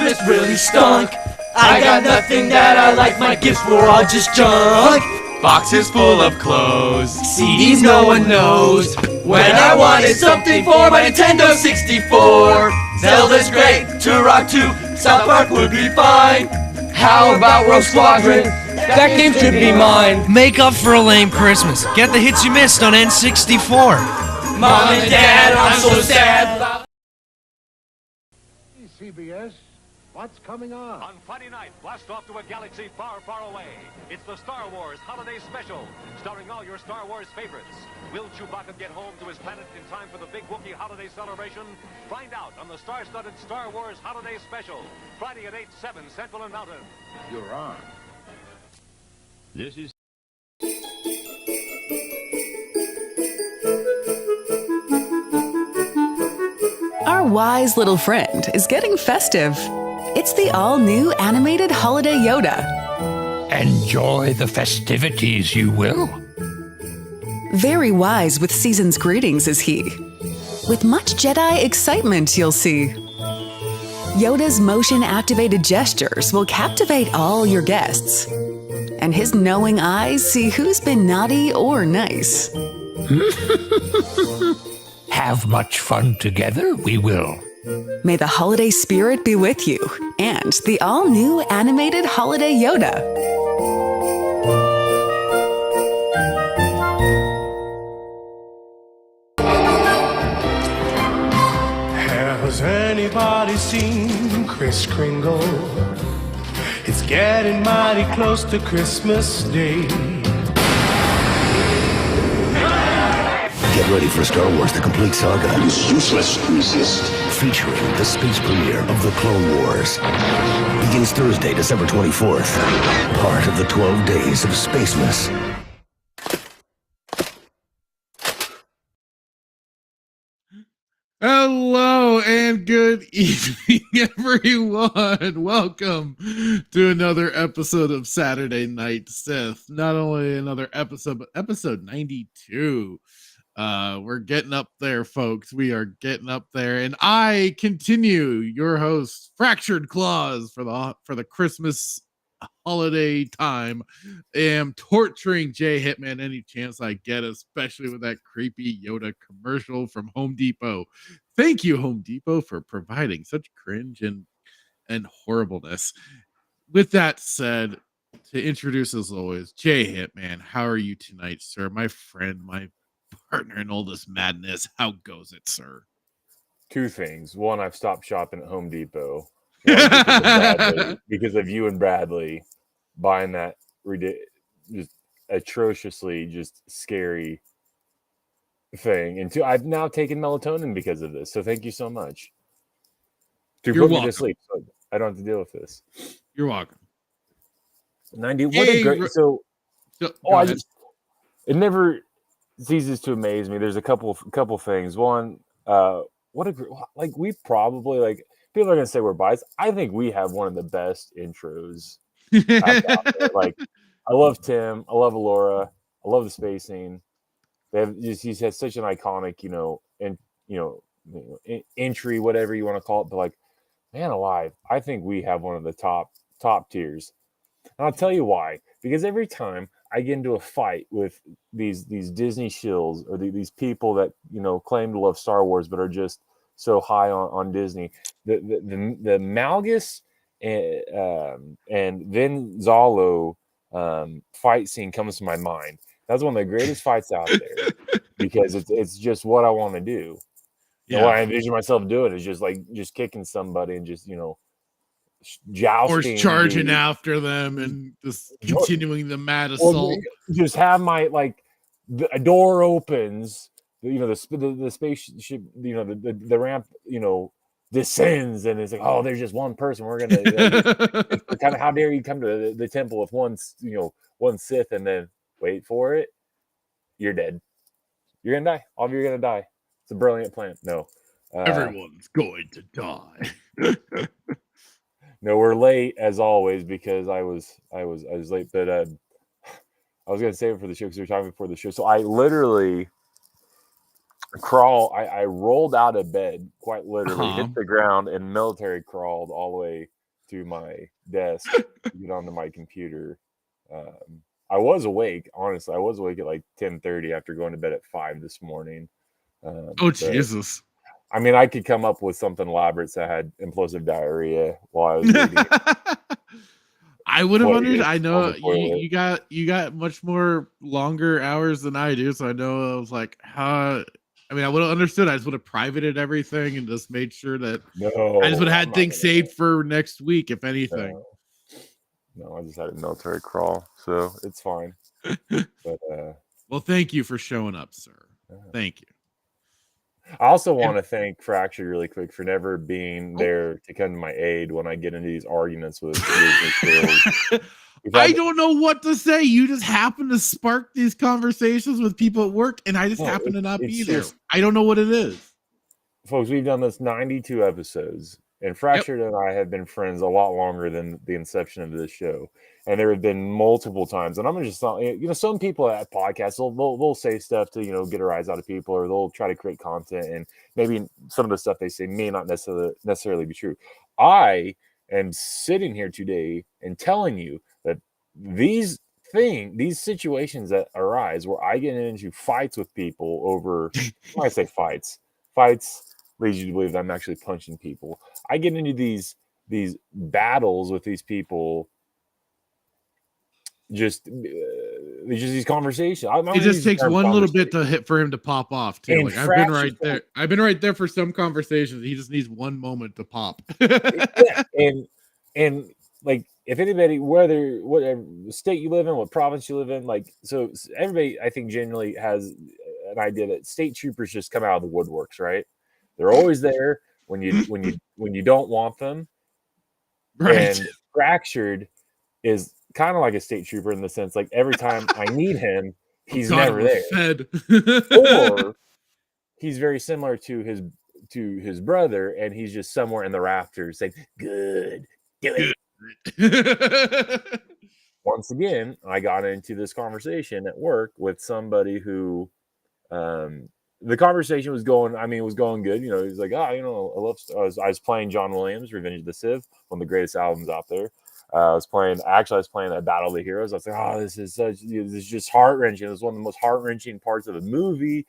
Christmas really stunk. I got nothing that I like, my gifts were all just junk. Boxes full of clothes, CDs no one knows. When I wanted something for my Nintendo 64. Zelda's great, Turok 2, South Park would be fine. How about Rogue Squadron? That game should be mine. Make up for a lame Christmas. Get the hits you missed on N64. Mom and Dad, I'm so sad. CBS, what's coming on? On Friday night, blast off to a galaxy far, far away. It's the Star Wars Holiday Special, starring all your Star Wars favorites. Will Chewbacca get home to his planet in time for the big Wookiee holiday celebration? Find out on the star-studded Star Wars Holiday Special, Friday at 8, 7 Central and Mountain. You're on. This is... Our wise little friend is getting festive. It's the all-new animated Holiday Yoda. Enjoy the festivities, you will. Very wise with season's greetings is he. With much Jedi excitement you'll see. Yoda's motion-activated gestures will captivate all your guests. And his knowing eyes see who's been naughty or nice. Have much fun together, we will. May the holiday spirit be with you, and the all-new animated Holiday Yoda. Has anybody seen Kris Kringle? It's getting mighty close to Christmas Day. Get ready for Star Wars: The Complete Saga. It is useless to resist. Featuring the space premiere of The Clone Wars. Begins Thursday, December 24th. Part of the 12 Days of Spacemas. Hello and good evening, everyone. Welcome to another episode of Saturday Night Sith. Not only another episode, but episode 92. We're getting up there, folks. We are getting up there, and I continue your host, Fractured Claws, for the Christmas holiday time. Am torturing Jay Hitman any chance I get, especially with that creepy Yoda commercial from Home Depot. Thank you, Home Depot, for providing such cringe and horribleness. With that said, to introduce as always, Jay Hitman, how are you tonight, sir? My friend, my partner in all this madness. How goes it, sir? Two things. One, I've stopped shopping at Home Depot because of you and Bradley buying that just atrociously just scary thing. And two, I've now taken melatonin because of this. So thank you so much. To put me to sleep, so I don't have to deal with this. You're welcome. 90. What a great. It never ceases to amaze me. There's a couple things. One, we probably, like, people are gonna say we're biased. I think we have one of the best intros out there. Like, I love Tim, I love Alora, I love the spacing. He's had such an iconic, entry, whatever you want to call it. But like, man alive, I think we have one of the top tiers. And I'll tell you why. Because every time I get into a fight with these Disney shills or these people that claim to love Star Wars but are just so high on Disney, the Malgus and Vin Zalo fight scene comes to my mind. That's one of the greatest fights out there because it's just what I want to do. Yeah. And what I envision myself doing is just kicking somebody and just jousting, or charging after them and just continuing the mad assault. Just have my a door opens, the spaceship, the ramp, descends, and it's like, oh, there's just one person. We're gonna kind of, how dare you come to the temple with one Sith and then wait for it? You're dead. You're gonna die. All of you are gonna die. It's a brilliant plan. No, everyone's going to die. No, we're late as always because I was late, but I was gonna save it for the show because we were talking before the show. So I literally I rolled out of bed, quite literally, hit the ground and military crawled all the way to my desk to get onto my computer. I was awake, honestly. I was awake at like 10:30 after going to bed at 5 this morning. Oh, Jesus. I mean, I could come up with something elaborate. So I had implosive diarrhea while I was reading. I would have understood. I know you got much more longer hours than I do, so I know I was like, how. I mean, I would have understood. I just would have privated everything and just made sure that I just would have had things saved for next week, if anything. No, I just had a military crawl, so it's fine. But well, thank you for showing up, sir. Thank you. I also want to thank Fracture really quick for never being there to come to my aid when I get into these arguments with I don't know what to say. You just happen to spark these conversations with people at work, and I just happen to not be there. I don't know what it is. Folks, we've done this 92 episodes, and Fractured and I have been friends a lot longer than the inception of this show. And there have been multiple times, and I'm just, some people at podcasts, they'll say stuff to, get a rise out of people, or they'll try to create content, and maybe some of the stuff they say may not necessarily be true. I am sitting here today and telling you that these situations that arise where I get into fights with people over, when I say fights leads you to believe that I'm actually punching people. I get into these battles with these people. Just these conversations. It just takes one little bit to hit for him to pop off too. Like I've been right there. I've been right there for some conversations. He just needs one moment to pop. and like if anybody, whatever state you live in, what province you live in, like so everybody, I think generally has an idea that state troopers just come out of the woodworks, right? They're always there when you don't want them. Right. And Fractured is kind of like a state trooper in the sense, like every time I need him, he's never there. Or he's very similar to his brother, and he's just somewhere in the rafters saying, "Good, do it." Once again, I got into this conversation at work with somebody who, the conversation was going good. He's like, I was playing John Williams' Revenge of the Sith, one of the greatest albums out there. I was playing a Battle of the Heroes. I was like, this is just heart wrenching. It was one of the most heart wrenching parts of the movie.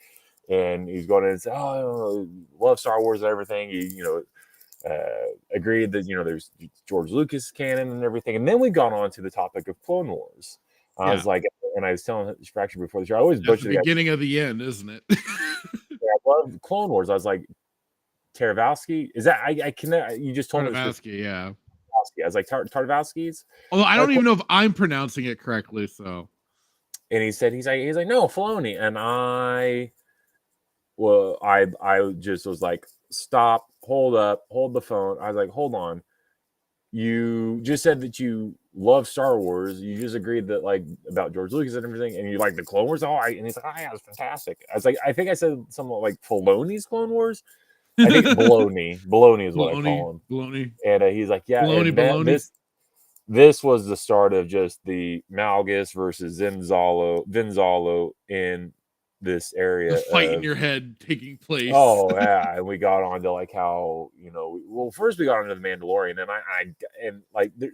And he's going in and say, love Star Wars and everything. Agreed that there's George Lucas canon and everything. And then we got on to the topic of Clone Wars. I was like, and I was telling Fracture before the show, I always butcher the beginning of the end, isn't it? I love Clone Wars. I was like, Tartakovsky? Is that I cannot? You just told me. Tartakovsky, yeah. I was like Tartakovsky's. Although I don't even know if I'm pronouncing it correctly. So, and he's like no, Filoni, and I just was like, stop, hold the phone. I was like, hold on, you just said that you love Star Wars. You just agreed that like about George Lucas and everything, and you like the Clone Wars. And he's like, yeah, it's fantastic. I was like, I think I said something like Filoni's Clone Wars. I think Baloney is what I call him. Baloney. And he's like, yeah. Baloney. This was the start of just the Malgus versus Vinzalo in this area. The fight in your head taking place. Oh yeah, and we got on to like how first we got into the Mandalorian, and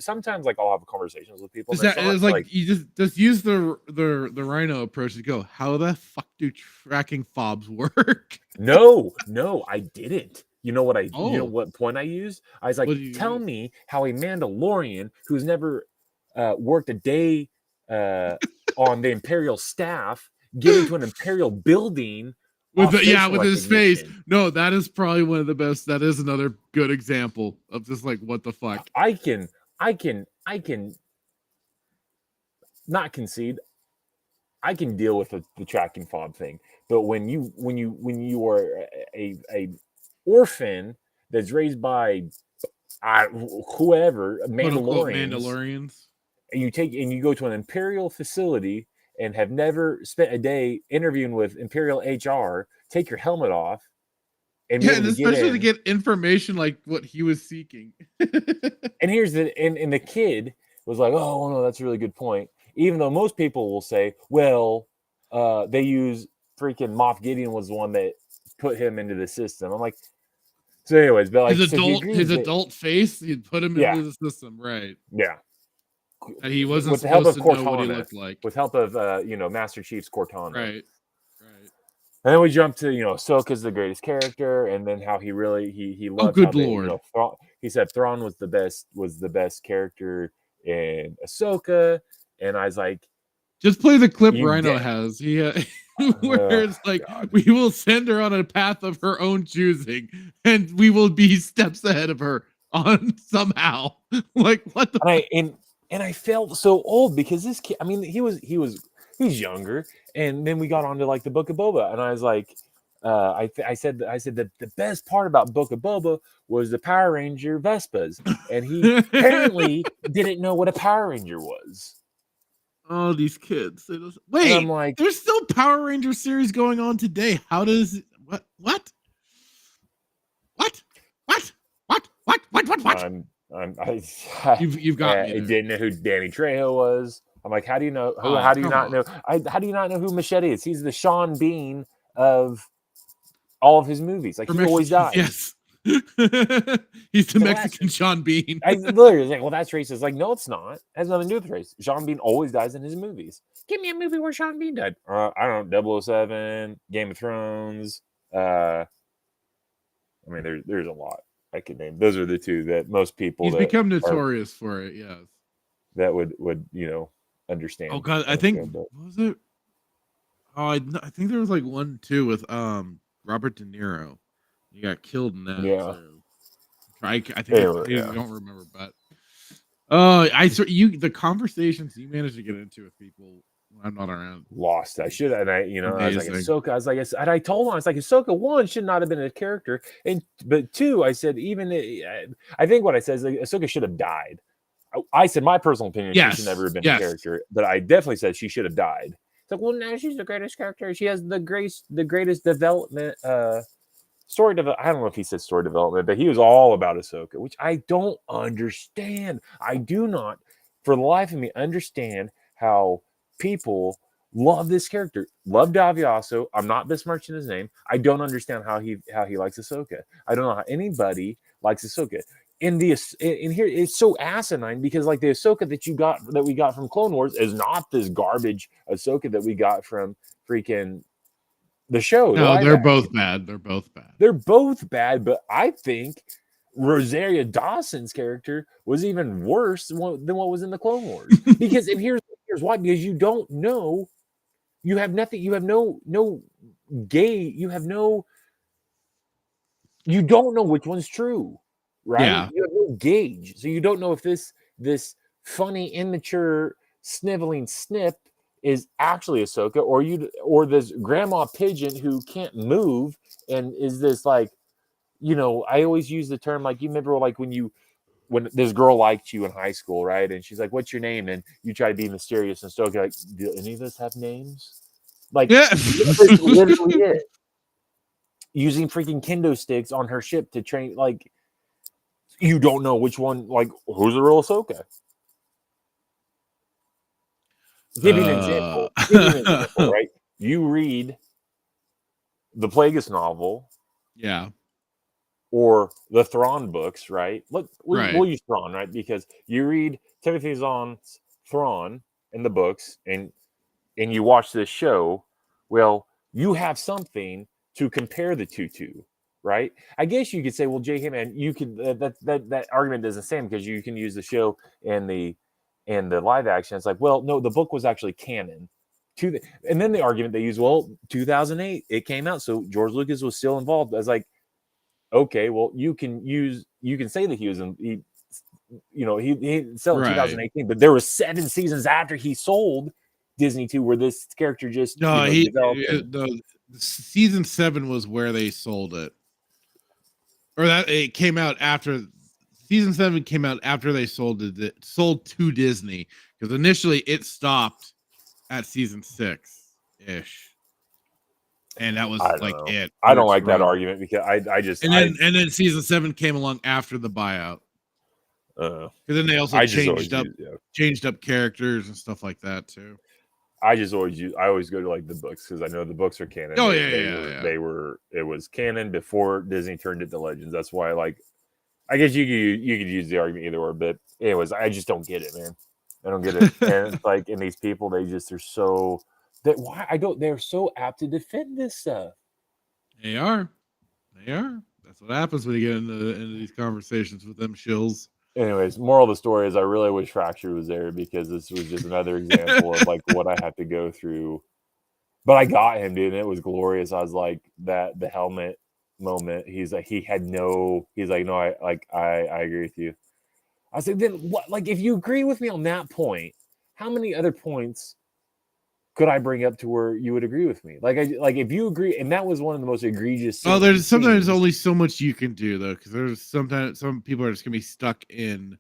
sometimes like I'll have conversations with people. It's like you just use the Rhino approach to go, how the fuck do tracking fobs work? No, I didn't. You know what you know what point I used? I was like, tell me how a Mandalorian who's never worked a day on the Imperial staff get into an Imperial building with his face. No, that is probably one of the best. That is another good example of just like what the fuck. I can not concede. I can deal with the tracking fob thing, but when you are a orphan that's raised by whoever Mandalorians, and you go to an Imperial facility and have never spent a day interviewing with Imperial HR, take your helmet off. And especially to get information like what he was seeking. And here's and the kid was like, oh no, that's a really good point. Even though most people will say, well, they use freaking Moff Gideon was the one that put him into the system. I'm like, So, anyways, but like his so his adult face, you'd put him into the system, right? Yeah. And he wasn't with the help supposed of to know what he Cortana, looked like. with help of Master Chief's Cortana. Right. And then we jump to Ahsoka's the greatest character, and then how he really he loved good how they, lord. he said Thrawn was the best character in Ahsoka, and I was like, just play the clip Rhino has. He where it's like, God. We will send her on a path of her own choosing, and we will be steps ahead of her on somehow. Like what the and I felt so old because this kid, I mean, he's younger, and then we got on to like the Book of Boba, and I was like, I said that the best part about Book of Boba was the Power Ranger Vespas, and he apparently didn't know what a Power Ranger was. Oh, these kids! Wait, I'm like, there's still Power Ranger series going on today. How does what? You've got me. I didn't know who Danny Trejo was. I'm like, how do you know? How do you not know? How do you not know who Machete is? He's the Sean Bean of all of his movies. Like, he always dies. Yes. He's the Mexican Sean Bean. I literally was like, well, that's racist. Like, no, it's not. It has nothing to do with race. Sean Bean always dies in his movies. Give me a movie where Sean Bean died. I don't know, 007, Game of Thrones. I mean, there's a lot I could name. Those are the two that most people He's become notorious for it, yes. That would understand. Oh god, I think what was it? Oh, I think there was like 1, 2 with Robert De Niro. He got killed in that. Yeah. Too. I don't remember, but the conversations you managed to get into with people when I'm not around. Lost. I should, and I was like, Ahsoka. I was like, and I told him, I was like, Ahsoka 1 should not have been a character, but 2, I said, I think what I said is like, Ahsoka should have died. I said my personal opinion, she should never have been a character, but I definitely said she should have died. It's like, well, now she's the greatest character. She has the greatest development. Story development. I don't know if he said story development, but he was all about Ahsoka, which I don't understand. I do not, for the life of me, understand how people love this character. Love Davioso. I'm not besmirching his name. I don't understand how he likes Ahsoka. I don't know how anybody likes Ahsoka. In here, it's so asinine because like the Ahsoka that we got from Clone Wars is not this garbage Ahsoka that we got from freaking the show. No, they're both bad. They're both bad. They're both bad, but I think Rosario Dawson's character was even worse than what was in the Clone Wars. Because here's why. Because you don't know, you have nothing. You have no you don't know which one's true, right? Yeah. You have no gauge, so you don't know if this funny, immature, sniveling snip is actually Ahsoka, or this grandma pigeon who can't move and is this like, I always use the term like, you remember like when this girl liked you in high school, right? And she's like, "What's your name?" And you try to be mysterious and Ahsoka like, "Do any of us have names?" Like, that's literally it. Using freaking kendo sticks on her ship to train, like, you don't know which one, like, who's the real Ahsoka. Give you an example, right? You read the Plagueis novel, or the Thrawn books, right? Look, we'll use Thrawn, right? Because you read Timothy Zahn's Thrawn in the books, and you watch this show. Well, you have something to compare the two to, right? I guess you could say, well, Jay, hey man, you could that argument doesn't stand because you can use the show and the live action. It's like, well, no, the book was actually canon. And then the argument they use, well, 2008 it came out, so George Lucas was still involved. I was like, okay, well, you can say that he was he sold in 2018, but there were 7 seasons after he sold Disney to where this character just developed. Season 7 was where they sold it, or that it came out after. Season 7 came out after they sold to Disney, because initially it stopped at season 6-ish, and that was it. I don't like that argument because I just and then season 7 came along after the buyout. Because then they also changed up characters and stuff like that too. I always go to like the books because I know the books are canon. Oh, It was canon before Disney turned it to Legends. That's why I guess you could use the argument either or, but anyways, I just don't get it, man. I don't get it. And it's like, and these people, they're so they're so apt to defend this stuff. They are. That's what happens when you get into these conversations with them shills. Anyways, moral of the story is I really wish Fracture was there because this was just another example of like what I have to go through. But I got him, dude, and it was glorious. I was like the helmet moment. He's like, no, I agree with you. I was like, then what? Like, if you agree with me on that point, how many other points could I bring up to where you would agree with me? Like, if you agree, and that was one of the most egregious. Oh, there's sometimes only so much you can do though, because there's sometimes some people are just gonna be stuck in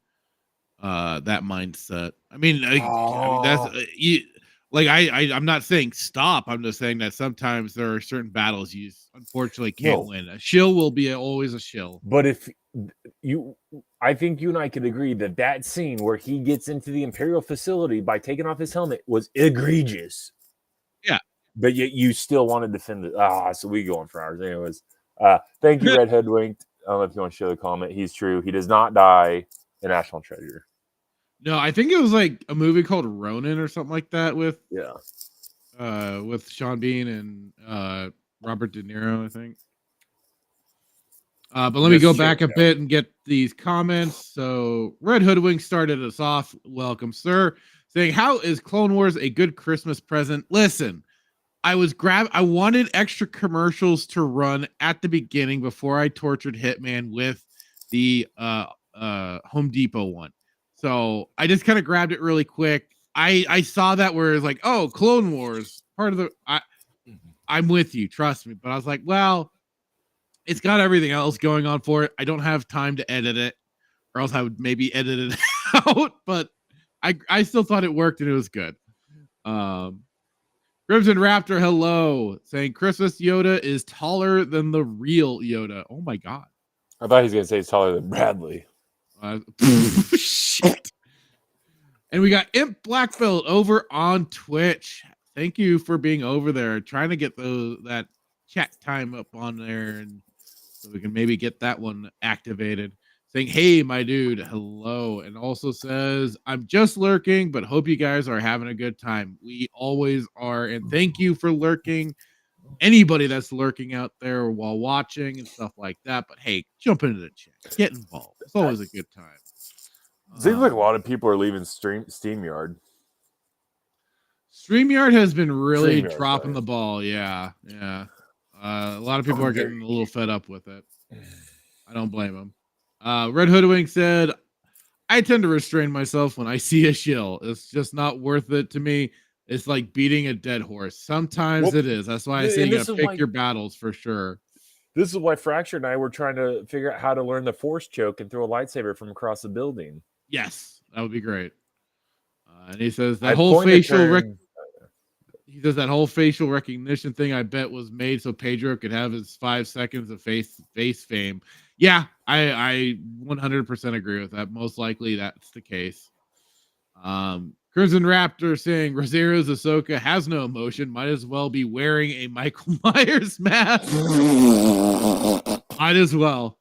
that mindset. I mean, that's I'm not saying stop. I'm just saying that sometimes there are certain battles you unfortunately can't win. A shill will be always a shill. But if I think you and I could agree that scene where he gets into the Imperial facility by taking off his helmet was egregious. Yeah. But yet you still want to defend it. So we go on for hours. Anyways, thank you, Red Hoodwinked. I don't know if you want to show the comment. He's true. He does not die in National Treasure. No, I think it was like a movie called Ronin or something like that with Sean Bean and Robert De Niro, I think. But let me go back a bit and get these comments. So Red Hoodwink started us off. Welcome, sir. Saying, how is Clone Wars a good Christmas present? Listen, I wanted extra commercials to run at the beginning before I tortured Hitman with the Home Depot one. So I just kind of grabbed it really quick. I saw that where it's like, oh, Clone Wars, part of the I'm with you, trust me. But I was like, well, it's got everything else going on for it. I don't have time to edit it, or else I would maybe edit it out. But I still thought it worked and it was good. Crimson Raptor, hello, saying Christmas Yoda is taller than the real Yoda. Oh my god! I thought he was gonna say he's taller than Bradley. Shit. And we got Imp Black Belt over on Twitch. Thank you for being over there. Trying to get that chat time up on there, and so we can maybe get that one activated. Saying, hey, my dude, hello. And also says, I'm just lurking, but hope you guys are having a good time. We always are. And thank you for lurking. Anybody that's lurking out there while watching and stuff like that. But hey, jump into the chat. Get involved. It's always a good time. Seems like a lot of people are leaving StreamYard. StreamYard has been really dropping the ball. Yeah. A lot of people are getting a little fed up with it. I don't blame them. Red Hoodwink said, I tend to restrain myself when I see a shill. It's just not worth it to me. It's like beating a dead horse. Sometimes it is. That's why I say you gotta pick your battles for sure. This is why Fracture and I were trying to figure out how to learn the force choke and throw a lightsaber from across the building. Yes, that would be great. And he says that whole facial recognition thing, I bet, was made so Pedro could have his 5 seconds of face fame. Yeah, I 100% agree with that. Most likely that's the case. Crimson Raptor saying Rosario's Ahsoka has no emotion. Might as well be wearing a Michael Myers mask. Might as well.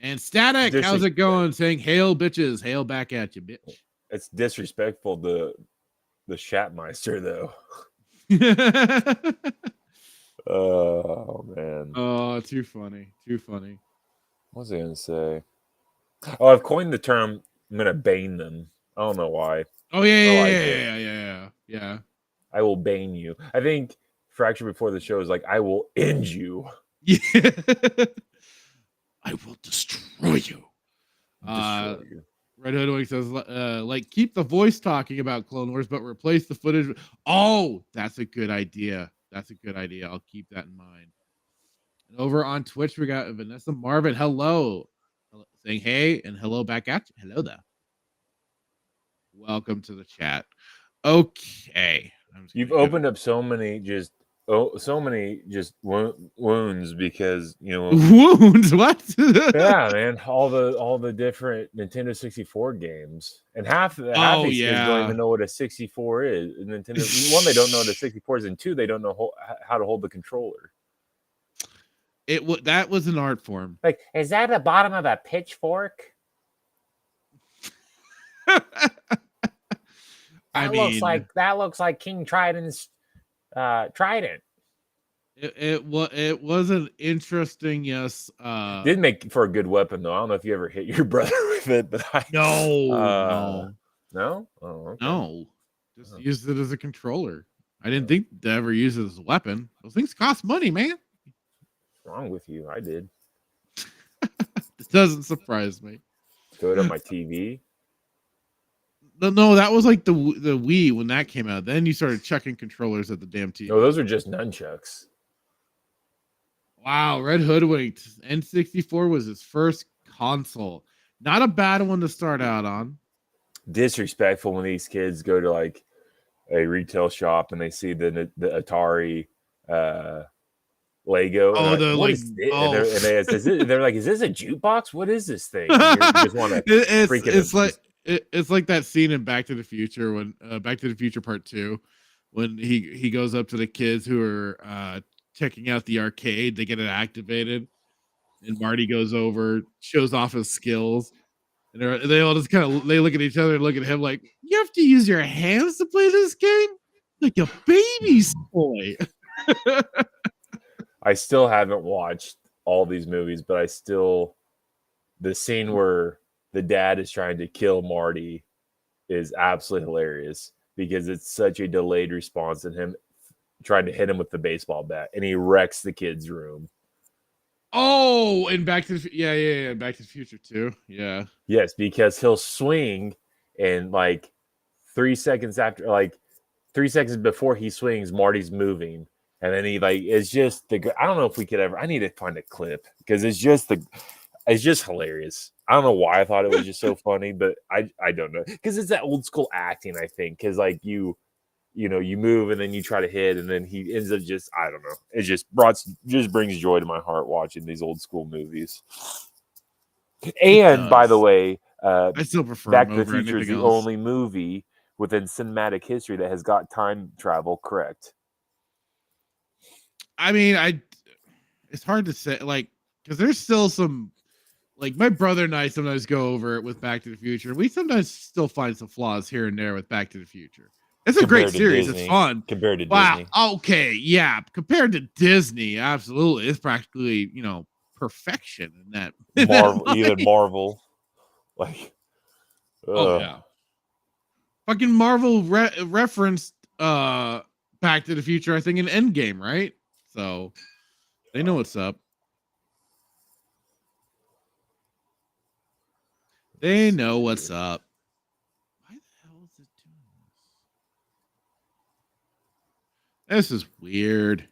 And Static, how's it going? Saying, hail bitches, hail back at you, bitch. It's disrespectful to the Shatmeister, though. Oh, man. Oh, too funny. What was I going to say? Oh, I've coined the term, I'm going to bane them. I don't know why. Oh, yeah. I will bane you. I think Fracture before the show is like, I will end you. Yeah. I will destroy you. Red Hoodwink says, like, keep the voice talking about Clone Wars, but replace the footage. Oh, that's a good idea. I'll keep that in mind. And over on Twitch, we got Vanessa Marvin. Hello. Saying hey, and hello back at you. Hello there. Welcome to the chat. Okay. You've opened up so many just so many just wounds because wounds. What? Yeah, man, all the different Nintendo 64 games, and half Oh these kids don't yeah. even know what a 64 is. Nintendo, one, they don't know what a 64 is, and two, they don't know how to hold the controller. That was an art form. Like, is that the bottom of a pitchfork? That looks like King Trident's trident. It was an interesting, yes. Did make for a good weapon though. I don't know if you ever hit your brother with it, but no. Oh, okay. No, just used it as a controller. I didn't think to ever use it as a weapon. Those things cost money, man. What's wrong with you? I did. It doesn't surprise me. Throw it on my TV. No, that was like the Wii when that came out. Then you started chucking controllers at the damn TV. No, those are just nunchucks. Wow, Red Hoodwinked. N64 was his first console. Not a bad one to start out on. Disrespectful when these kids go to like a retail shop and they see the Atari Lego. Oh, they're like, they're like, is this a jukebox? What is this thing? And you just want to it's like that scene in Back to the Future when Back to the Future Part 2 when he goes up to the kids who are checking out the arcade. They get it activated, and Marty goes over, shows off his skills, and they all just they look at each other and look at him like, you have to use your hands to play this game like a baby's toy. I still haven't watched all these movies, but the scene where the dad is trying to kill Marty is absolutely hilarious because it's such a delayed response in him trying to hit him with the baseball bat, and he wrecks the kid's room. Oh, and Back to the Back to the Future too. Yeah. Yes, because he'll swing, and like 3 seconds after, like 3 seconds before he swings, Marty's moving, and then he it's just I don't know if we could ever. I need to find a clip because it's just hilarious. I don't know why I thought it was just so funny, but I don't know because it's that old school acting. I think because like you move and then you try to hit and then he ends up just I don't know. It just brings joy to my heart watching these old school movies. And by the way, I still prefer Back to the Future is the only movie within cinematic history that has got time travel correct. I mean, it's hard to say, like, because there's still some, like, my brother and I sometimes go over it with Back to the Future. We sometimes still find some flaws here and there with Back to the Future. It's a great series. It's fun. Compared to Disney. Okay. Yeah. Compared to Disney, absolutely. It's practically, perfection in that. Even Marvel. Like, oh, yeah. Fucking Marvel referenced Back to the Future, I think, in Endgame, right? So they know what's up. They know what's up. Why the hell is it doing this? This is weird.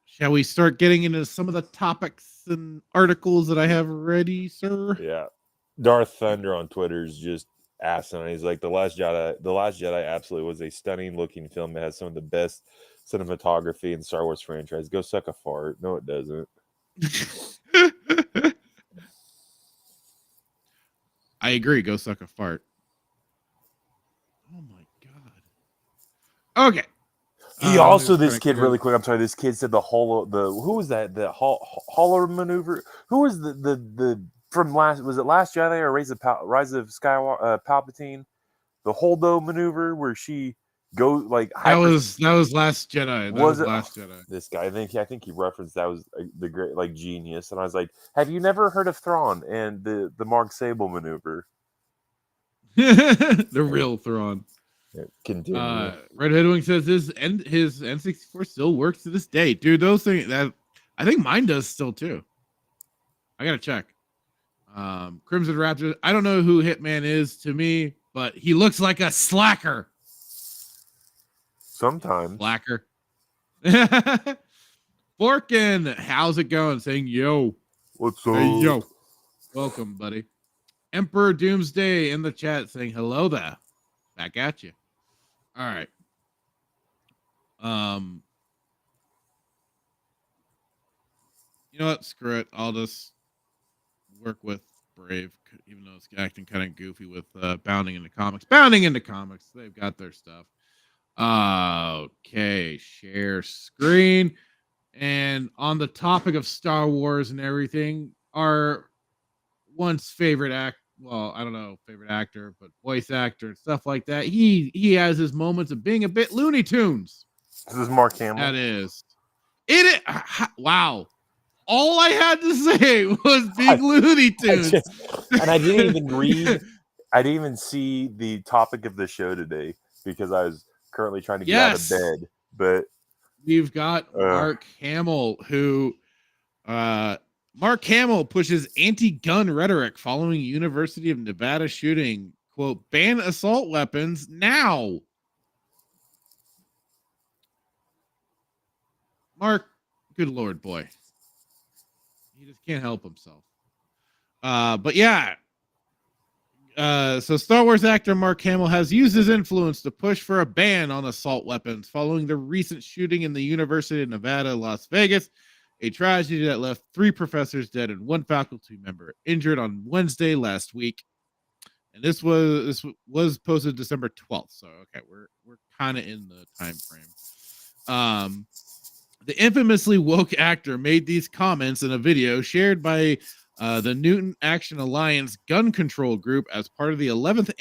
Shall we start getting into some of the topics and articles that I have ready, sir? Yeah. Darth Thunder on Twitter is just asinine. He's like, The Last Jedi absolutely was a stunning looking film that has some of the best cinematography in Star Wars franchise. Go suck a fart. No, it doesn't. I agree. Go suck a fart. Oh my god. Okay. This kid really quick. I'm sorry. This kid said who was that? The Holo maneuver. Who was the from was it Last Jedi or Rise of Skywalker, Palpatine? The Holdo maneuver where she goes like that was Last Jedi. Was it Last Jedi? This guy, I think he referenced that was the great like genius, and I was like, have you never heard of Thrawn and the Mark Sable maneuver? The real Thrawn. Continue. Red Hoodwink says his N64 still works to this day, dude. Those things that I think mine does still too. I gotta check. Crimson Raptor. I don't know who Hitman is to me, but he looks like a slacker. Sometimes slacker. Forkin, how's it going? Saying yo. What's up? Hey, yo. Welcome, buddy. Emperor Doomsday in the chat saying hello there. Back at you. All right. You know what? Screw it. I'll just work with Brave, even though it's acting kind of goofy with Bounding into Comics. Bounding into Comics. They've got their stuff. Okay. Share screen. And on the topic of Star Wars and everything, our once favorite favorite actor, but voice actor and stuff like that. He has his moments of being a bit Looney Tunes. This is Mark Hamill. That is. Wow. All I had to say was big Looney Tunes. And I didn't even read. I didn't even see the topic of the show today because I was currently trying to get out of bed. But we've got Mark Hamill, who Mark Hamill pushes anti-gun rhetoric following University of Nevada shooting. Quote, ban assault weapons now. Mark, good Lord, boy. He just can't help himself. But yeah. So Star Wars actor Mark Hamill has used his influence to push for a ban on assault weapons following the recent shooting in the University of Nevada, Las Vegas. A tragedy that left 3 professors dead and 1 faculty member injured on Wednesday last week. And this was posted December 12th. So okay, we're kind of in the time frame. The infamously woke actor made these comments in a video shared by the Newton Action Alliance Gun Control Group as part of the 11th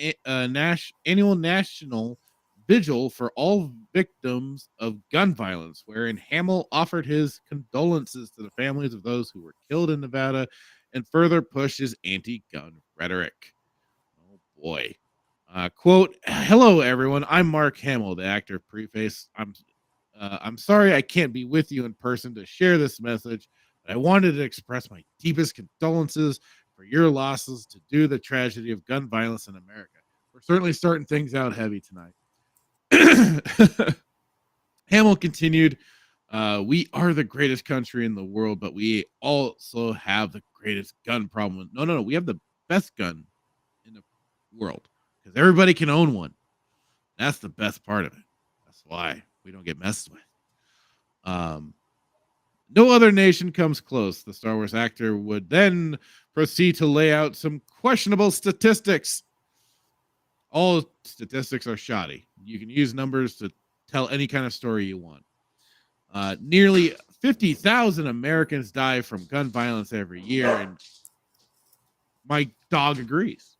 annual National Vigil for all victims of gun violence, wherein Hamill offered his condolences to the families of those who were killed in Nevada and further pushed his anti-gun rhetoric. Oh boy. Quote, hello everyone, I'm Mark Hamill, the actor prefaced. I'm sorry I can't be with you in person to share this message, but I wanted to express my deepest condolences for your losses due to the tragedy of gun violence in America. We're certainly starting things out heavy tonight. Hamill continued, we are the greatest country in the world, but we also have the greatest gun problem. No, we have the best gun in the world because everybody can own one. That's the best part of it. That's why we don't get messed with. No other nation comes close. The Star Wars actor would then proceed to lay out some questionable statistics. All statistics are shoddy. You can use numbers to tell any kind of story you want. Nearly 50,000 Americans die from gun violence every year, and my dog agrees.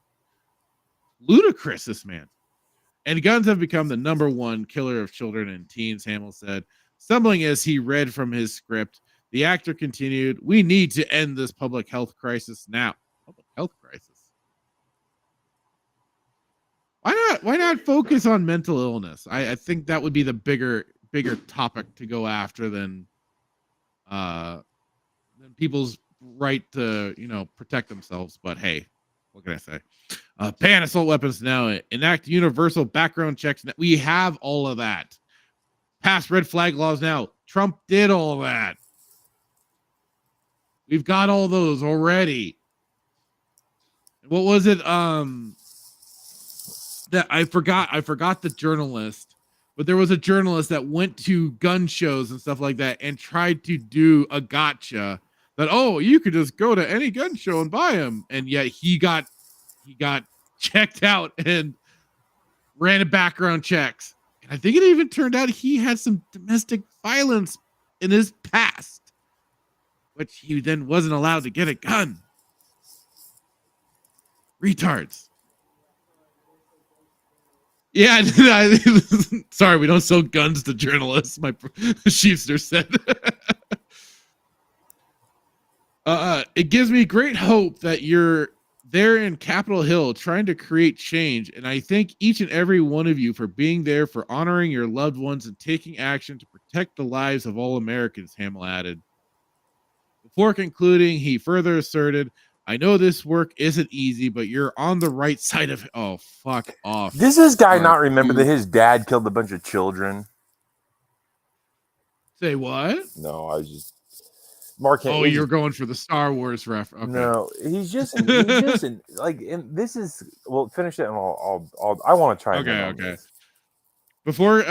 Ludicrous, this man. And guns have become the #1 killer of children and teens, Hamill said. Stumbling as he read from his script, the actor continued, we need to end this public health crisis now. Public health crisis? Why not focus on mental illness? I think that would be the bigger topic to go after than people's right to, protect themselves. But hey, what can I say? Ban assault weapons now. Enact universal background checks. We have all of that. Pass red flag laws now. Trump did all that. We've got all those already. What was it? That I forgot the journalist, but there was a journalist that went to gun shows and stuff like that and tried to do a gotcha that, oh, you could just go to any gun show and buy them. And yet he got checked out and ran background checks. And I think it even turned out he had some domestic violence in his past, which he then wasn't allowed to get a gun. Retards. Yeah, sorry, we don't sell guns to journalists, my Sheepster said. It gives me great hope that you're there in Capitol Hill trying to create change, and I thank each and every one of you for being there, for honoring your loved ones, and taking action to protect the lives of all Americans, Hamill added. Before concluding, he further asserted, I know this work isn't easy, but you're on the right side of it. Oh, fuck off. Does this guy not remember that his dad killed a bunch of children? Say what? No, I was just... Mark. Oh, you're going for the Star Wars ref. Okay. No, he's just like, and this is, well, finish it, and I want to try. Okay. Before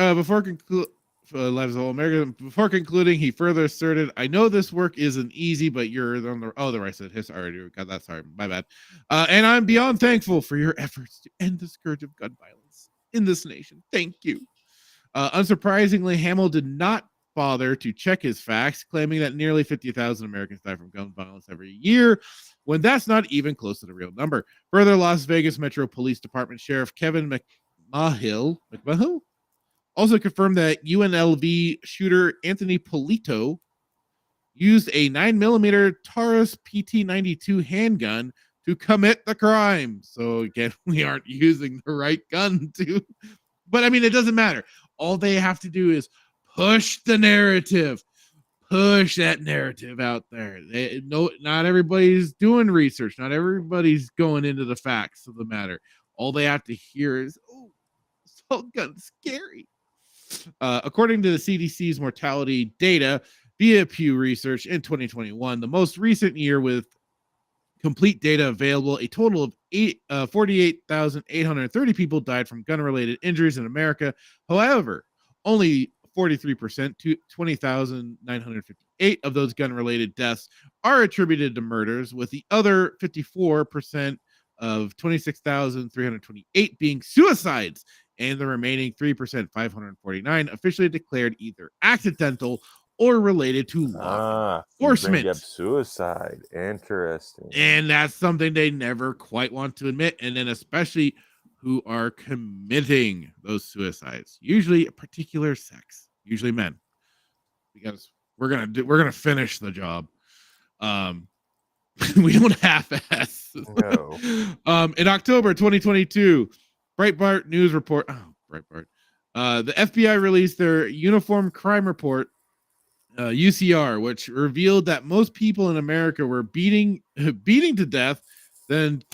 concluding, he further asserted, "I know this work isn't easy, but you're on the right side. Already got that. Sorry, my bad. And I'm beyond thankful for your efforts to end the scourge of gun violence in this nation. Thank you." Unsurprisingly, Hamill did not bother to check his facts, claiming that nearly 50,000 Americans die from gun violence every year, when that's not even close to the real number. Further, Las Vegas Metro Police Department Sheriff Kevin McMahill also confirmed that UNLV shooter Anthony Polito used a 9mm Taurus PT-92 handgun to commit the crime. So again, we aren't using the right gun to, but I mean, it doesn't matter. All they have to do is push the narrative, push that narrative out there. Not everybody's doing research. Not everybody's going into the facts of the matter. All they have to hear is, "Oh, assault gun's scary." According to the CDC's mortality data via Pew Research in 2021, the most recent year with complete data available, a total of 48,830 people died from gun-related injuries in America. However, only 43% to 20,958 of those gun-related deaths are attributed to murders, with the other 54% of 26,328 being suicides, and the remaining 3%, 549, officially declared either accidental or related to law enforcement. Bring up suicide. Interesting. And that's something they never quite want to admit. And then especially who are committing those suicides, usually a particular sex, usually men, because we're gonna finish the job. We don't half-ass. No. In October 2022, Breitbart news report. The FBI released their Uniform Crime Report, UCR, which revealed that most people in America were beaten to death and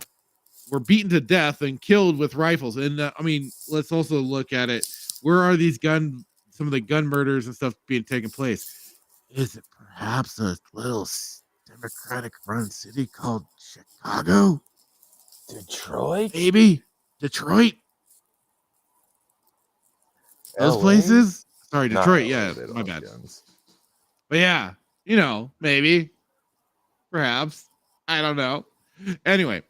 killed with rifles. And I mean, let's also look at it. Where are some of the gun murders and stuff being taken place? Is it perhaps a little Democratic-run city called Chicago? Detroit? Maybe Detroit. Those places? Sorry, Detroit. Yeah, my bad. But yeah, maybe, perhaps, I don't know. Anyway,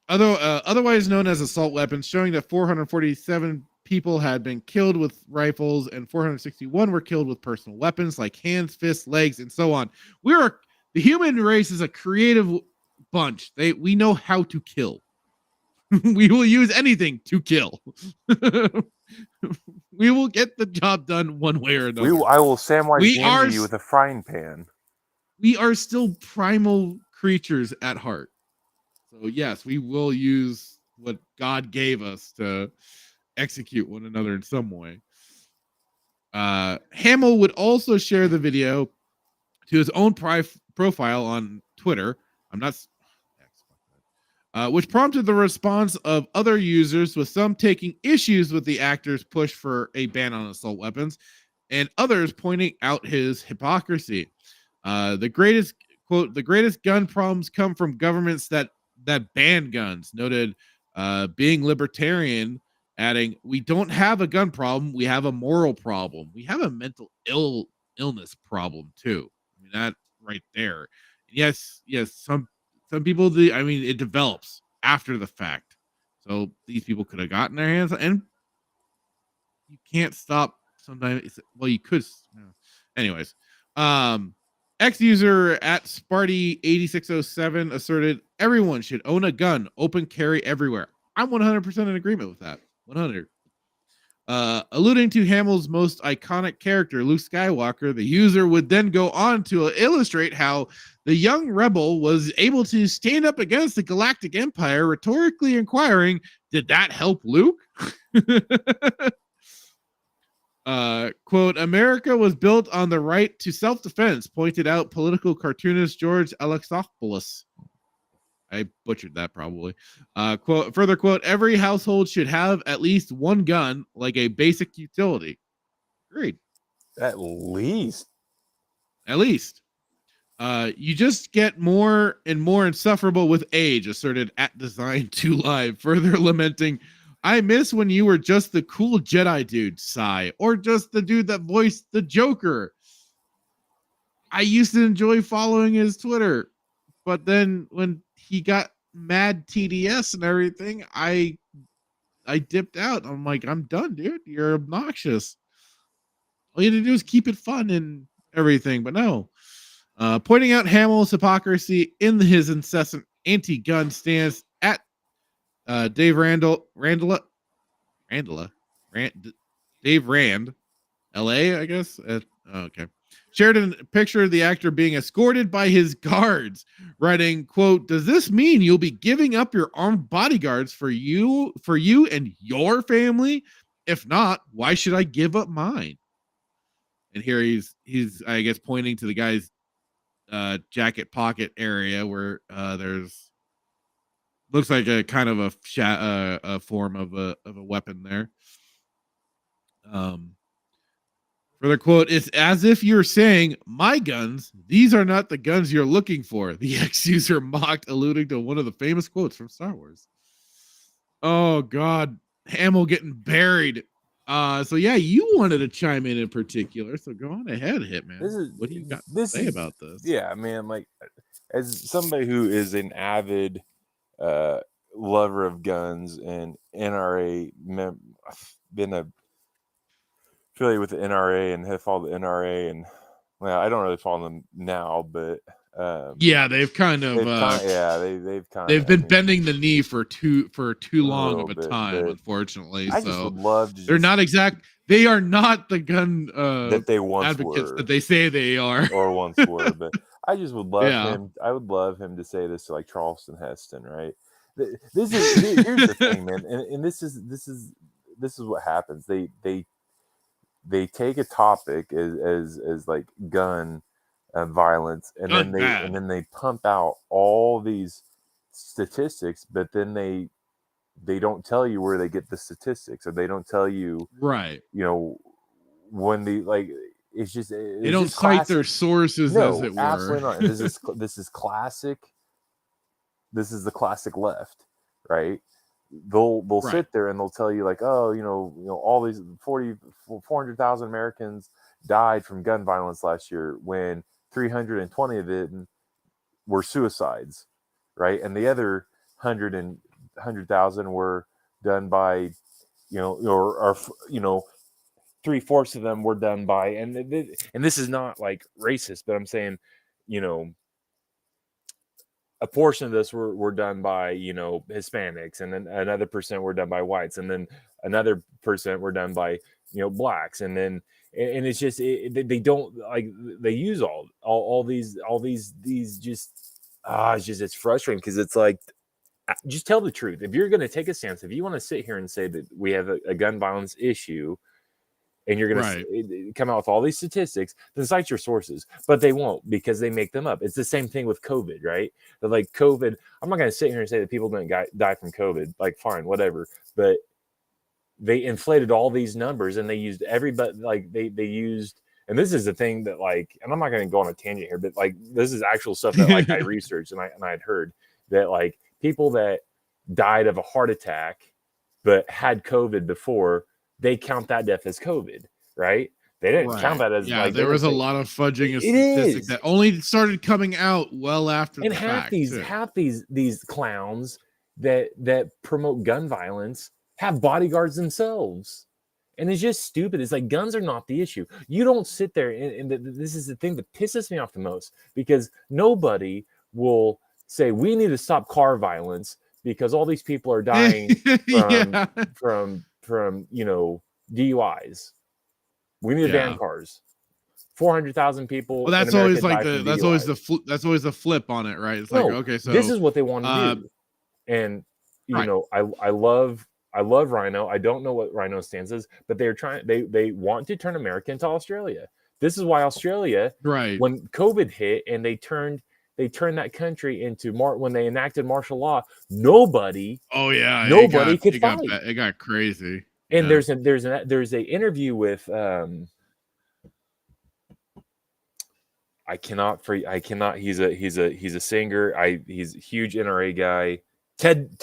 otherwise known as assault weapons, showing that 447 people had been killed with rifles and 461 were killed with personal weapons like hands, fists, legs, and so on. The human race is a creative bunch. We know how to kill. We will use anything to kill. We will get the job done one way or another. I will Samwise Gamgee you with a frying pan. We are still primal creatures at heart. So yes, we will use what God gave us to execute one another in some way. Hamill would also share the video to his own profile on Twitter. Which prompted the response of other users, with some taking issues with the actor's push for a ban on assault weapons, and others pointing out his hypocrisy. The greatest gun problems come from governments that ban guns, noted being libertarian, adding, "We don't have a gun problem, we have a moral problem. We have a mental illness problem too." I mean, that right there. Yes, some people it develops after the fact. So these people could have gotten their hands on, and you can't stop sometimes. Well, you could. Anyways, ex-user at Sparty8607 asserted everyone should own a gun, open carry everywhere. I'm 100% in agreement with that. 100. Alluding to Hamill's most iconic character, Luke Skywalker, the user would then go on to illustrate how the young rebel was able to stand up against the Galactic Empire, rhetorically inquiring, "Did that help Luke?" Quote, "America was built on the right to self-defense," pointed out political cartoonist George Alexopoulos. I butchered that probably. Further quote, "Every household should have at least one gun, like a basic utility." Agreed. At least. You just get more and more insufferable with age, asserted at Design 2 Live, further lamenting, I miss when you were just the cool Jedi dude, sigh, or just the dude that voiced the Joker. I used to enjoy following his Twitter, but then when he got mad TDS and everything, I dipped out. I'm like, I'm done, dude. You're obnoxious. All you had to do is keep it fun and everything, but no. Pointing out Hamill's hypocrisy in his incessant anti-gun stance at Dave Randall, Dave Rand, LA, I guess. Okay. Shared a picture of the actor being escorted by his guards, writing, quote, does this mean you'll be giving up your armed bodyguards for you and your family? If not, why should I give up mine? And here he's I guess pointing to the guy's jacket pocket area where there's looks like a kind of a form of a weapon there. Further quote, it's as if you're saying, my guns, these are not the guns you're looking for. The ex-user mocked, alluding to one of the famous quotes from Star Wars. Oh God, Hamill getting buried. So yeah, you wanted to chime in particular, so go on ahead, Hitman. What do you got to say about this? Yeah, man, like as somebody who is an avid lover of guns and NRA been affiliated with the NRA and have followed the NRA, and well, I don't really follow them now, but yeah, they've kind of they've been bending the knee for too long of a time, unfortunately. I just would love to. They are not the gun that they once advocates were, that they say they are or once were. But I just would love him. I would love him to say this to like Charleston Heston, right? Here's the thing, man, and this is what happens. They take a topic as like gun violence, and then they pump out all these statistics, but then they don't tell you where they get the statistics, or they don't tell you, right? You know, when it's just they don't cite their sources, as it were. Absolutely not. This is classic. This is the classic left, right? They'll sit there and they'll tell you like, oh, you know, all these 400,000 Americans died from gun violence last year, when 320 of them were suicides, right? And the other 100,000 were done by, or 3/4 of them were done by, and this is not like racist, but I'm saying, a portion of this were done by, Hispanics, and then another percent were done by whites, and then another percent were done by, blacks, and then and it's just they don't, like, they use all these just it's frustrating, because it's like, just tell the truth. If you're going to take a stance, if you want to sit here and say that we have a gun violence issue, and you're going to come out with all these statistics, then cite your sources. But they won't, because they make them up. It's the same thing with COVID, right? But like COVID, I'm not going to sit here and say that people didn't die from COVID. Like, fine, whatever. But they inflated all these numbers, and they used everybody. Like they used, and this is the thing that, like, and I'm not going to go on a tangent here, but like, this is actual stuff that like I researched and I had heard that like people that died of a heart attack but had COVID before, they count that death as COVID, right? They didn't count that as like. There was a lot of fudging of statistics that only started coming out well after and the fact. Half these clowns that promote gun violence have bodyguards themselves, and it's just stupid. It's like, guns are not the issue. You don't sit there, and this is the thing that pisses me off the most, because nobody will say we need to stop car violence because all these people are dying from DUIs. We need to ban cars. 400,000 people. Well, that's always like that's always the flip on it, right? It's like, okay, so this is what they want to do, and I love Rhino. I don't know what Rhino's stance is, but they want to turn America into Australia. This is why Australia, when COVID hit and they turned that country into when they enacted martial law, nobody could fight. It got crazy. And there's a interview with I cannot. He's a singer. He's a huge NRA guy. Ted.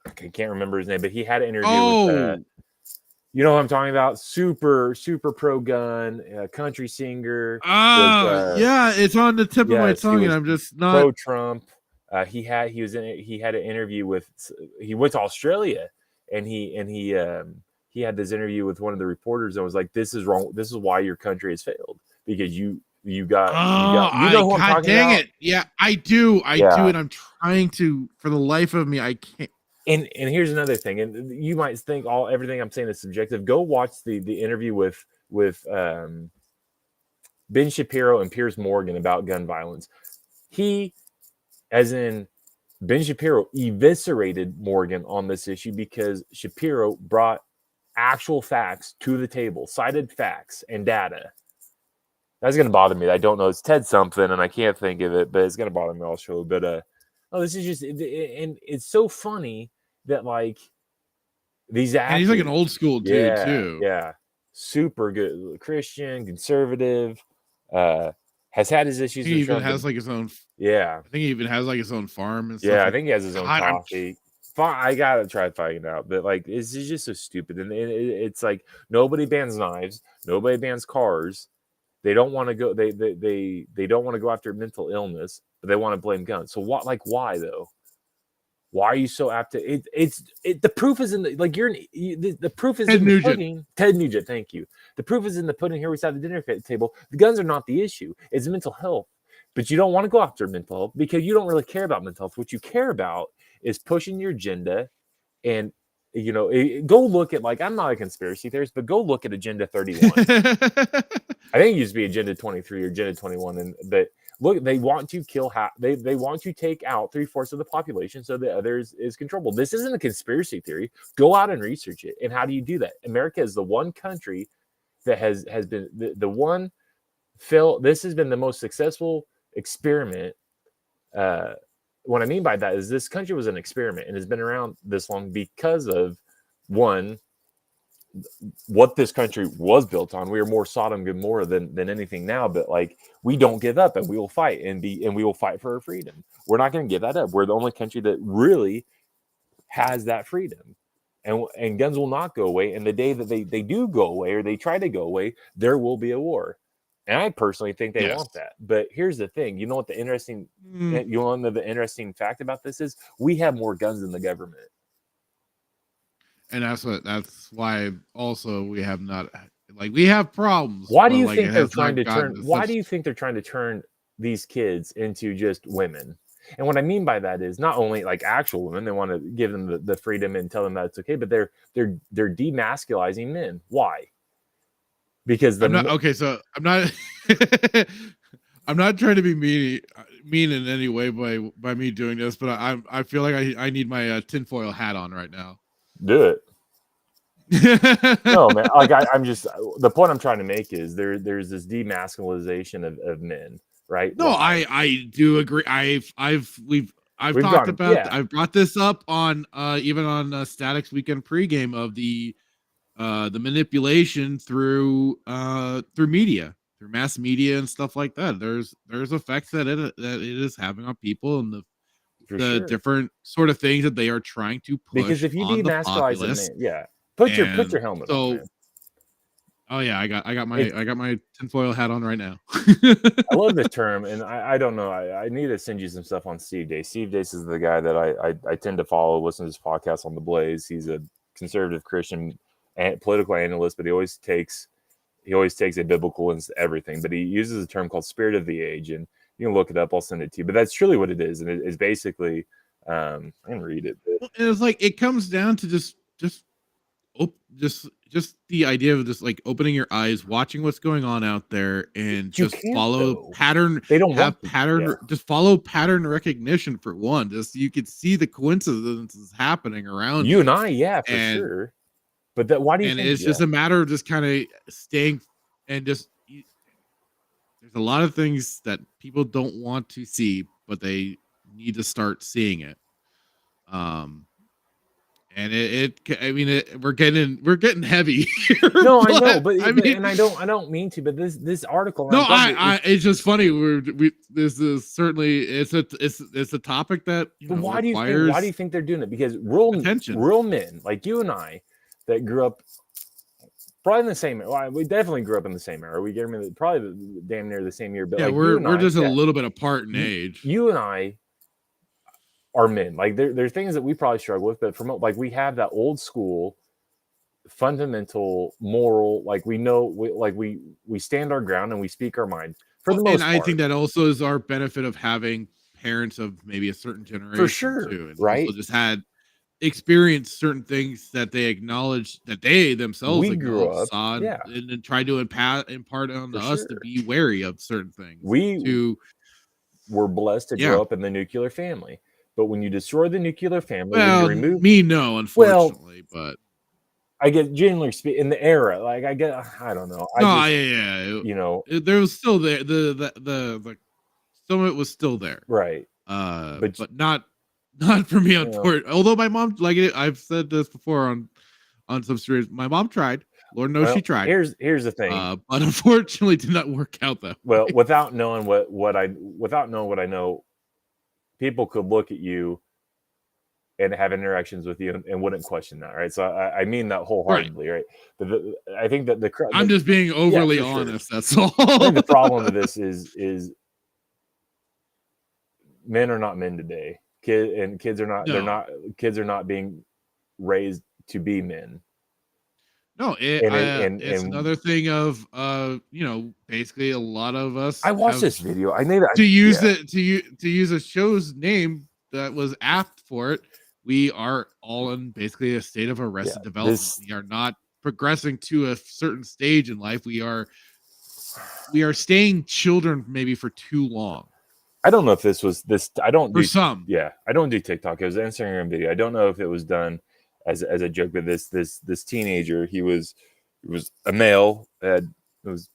I can't remember his name, but he had an interview with. You know what I'm talking about? Super pro gun, country singer. Yeah, it's on the tip of my tongue, and I'm just not pro Trump. He had an interview with. He went to Australia, and he had this interview with one of the reporters, and was like, "This is wrong. This is why your country has failed, because you know who I'm talking about." It. Yeah, I do, and I'm trying to, for the life of me, I can't. And here's another thing, and you might think everything I'm saying is subjective. Go watch the interview with Ben Shapiro and Piers Morgan about gun violence. He, as in Ben Shapiro, eviscerated Morgan on this issue because Shapiro brought actual facts to the table, cited facts and data. That's going to bother me. I don't know. It's Ted something, and I can't think of it, but it's going to bother me also. But this is just, and it's so funny that like these actors, and he's like an old school dude too. Yeah, super good Christian, conservative. Has had his issues. He even has like his own. Yeah, I think he even has like his own farm and stuff. Yeah, I think he has his own coffee. I gotta try finding out, but like it's just so stupid, and it's like nobody bans knives, nobody bans cars. They don't want to go. They don't want to go after mental illness, but they want to blame guns. So what? Like why though? Why are you so apt to? The proof is in the like the proof is in the pudding. Ted Nugent, thank you. The proof is in the pudding. Here we sat at the dinner table. The guns are not the issue. It's mental health. But you don't want to go after mental health because you don't really care about mental health. What you care about is pushing your agenda. And, go look at, like, I'm not a conspiracy theorist, but go look at Agenda 31. I think it used to be Agenda 23 or Agenda 21. But look, they want to kill, they want to take out 3/4 of the population so the others is controllable. This isn't a conspiracy theory. Go out and research it. And how do you do that? America is the one country that has been the one this has been the most successful experiment. What I mean by that is this country was an experiment and has been around this long because of one, what this country was built on. We are more Sodom and Gomorrah than anything now, but like we don't give up and we will fight and we will fight for our freedom. We're not going to give that up. We're the only country that really has that freedom. And guns will not go away. And the day that they do go away or they try to go away, there will be a war. And I personally think they want that. But here's the thing. You know what the interesting fact about this is? We have more guns than the government. And that's why also we have not, like, we have problems. Why do you think they're trying to turn why do you think they're trying to turn these kids into just women? And what I mean by that is not only like actual women, they want to give them the freedom and tell them that it's okay, but they're demasculizing men. Why? Because I'm not I'm not trying to be mean in any way by me doing this, but I feel like I need my tinfoil hat on right now. Do it. No, man. Like I'm just the point I'm trying to make is there's this demasculization of men, right? No, I do agree. I've talked about I've brought this up on even on Static's weekend pregame of the manipulation through media, through mass media and stuff like that. There's effects that it is having on people and the different sort of things that they are trying to push. Because if you demasculize a man, put your helmet on. Man. Oh yeah, I got my tinfoil hat on right now. I love the term, and I don't know. I need to send you some stuff on Steve Dace. Steve Dace is the guy that I tend to follow, listen to his podcast on the Blaze. He's a conservative Christian and political analyst, but he always takes a biblical into everything. But he uses a term called "spirit of the age," and you can look it up. I'll send it to you. But that's truly what it is, and it is basically. I can read it. But... It's like it comes down to just the idea of just like opening your eyes, watching what's going on out there, and just follow pattern. They don't have pattern. Just follow pattern recognition for one. Just you could see the coincidences happening around you and I, for sure. But why do you? And think, it's just a matter of just kind of staying and just. There's a lot of things that people don't want to see, but they need to start seeing it. And we're getting heavy here. No, I know, but and I don't mean to, but this article. No, it's just funny. This is certainly it's a topic that why do you think they're doing it? Because real men like you and I that grew up probably in the same. Well, we definitely grew up in the same era. We probably damn near the same year. But yeah, like we're just a little bit apart in age. You and I are men. Like there's things that we probably struggle with, but from like we have that old school fundamental moral, like we know we stand our ground and we speak our mind for the most part. And I think that also is our benefit of having parents of maybe a certain generation for sure too, and right? also just had experienced certain things that they acknowledge that they themselves grew up, saw, and tried to impart on us to be wary of certain things. We're blessed to grow up in the nuclear family, but when you destroy the nuclear family, well, when you remove unfortunately, but I get generally speaking in the era, like I don't know. You know, there was still the some of it was still there, right? But not for me, unfortunately. Although my mom, like I've said this before on some streams, my mom tried. Lord knows she tried. Here's the thing, but unfortunately, did not work out that well. Without knowing what I know, people could look at you and have interactions with you and wouldn't question that, right? So I mean that wholeheartedly, right? But I think that I'm just being overly honest. Sure. That's all. I think the problem with this is men are not men today. Kids are not kids are not being raised to be men. No, it's another thing of basically a lot of us. I watched this video. I made it to use it to use a show's name that was apt for it. We are all in basically a state of arrested development. We are not progressing to a certain stage in life. We are staying children maybe for too long. I don't know if this was this. I don't do some. Yeah, I don't do TikTok. It was an Instagram video. I don't know if it was done as a joke, but this teenager, he was a male, was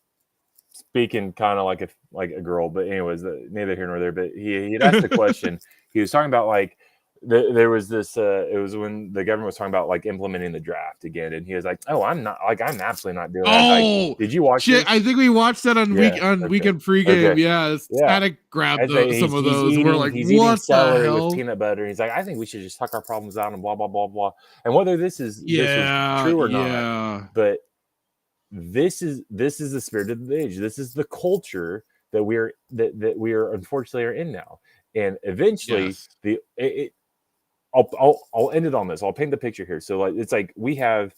speaking kind of like a girl, but anyways, neither here nor there. But he had asked a question. He was talking about like. There was this it was when the government was talking about like implementing the draft again, and he was like, I'm absolutely not doing that. Like, did you watch shit this? I think we watched that on weekend pregame. Okay. Static grabbed some of those. We're like, he's what eating celery the hell? With peanut butter. He's like, I think we should just tuck our problems out and blah blah blah blah. And whether this is true or not, but this is the spirit of the age. This is the culture that we are unfortunately are in now. And eventually I'll end it on this. I'll paint the picture here. So like it's like we have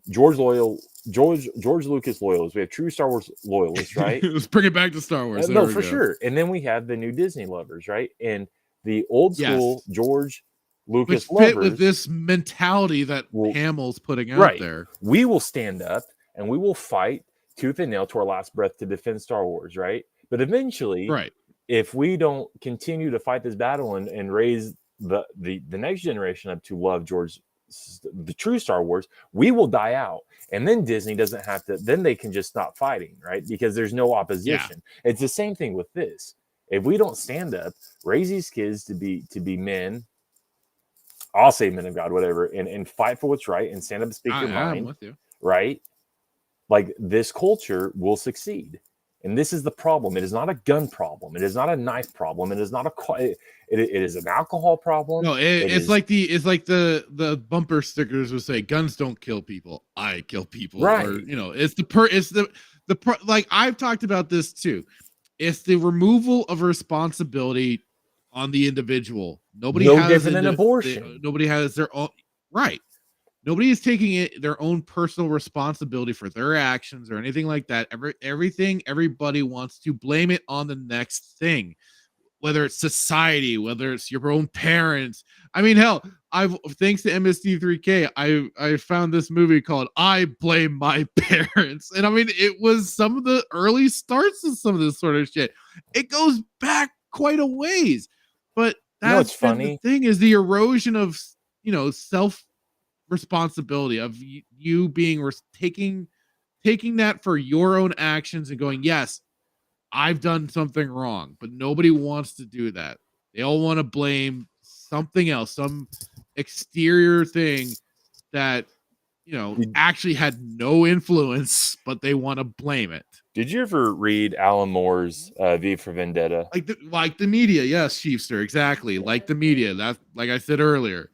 George Lucas loyalists. We have true Star Wars loyalists, right? Let's bring it back to Star Wars. No, for sure. And then we have the new Disney lovers, right? And the old school George Lucas lovers fit with this mentality that Hamill's putting out there. We will stand up and we will fight tooth and nail to our last breath to defend Star Wars, right? But eventually, if we don't continue to fight this battle and raise the next generation up to love the true Star Wars, we will die out, and then Disney doesn't have to. Then they can just stop fighting, right? Because there's no opposition. It's the same thing with this. If we don't stand up, raise these kids to be men, I'll say men of God, whatever, and fight for what's right and stand up and speak your mind, I'm with you. Right? Like this culture will succeed. And this is the problem. It is not a gun problem. It is not a knife problem. It is not it is an alcohol problem. No, it's like the bumper stickers would say, "Guns don't kill people. I kill people." Right. Or, like I've talked about this too. It's the removal of responsibility on the individual. Nobody has different than abortion. Nobody has their own right. Nobody is taking their own personal responsibility for their actions or anything like that. Everybody wants to blame it on the next thing, whether it's society, whether it's your own parents. I mean, hell, thanks to MSD3K, I found this movie called I Blame My Parents. And I mean, it was some of the early starts of some of this sort of shit. It goes back quite a ways. But that's funny. The thing is the erosion of, self responsibility of you being taking that for your own actions and going, yes, I've done something wrong, but nobody wants to do that. They all want to blame something else, some exterior thing that, actually had no influence, but they want to blame it. Did you ever read Alan Moore's V for Vendetta? Like the media, yes, Chiefster, exactly. Like the media. That's like I said earlier.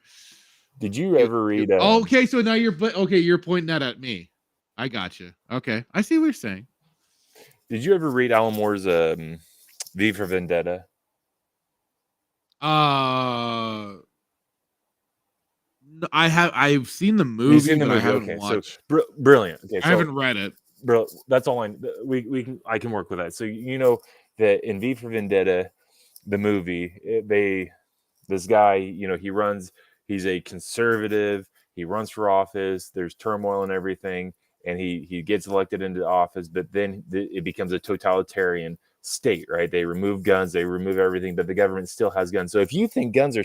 Did you ever read? Okay, so now you're pointing that at me. I got you. Okay, I see what you're saying. Did you ever read Alan Moore's V for Vendetta? I've seen the movie. You've seen the movie. I haven't okay, watched. So brilliant. Okay, so, I haven't read it. Bro, that's all I can work with that. So that in V for Vendetta, the movie, this guy, he runs. He's a conservative. He runs for office. There's turmoil and everything, and he gets elected into office. But then it becomes a totalitarian state, right? They remove guns, they remove everything, but the government still has guns. So if you think guns are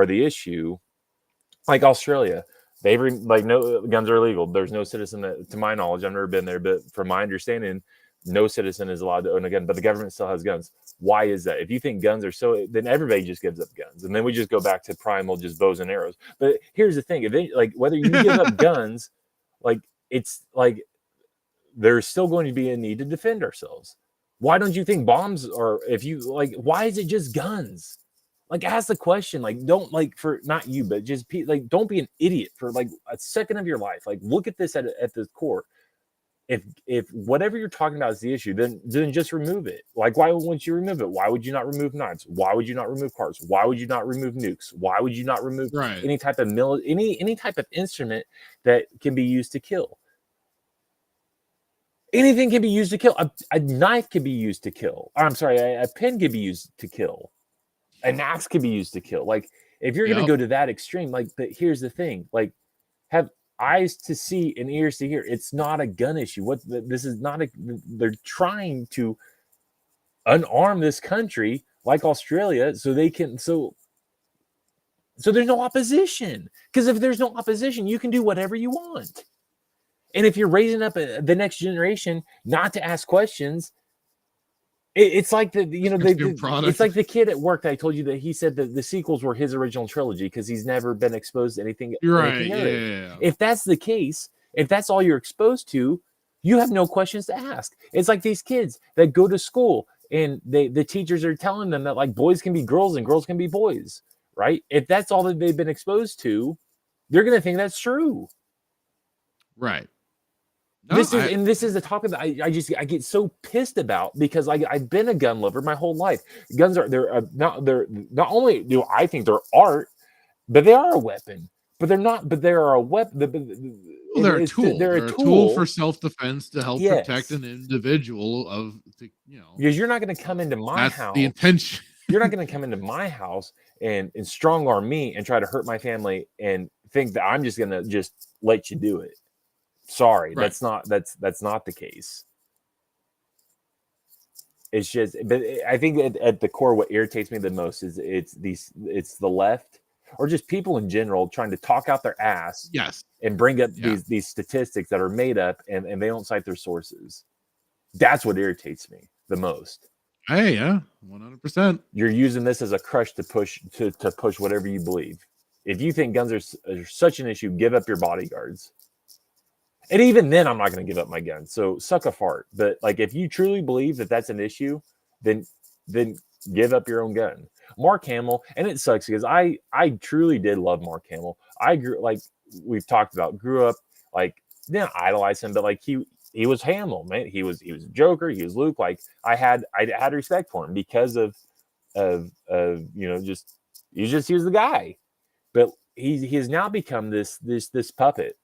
the issue, like Australia, no guns are illegal. There's no citizen to my knowledge, I've never been there, but from my understanding, no citizen is allowed to own a gun, but the government still has guns. Why is that? If you think guns are then everybody just gives up guns, and then we just go back to primal, just bows and arrows. But here's the thing: whether you give up guns, it's like there's still going to be a need to defend ourselves. Why don't you think bombs are? Why is it just guns? Ask the question. Don't for not you, but just don't be an idiot for a second of your life. Look at this at the core. If whatever you're talking about is the issue, then just remove it. Why wouldn't you remove it? Why would you not remove knives? Why would you not remove cars? Why would you not remove nukes? Why would you not remove any type of any type of instrument that can be used to kill? Anything can be used to kill. A knife can be used to kill. I'm sorry, a pen can be used to kill. An axe can be used to kill. If you're going to go to that extreme, but here's the thing: have eyes to see and ears to hear. It's not a gun issue. This is not they're trying to unarm this country like Australia so they can so there's no opposition. Because if there's no opposition, you can do whatever you want. And if you're raising up the next generation not to ask questions, it's like it's like the kid at work that I told you that he said that the sequels were his original trilogy because he's never been exposed to anything. Right. Yeah. If that's the case, if that's all you're exposed to, you have no questions to ask. It's like these kids that go to school and the teachers are telling them that boys can be girls and girls can be boys, right? If that's all that they've been exposed to, they're going to think that's true. Right. No, this is the topic that I get so pissed about because I've been a gun lover my whole life. Guns they're not only do I think they're art, but they are a weapon. But they're not. But they are a weapon. They're a tool. They're a tool for self-defense to help protect an individual because you're not going to come into my house. The intention. You're not going to come into my house and strong arm me and try to hurt my family and think that I'm just going to just let you do it. Sorry, right. That's not the case. It's just, but I think at the core, what irritates me the most is it's the left or just people in general trying to talk out their ass, yes, and bring up these statistics that are made up and they don't cite their sources. That's what irritates me the most. Hey, yeah, 100%. You're using this as a crush to push whatever you believe. If you think guns are such an issue, give up your bodyguards. And even then, I'm not going to give up my gun. So suck a fart. But if you truly believe that that's an issue, then give up your own gun. Mark Hamill, and it sucks because I truly did love Mark Hamill. I grew we've talked about, grew up didn't idolize him, but he was Hamill, man. He was Joker. He was Luke. I had respect for him because of he was the guy. But he has now become this puppet.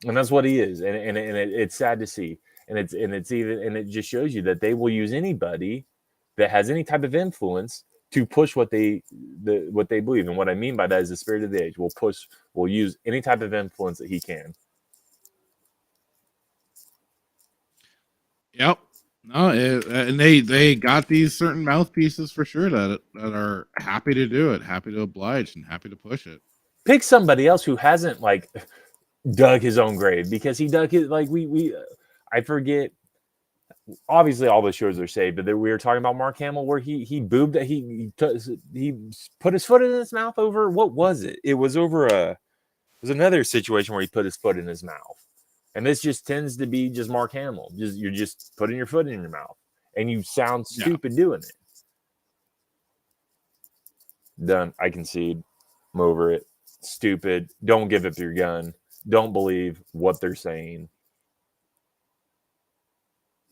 And that's what he is, and it's sad to see, and it just shows you that they will use anybody that has any type of influence to push what they believe. And what I mean by that is the spirit of the age will use any type of influence that he can. Yep. No, and they got these certain mouthpieces for sure that are happy to do it, happy to oblige, and happy to push it. Pick somebody else who hasn't dug his own grave, because he dug his I forget obviously all the shows are saved, but we were talking about Mark Hamill where he boobed he put his foot in his mouth over what was it? It was over it was another situation where he put his foot in his mouth. And this just tends to be just Mark Hamill. You're just putting your foot in your mouth and you sound stupid doing it. Done. I concede. I'm over it. Stupid. Don't give up your gun. Don't believe what they're saying.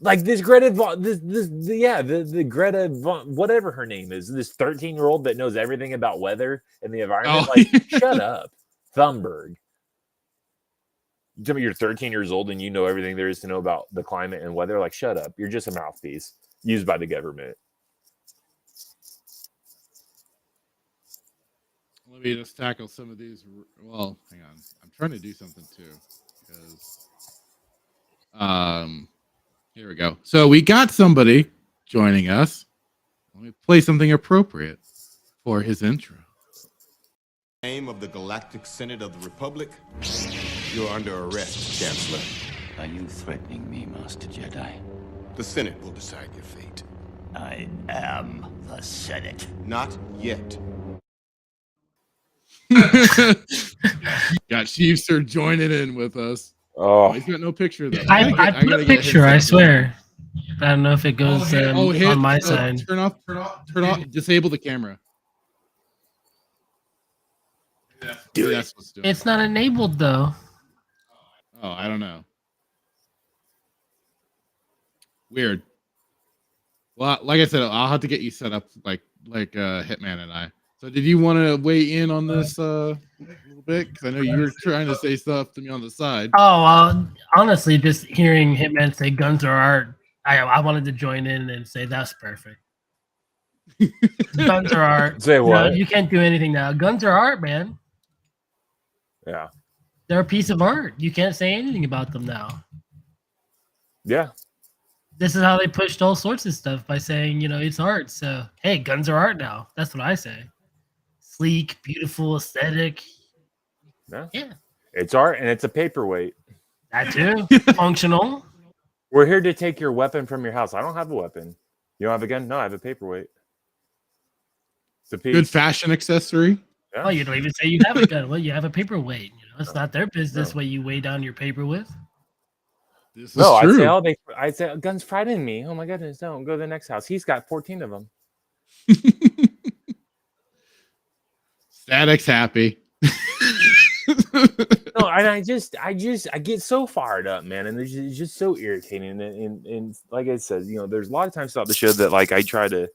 Like this Greta, the Greta, whatever her name is, this 13-year-old that knows everything about weather and the environment. Shut up, Thunberg. You tell me you're 13 years old and you know everything there is to know about the climate and weather. Like, shut up. You're just a mouthpiece used by the government. Let me just tackle some of these. Well, hang on. I'm trying to do something too, because here we go. So we got somebody joining us. Let me play something appropriate for his intro. Name of the Galactic Senate of the Republic, you're under arrest, Chancellor. Are you threatening me, Master Jedi? The Senate will decide your fate. I am the Senate. Not yet. Got Chiefster joining in with us. Oh, he's got no picture though. I put a picture, I swear. I don't know if it goes on my side. Turn off, disable the camera. It's not enabled though. Oh, I don't know. Weird. Well, like I said, I'll have to get you set up like Hitman and I. So did you want to weigh in on this a little bit? Because I know you were trying to say stuff to me on the side. Oh, honestly, just hearing Hitman say guns are art, I wanted to join in and say that's perfect. Guns are art. Say what? You can't do anything now. Guns are art, man. Yeah. They're a piece of art. You can't say anything about them now. Yeah. This is how they pushed all sorts of stuff by saying, it's art. So, hey, guns are art now. That's what I say. Sleek, beautiful, aesthetic. Yeah. It's art and it's a paperweight. That too. Functional. We're here to take your weapon from your house. I don't have a weapon. You don't have a gun? No, I have a paperweight. It's a piece. Good fashion accessory. Yeah. Oh, you don't even say you have a gun. Well, you have a paperweight. It's not their business what you weigh down your paper with. This is true. I'd say guns frightening me. Oh my goodness, don't go to the next house. He's got 14 of them. Static's happy. No, and I get so fired up, man, and it's just so irritating. And like I said, there's a lot of times throughout the show that like I try to,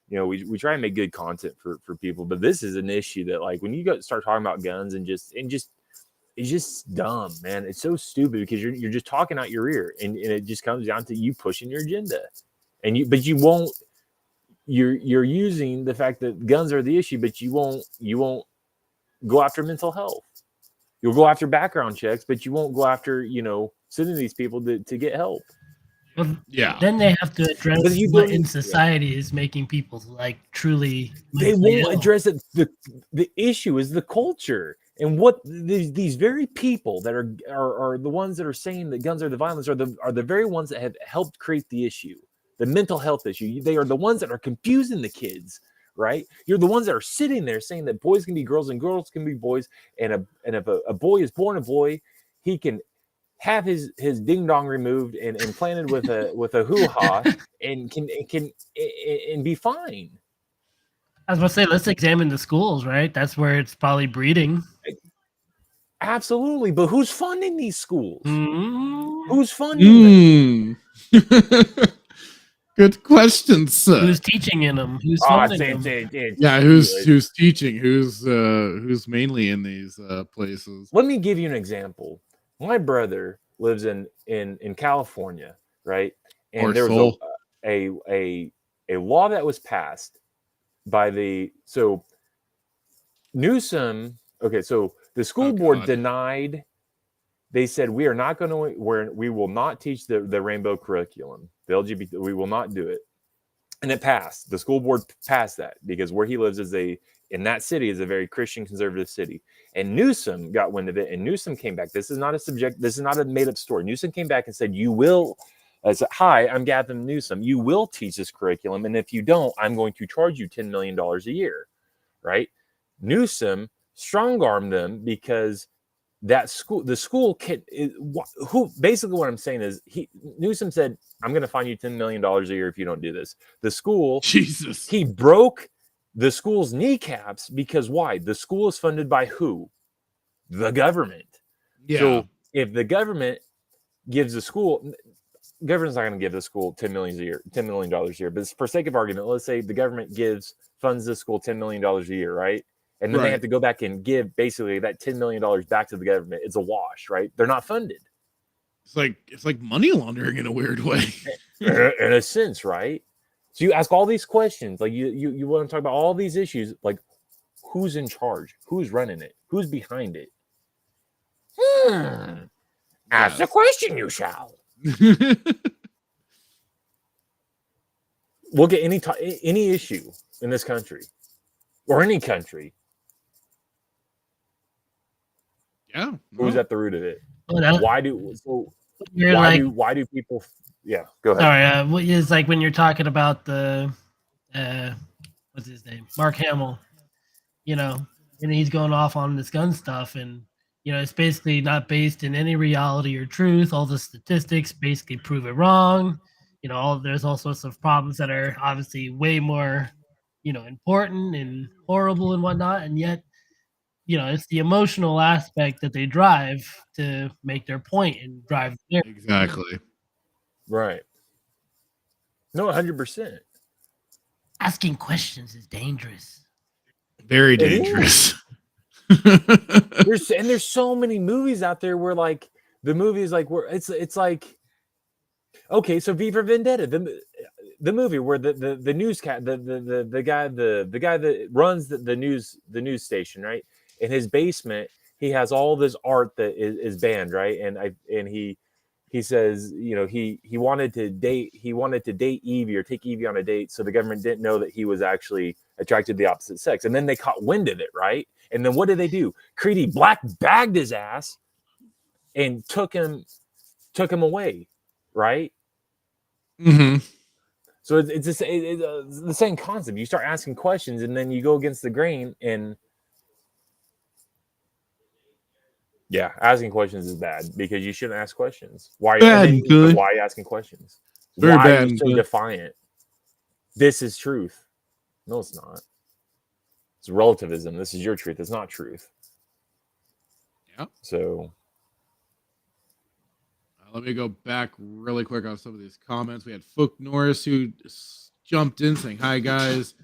we try and make good content for people, but this is an issue that like when you start talking about guns and it's just dumb, man. It's so stupid because you're just talking out your ear, and it just comes down to you pushing your agenda, but you won't. You're using the fact that guns are the issue, but you won't go after mental health. You'll go after background checks, but you won't go after sending these people to get help. Well, yeah. Then they have to address what in society is making people like truly. They won't address it. The issue is the culture. And what these very people that are the ones that are saying that guns are the violence are the very ones that have helped create the issue, the mental health issue. They are the ones that are confusing the kids, right? You're the ones that are sitting there saying that boys can be girls and girls can be boys, and if a boy is born a boy, he can have his ding dong removed and planted with a hoo-ha and can be fine. I was going to say, let's examine the schools, right? That's where it's probably breeding. Absolutely, but who's funding these schools? Mm-hmm. Who's funding them? Good question, sir. Who's teaching in them? Who's funding them? Yeah, who's teaching? Who's mainly in these places? Let me give you an example. My brother lives in California, right? And there was a law that was passed by Newsom. Okay, so the school board denied. They said we will not teach the rainbow curriculum, the LGBT. We will not do it, and it passed. The school board passed that because where he lives in that city is a very Christian conservative city. And Newsom got wind of it, and Newsom came back. This is not a made up story. Newsom came back and said, "You will I said, "Hi, I'm Gavin Newsom. You will teach this curriculum, and if you don't, I'm going to charge you $10 million a year." Right? Newsom strong-armed them because the school who basically what I'm saying is Newsom said, "I'm going to fine you $10 million a year if you don't do this." The school, Jesus, he broke the school's kneecaps because why? The school is funded by who? The government. Yeah. So if the government gives the school, government's not going to give the school $10 million a year. But for sake of argument, let's say the government funds the school $10 million a year, right? And then they have to go back and give basically that $10 million back to the government. It's a wash, right? They're not funded. It's like money laundering in a weird way. In a sense, right? So you ask all these questions, like you want to talk about all these issues, like who's in charge, who's running it, who's behind it. Ask the question, you shall. Look at any issue in this country or any country. Yeah, who's at the root of it? Well, why do people? Yeah, go ahead. Sorry, it's like when you're talking about the what's his name, Mark Hamill. You know, and he's going off on this gun stuff, and you know, it's basically not based in any reality or truth. All the statistics basically prove it wrong. You know, there's all sorts of problems that are obviously way more, you know, important and horrible and whatnot, and yet, you know, it's the emotional aspect that they drive to make their point and drive there. Exactly. Right. No, 100%. Asking questions is dangerous. Very dangerous. There's so many movies out there where like the movie is like where it's like, okay, so V for Vendetta, the movie where the newscast the guy that runs the news station, right? In his basement, he has all this art that is banned, right? And he says, you know, he wanted to date Evie or take Evie on a date, so the government didn't know that he was actually attracted to the opposite sex. And then they caught wind of it, right? And then what did they do? Creedy black bagged his ass and took him away, right? Mm-hmm. So it's the same concept. You start asking questions, and then you go against the grain, and yeah, asking questions is bad because you shouldn't ask questions. Why are you asking questions? Very Why bad are you so defiant? This is truth. No, it's not. It's relativism. This is your truth. It's not truth. Yeah. So let me go back really quick on some of these comments. We had Fook Norris who jumped in saying, "Hi guys."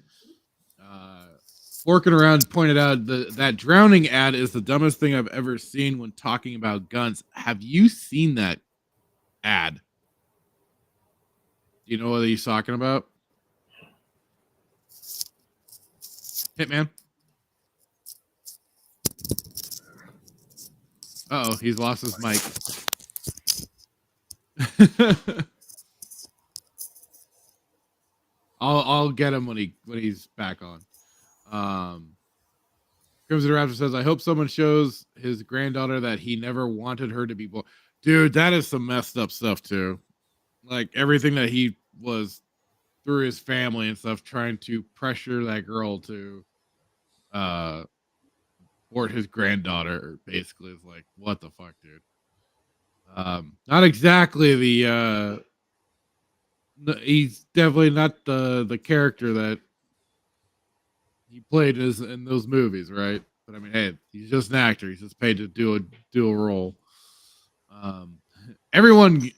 Working around pointed out that drowning ad is the dumbest thing I've ever seen when talking about guns. Have you seen that ad? Do you know what he's talking about? Hitman? Uh-oh, he's lost his mic. I'll get him when he's back on. Crimson Raptor says, "I hope someone shows his granddaughter that he never wanted her to be born." Dude, that is some messed up stuff too. Like everything that he was through his family and stuff, trying to pressure that girl to abort his granddaughter, basically is like, what the fuck, dude? Not exactly the he's definitely not the character that he played in those movies, right? But I mean, hey, he's just an actor. He's just paid to do a role. Everyone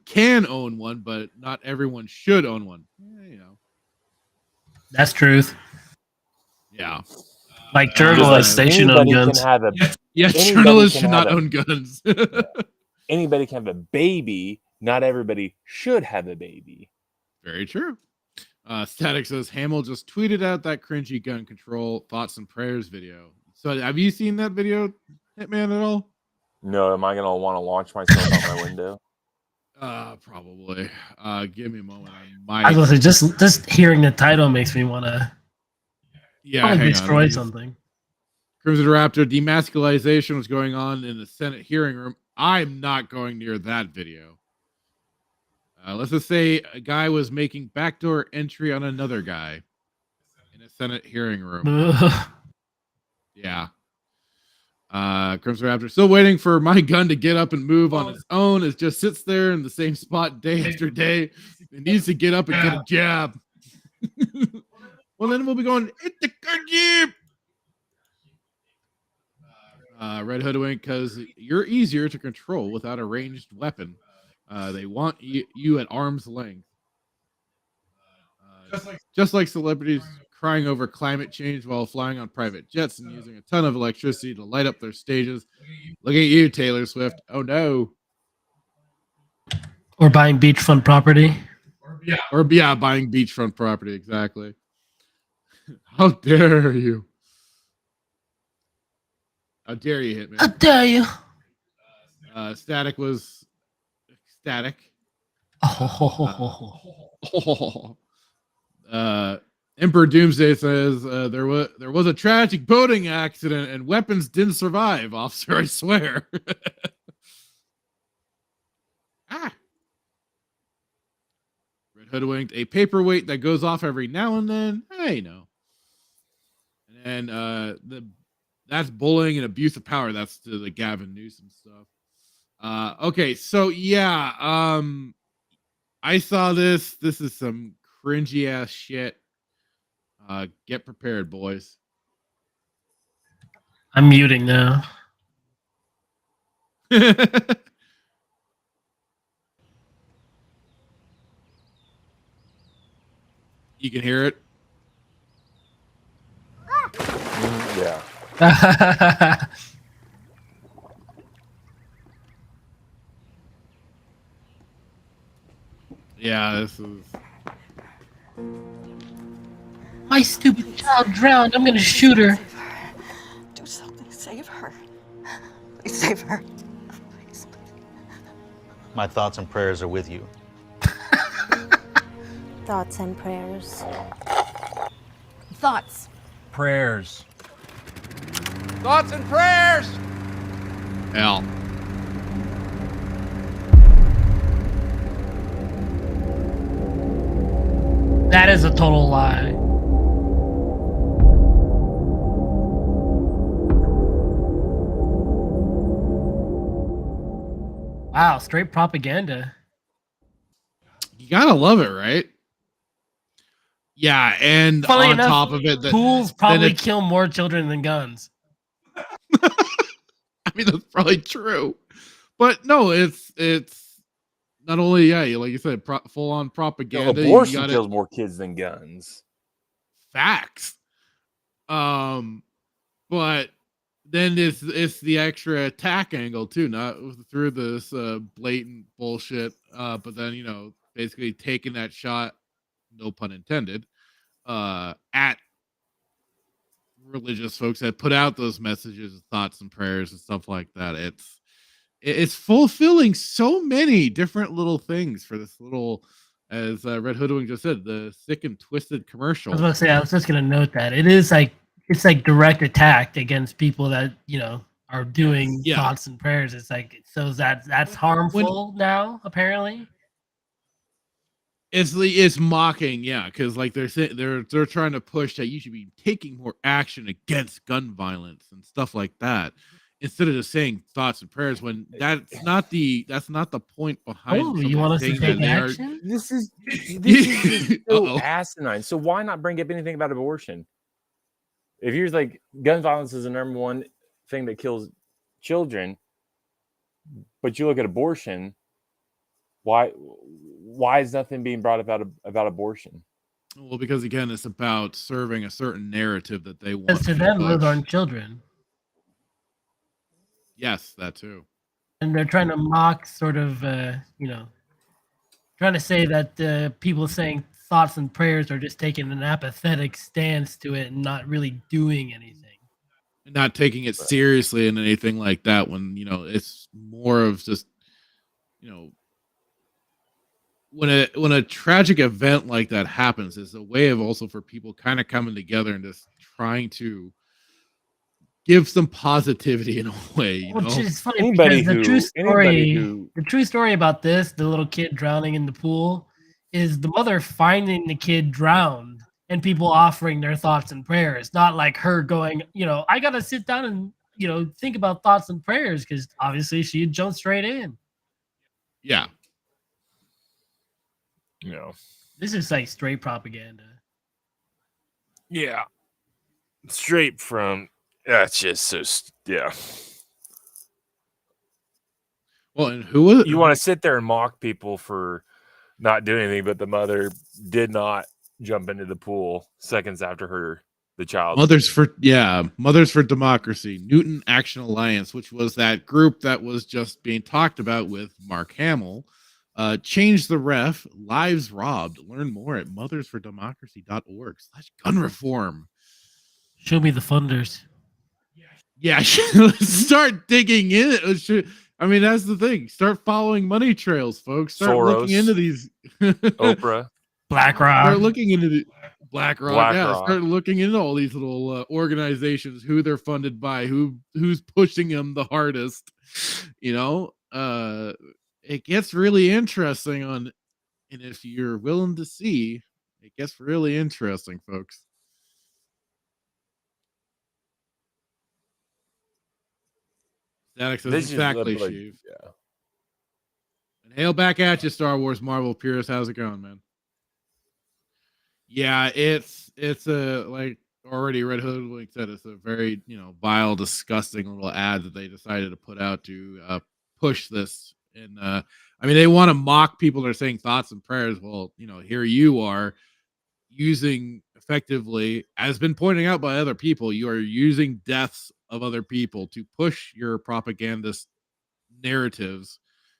can own one, but not everyone should own one. You know, that's truth. Yeah, like journalists, they should own guns. Journalists should not own guns. Anybody can have a baby. Not everybody should have a baby. Very true. Static says Hamill just tweeted out that cringy gun control thoughts and prayers video. So have you seen that video, Hitman, at all? No. Am I gonna want to launch myself out my window? Probably. Give me a moment. I was gonna say, just hearing the title makes me want to destroy something. Crimson Raptor, demasculization was going on in the Senate hearing room. I'm not going near that video. Let's just say a guy was making backdoor entry on another guy in a Senate hearing room. Yeah. Crimson Raptor still waiting for my gun to get up and move on its own. It just sits there in the same spot day after day. It needs to get up and get a jab. Well, then we'll be going, it's the jab. Red Hoodwink, because you're easier to control without a ranged weapon. They want you at arm's length. Just like celebrities crying over climate change while flying on private jets and using a ton of electricity to light up their stages. Look at you, Taylor Swift. Oh no. Or buying beachfront property. Or buying beachfront property, exactly. How dare you? How dare you hit me? How dare you? Static was static. Emperor Doomsday says there was a tragic boating accident and weapons didn't survive, officer, I swear. Red Hoodwinked, a paperweight that goes off every now and then. Hey, no. And that's bullying and abuse of power. That's to the Gavin Newsom stuff. Okay, so yeah, I saw this. This is some cringy ass shit. Get prepared, boys. I'm muting now. You can hear it. Yeah. Yeah, this is. My stupid child drowned. I'm gonna shoot her. Do something. Save her. Please save her. Please. My thoughts and prayers are with you. Thoughts and prayers. Thoughts. Prayers. Thoughts and prayers. Hell. That is a total lie. Wow, straight propaganda. You gotta love it, right? Yeah, and Funny on enough, top of it, tools probably kill more children than guns. I mean, that's probably true, but no, it's not only like you said, full on propaganda. Abortion kills more kids than guns. Facts. But then it's the extra attack angle too, not through this blatant bullshit. But then basically taking that shot, no pun intended, at religious folks that put out those messages, thoughts, and prayers and stuff like that. It's fulfilling so many different little things for this little, as Red Hoodwink just said, the sick and twisted commercial. I was just gonna note that it's like direct attack against people that are doing thoughts and prayers. It's like, so that's harmful now, apparently. It's mocking, because like they're trying to push that you should be taking more action against gun violence and stuff like that, instead of just saying thoughts and prayers, when that's not the point behind. Oh, you want us to take action? This is just so asinine. So why not bring up anything about abortion? If you're like, gun violence is the number one thing that kills children, but you look at abortion, why is nothing being brought about abortion? Well, because again, it's about serving a certain narrative that they want. Because to them, those aren't children. Yes, that too. And they're trying to mock, sort of, trying to say that people saying thoughts and prayers are just taking an apathetic stance to it and not really doing anything. Not taking it seriously and anything like that, when it's more of just when a tragic event like that happens, it's a way of also for people kind of coming together and just trying to give some positivity in a way, you Which know? is funny Anybody because the true story about this, the little kid drowning in the pool, is the mother finding the kid drowned and people offering their thoughts and prayers, not like her going, I gotta sit down and think about thoughts and prayers, because obviously she had jumped straight in. Yeah. This is like straight propaganda. Yeah. Straight from that's just so yeah. Well, and who was you want to sit there and mock people for not doing anything, but the mother did not jump into the pool seconds after the child. Mothers for Democracy, Newton Action Alliance, which was that group that was just being talked about with Mark Hamill. Change the ref, lives robbed. Learn more at mothersfordemocracy.org/gun reform. Show me the funders. Yeah, start digging in. I mean, that's the thing. Start following money trails, folks. Start looking into these. Oprah. BlackRock. Start looking into the BlackRock. Yeah, BlackRock. start looking into all these little organizations, who they're funded by, who's pushing them the hardest. It gets really interesting and if you're willing to see, it gets really interesting, folks. Static says exactly, Sheev. Yeah. And hail back at you, Star Wars Marvel Purist. How's it going, man? Yeah, it's a, like already Red Hoodwink said, it's a very vile, disgusting little ad that they decided to put out to push this. And I mean, they want to mock people that are saying thoughts and prayers. Well, here you are using effectively, as been pointing out by other people, you are using deaths of other people to push your propagandist narratives.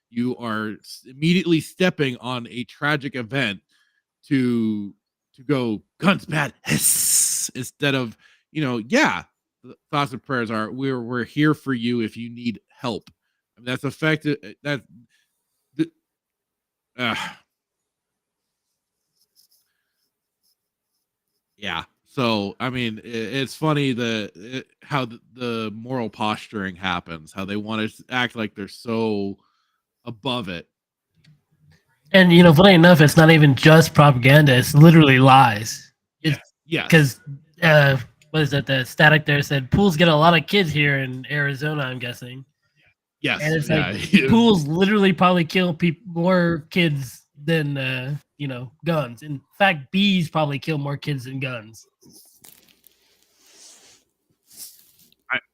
You are immediately stepping on a tragic event to go guns bad instead of thoughts and prayers are we're here for you if you need help. I mean, that's effective. Yeah. So I mean, it's funny how the moral posturing happens. How they want to act like they're so above it. And funny enough, it's not even just propaganda; it's literally lies. Yeah. Because what is it? The static there said pools get a lot of kids here in Arizona. I'm guessing. Yes. And it's like pools literally probably kill more kids than guns. In fact, bees probably kill more kids than guns.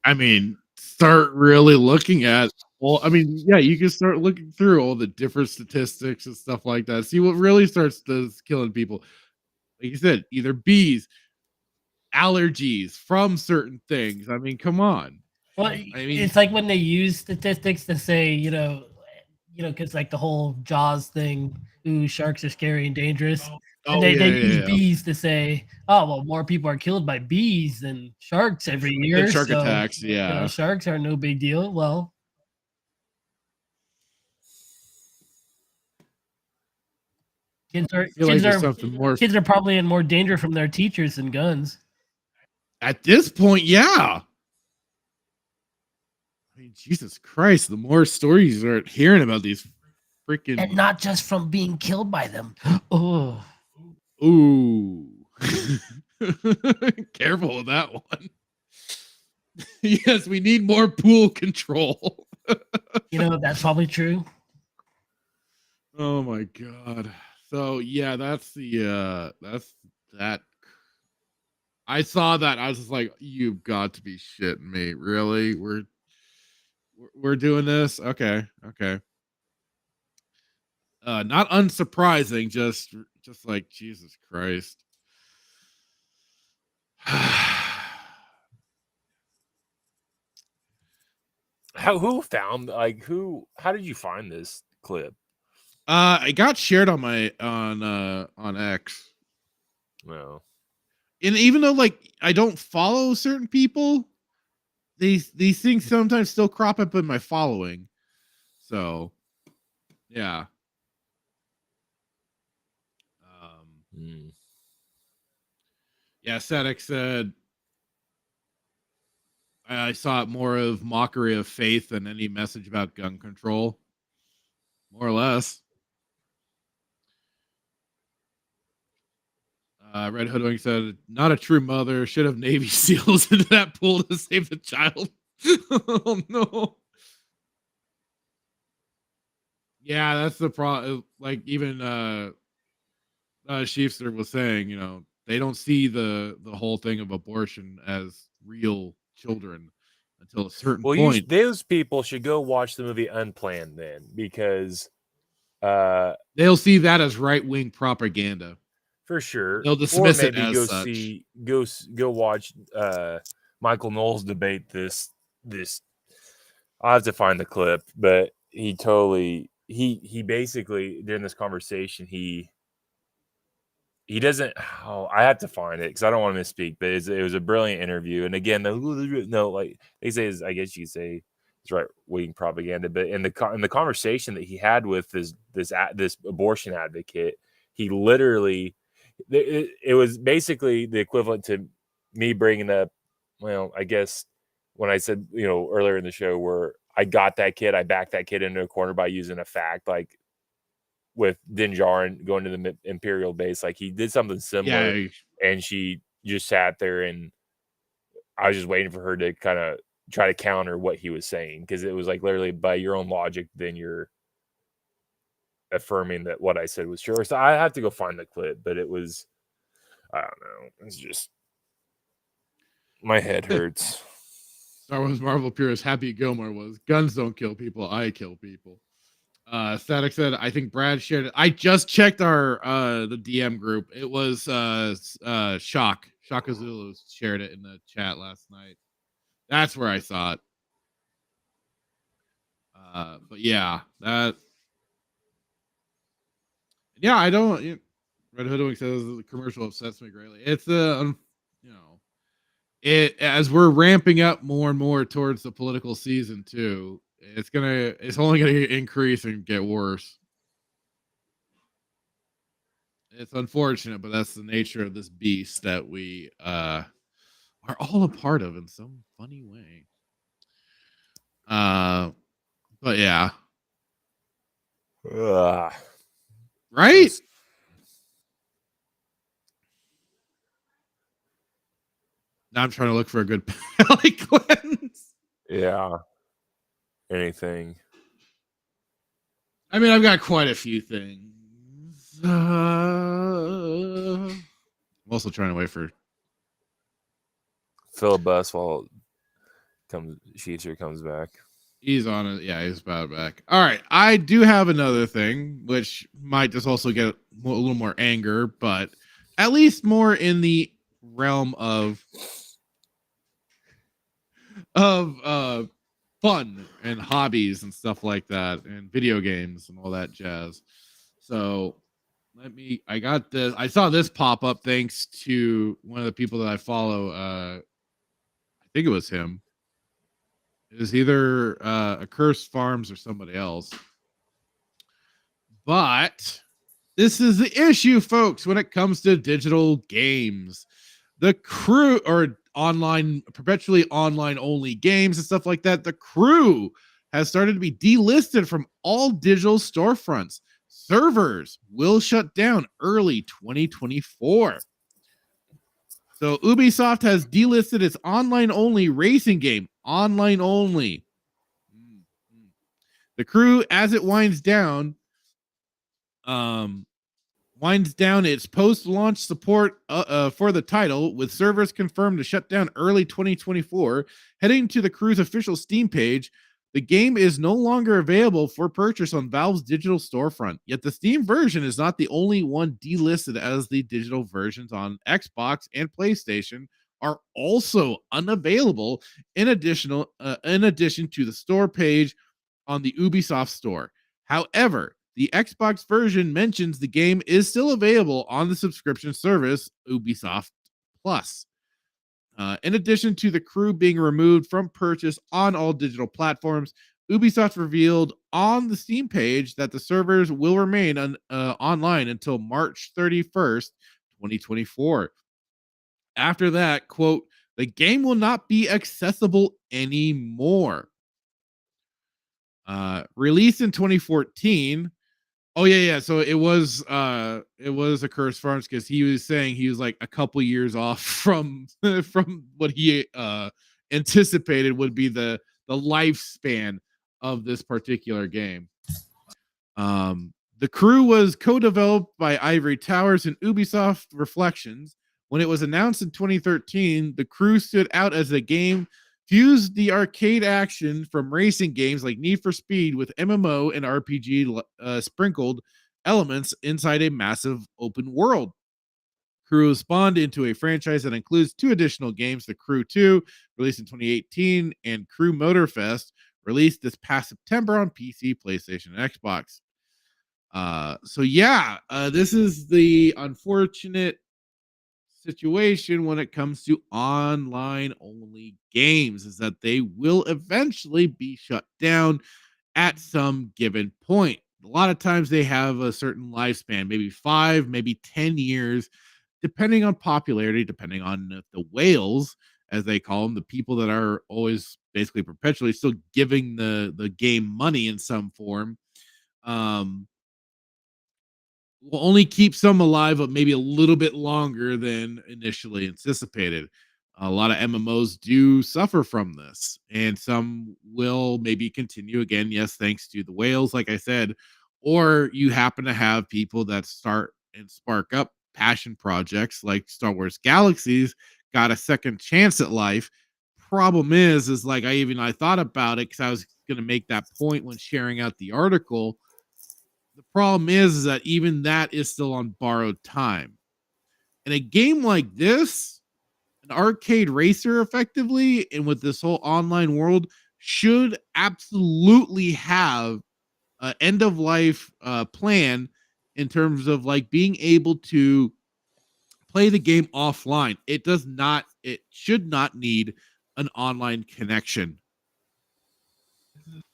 I mean, start really looking at. Well, I mean, yeah, you can start looking through all the different statistics and stuff like that. See what really starts killing people. Like you said, either bees, allergies from certain things. I mean, come on. Well, I mean, it's like when they use statistics to say, because like the whole Jaws thing, ooh, sharks are scary and dangerous. And they use bees to say, oh, well, more people are killed by bees than sharks every year. Shark attacks, yeah. Sharks are no big deal. Well, kids are probably in more danger from their teachers than guns. At this point, yeah. I mean, Jesus Christ, the more stories you are hearing about these freaking... And not just from being killed by them. Oh. Ooh. Careful with that one. Yes, we need more pool control. That's probably true. Oh my God. So yeah, that's that. I saw that. I was just like, you've got to be shitting me. Really? We're doing this? Okay. Not unsurprising, just like Jesus Christ. How did you find this clip? I got shared on X. Well, and even though I don't follow certain people, these things sometimes still crop up in my following. So, yeah. Yeah, Sadek said, I saw it more of mockery of faith than any message about gun control. More or less. Red Hoodwink said, not a true mother. Should have Navy SEALs into that pool to save the child. Oh, no. Yeah, that's the problem. Like, even Sheefster was saying, they don't see the whole thing of abortion as real children until a certain point. Those people should go watch the movie Unplanned then, because they'll see that as right-wing propaganda. For sure. They'll dismiss it as go such. Go watch Michael Knowles debate this. I'll have to find the clip, but he basically, during this conversation, he doesn't. I have to find it because I don't want to misspeak. But it was a brilliant interview, and again, like they say, I guess you say it's right wing propaganda. But in the conversation that he had with this abortion advocate, he literally, it was basically the equivalent to me bringing up, well, I guess when I said, earlier in the show where I backed that kid into a corner by using a fact, like with Din Djarin going to the Imperial base, like he did something similar, and she just sat there, and I was just waiting for her to kind of try to counter what he was saying, because it was like literally by your own logic, then you're affirming that what I said was true. So I have to go find the clip, but it was, I don't know, it's just my head hurts. Star Wars Marvel Purist Happy Gilmore was, guns don't kill people, I kill people. Static said, I think Brad shared it. I just checked our the DM group. It was Shaka Zulu shared it in the chat last night. That's where I saw it. But yeah, I don't. Red Hoodwink says the commercial upsets me greatly. It's as we're ramping up more and more towards the political season too. It's only gonna increase and get worse. It's unfortunate, but that's the nature of this beast that we are all a part of in some funny way. But yeah. Right? Now I'm trying to look for a good palate cleanse. Yeah. Anything. I mean, I've got quite a few things. I'm also trying to wait for Filibus while Sheetzer comes back. He's on it. Yeah, he's about back. All right. I do have another thing, which might just also get a little more anger, but at least more in the realm of fun and hobbies and stuff like that, and video games and all that jazz. So I got this. I saw this pop up thanks to one of the people that I follow. I think it was him. It was either Accursed Farms or somebody else. But this is the issue, folks, when it comes to digital games. The Crew, or perpetually online only games and stuff like that, the Crew has started to be delisted from all digital storefronts. Servers will shut down early 2024. So Ubisoft has delisted its online-only racing game. Online only. The Crew, as it winds down its post-launch support for the title, with servers confirmed to shut down early 2024. Heading to the Crew's official Steam page, the game is no longer available for purchase on Valve's digital storefront. Yet the Steam version is not the only one delisted, as the digital versions on Xbox and PlayStation are also unavailable in addition to the store page on the Ubisoft store. However, the Xbox version mentions the game is still available on the subscription service Ubisoft Plus. In addition to the Crew being removed from purchase on all digital platforms, Ubisoft revealed on the Steam page that the servers will remain online until March 31st, 2024. After that, quote, the game will not be accessible anymore. Released in 2014. Oh yeah. So it was a Curse Farms because he was saying he was like a couple years off from from what he anticipated would be the lifespan of this particular game. The Crew was co-developed by Ivory Towers and Ubisoft Reflections. When it was announced in 2013, The Crew stood out as a game fused the arcade action from racing games like Need for Speed with MMO and RPG sprinkled elements inside a massive open world. Crew spawned into a franchise that includes 2 additional games, The Crew 2, released in 2018, and Crew Motorfest, released this past September on PC, PlayStation, and Xbox. This is the unfortunate situation when it comes to online only games, is that they will eventually be shut down at some given point. A lot of times they have a certain lifespan, maybe 5, maybe 10 years, depending on popularity, depending on the whales, as they call them, the people that are always basically perpetually still giving the game money in some form. Will only keep some alive, but maybe a little bit longer than initially anticipated. A lot of MMOs do suffer from this, and some will maybe continue again. Yes, thanks to the whales, like I said, or you happen to have people that start and spark up passion projects like Star Wars Galaxies got a second chance at life. Problem is like I thought about it because I was going to make that point when sharing out the article. The problem is that even that is still on borrowed time. In a game like this, an arcade racer effectively, and with this whole online world, should absolutely have an end of life plan in terms of like being able to play the game offline. It should not need an online connection.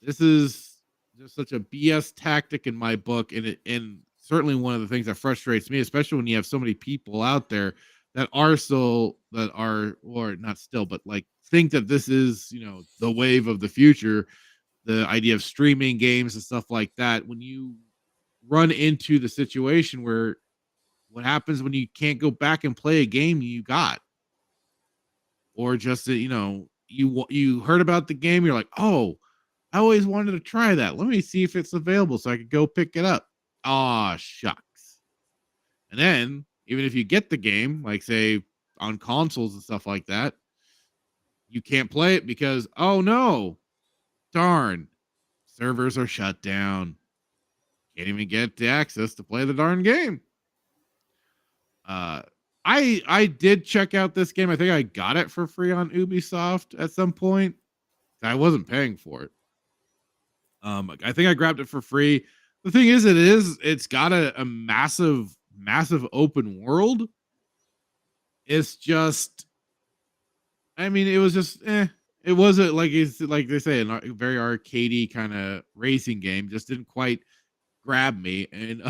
This is just such a BS tactic in my book, and certainly one of the things that frustrates me, especially when you have so many people out there that are or not still, but like think that this is the wave of the future, the idea of streaming games and stuff like that. When you run into the situation where what happens when you can't go back and play a game you got, or just you heard about the game, you're like, oh, I always wanted to try that. Let me see if it's available so I could go pick it up. Aw, shucks. And then, even if you get the game, like say on consoles and stuff like that, you can't play it because, oh no, darn, servers are shut down. Can't even get the access to play the darn game. I did check out this game. I think I got it for free on Ubisoft at some point. I wasn't paying for it. I think I grabbed it for free. The thing is, it's got a massive open world. It's just, it was just, it wasn't like they say, a very arcadey kind of racing game. Just didn't quite grab me. And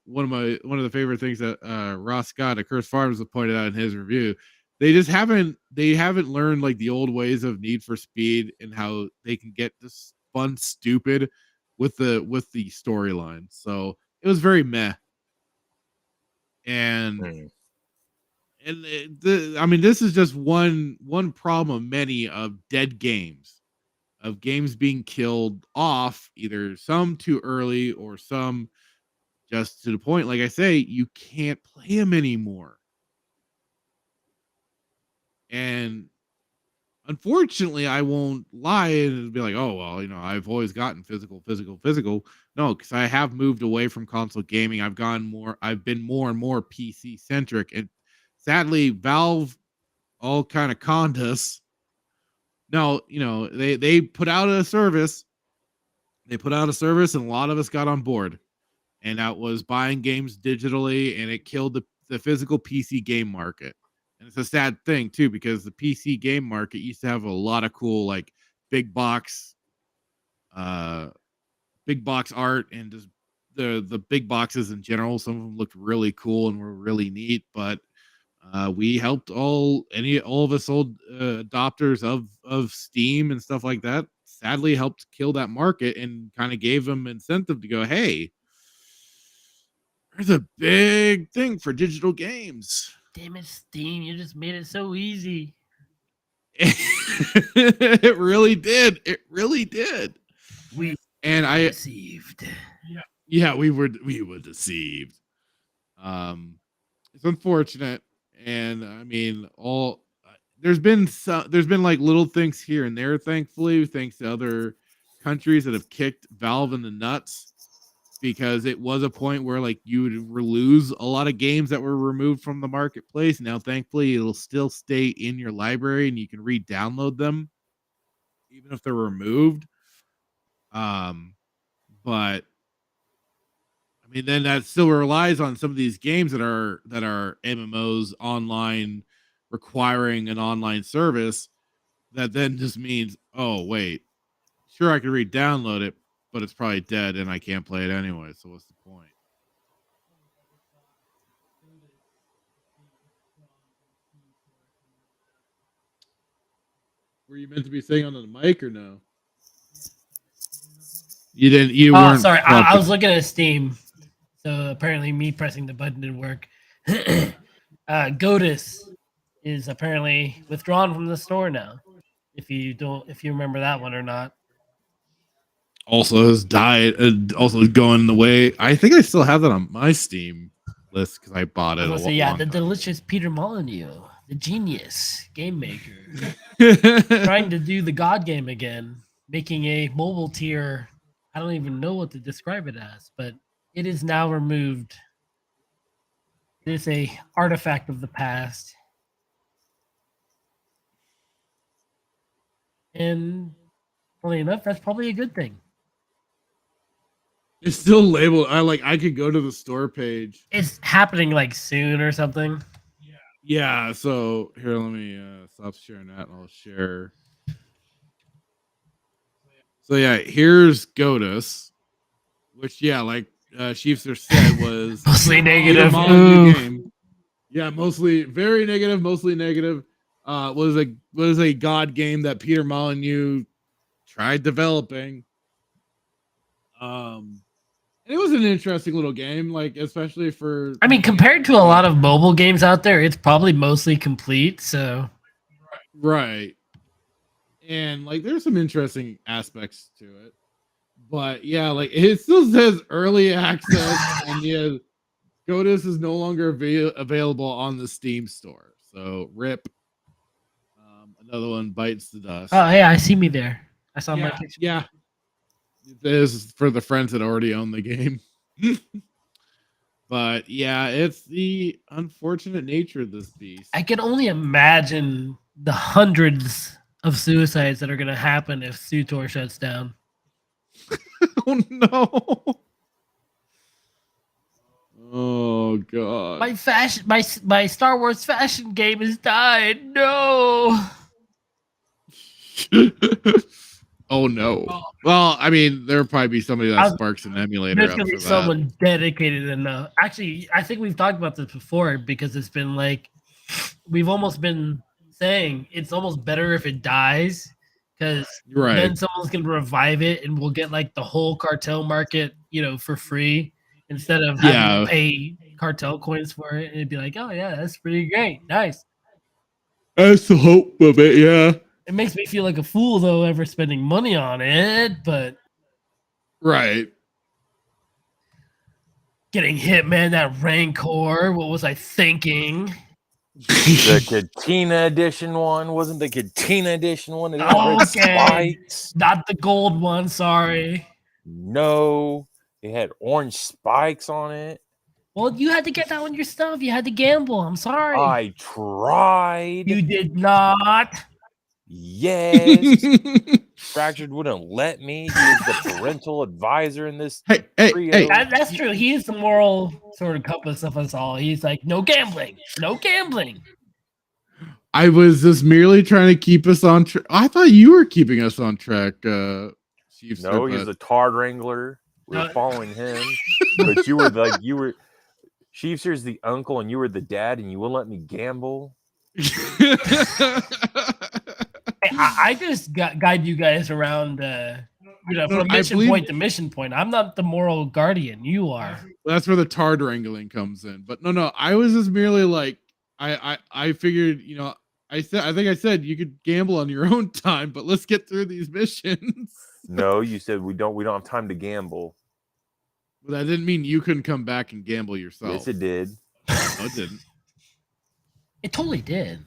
one of the favorite things that Ross Scott at Curse Farms pointed out in his review, they haven't learned like the old ways of Need for Speed and how they can get this fun stupid with the storyline. So it was very meh. And this is just one problem of many of dead games, of games being killed off, either some too early or some just to the point, like I say, you can't play them anymore. And unfortunately, I won't lie and be like, oh, well, I've always gotten physical. No, because I have moved away from console gaming. I've been more and more PC centric. And sadly, Valve all kind of conned us. No, they put out a service. And a lot of us got on board. And that was buying games digitally, and it killed the physical PC game market. And it's a sad thing too, because the PC game market used to have a lot of cool, like big box art and just the big boxes in general. Some of them looked really cool and were really neat, but We helped all of us old adopters of Steam and stuff like that. Sadly, helped kill that market and kind of gave them incentive to go, hey, there's a big thing for digital games. Damn it, Steam! You just made it so easy. It really did. It really did. We deceived. Yeah, we were deceived. It's unfortunate, and I mean, there's been like little things here and there, thankfully, thanks to other countries that have kicked Valve in the nuts, because it was a point where like you would lose a lot of games that were removed from the marketplace. Now, thankfully, it'll still stay in your library and you can re-download them even if they're removed. But I mean, then that still relies on some of these games that are MMOs online, requiring an online service. That then just means, oh wait, sure, I could re-download it, but it's probably dead and I can't play it anyway. So what's the point? Were you meant to be saying on the mic or no? You didn't. You weren't. Sorry, I was looking at Steam. So apparently, me pressing the button didn't work. Godus is apparently withdrawn from the store now. If you remember that one or not. Also has died. Also going the way. I think I still have that on my Steam list because I bought it. The delicious Peter Molyneux, the genius game maker, trying to do the God game again, making a mobile tier. I don't even know what to describe it as, but it is now removed. It is a artifact of the past. And funny enough, that's probably a good thing. It's still labeled. I could go to the store page. It's happening like soon or something. Yeah, so here, let me stop sharing that and I'll share. So yeah, here's Godus, which like Sheepster said was mostly negative. Game. Yeah, mostly very negative, mostly negative. Was a God game that Peter Molyneux tried developing. And it was an interesting little game, like especially for. I mean, compared to a lot of mobile games out there, it's probably mostly complete. So. Right. And like, there's some interesting aspects to it, but yeah, like it still says early access, and yeah, Godus is no longer available on the Steam store. So rip. Another one bites the dust. Oh yeah, I see me there. I saw my picture. Yeah. This is for the friends that already own the game. But yeah, it's the unfortunate nature of this beast. I can only imagine the hundreds of suicides that are going to happen if Sutor shuts down. Oh no! Oh god! My Star Wars fashion game has died. No. Oh no! Well, I mean, there'll probably be somebody that sparks an emulator. There's gonna be someone dedicated enough. Actually, I think we've talked about this before because it's been like we've almost been saying it's almost better if it dies because then someone's gonna revive it and we'll get like the whole cartel market, for free instead of having to pay cartel coins for it. And it'd be like, oh yeah, that's pretty great, nice. That's the hope of it, yeah. It makes me feel like a fool, though, ever spending money on it, but... Right. Getting hit, man, that Rancor. What was I thinking? The Katina edition one. Wasn't the Katina edition one? It had red spikes. Not the gold one, sorry. No. It had orange spikes on it. Well, you had to get that on your stuff. You had to gamble. I'm sorry. I tried. You did not. Yes. Fractured wouldn't let me. He was the parental advisor in this trio. Hey. That's true. He is the moral sort of compass of us all. He's like, no gambling. No gambling. I was just merely trying to keep us on track. I thought you were keeping us on track, Chief. No, he's a Tard Wrangler. We were following him. But you were Chiefster's the uncle and you were the dad and you wouldn't let me gamble. I just guide you guys around, from mission point to mission point. I'm not the moral guardian. You are. That's where the Tard wrangling comes in. But no, I was just merely like, I figured, I think I said you could gamble on your own time, but let's get through these missions. No, you said we don't have time to gamble. But that didn't mean you couldn't come back and gamble yourself. Yes, it did. No, it didn't. It totally did.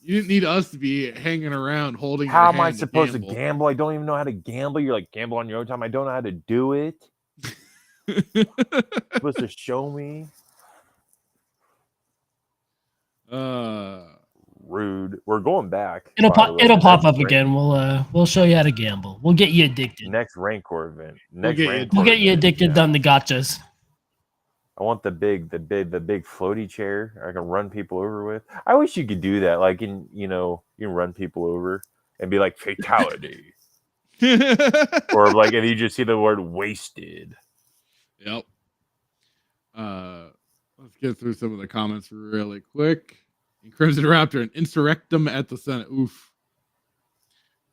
You didn't need us to be hanging around holding. How am I supposed to gamble? I don't even know how to gamble. You're like, gamble on your own time. I don't know how to do it. Supposed to show me. Rude. We're going back. It'll pop up again. We'll show you how to gamble. We'll get you addicted. Next Rancor event. We'll get you addicted on the gotchas. I want the big floaty chair I can run people over with. I wish you could do that. Like you can run people over and be like fatality. Or like if you just see the word wasted. Yep. Let's get through some of the comments really quick. Crimson Raptor and insurrectum at the Senate. Oof.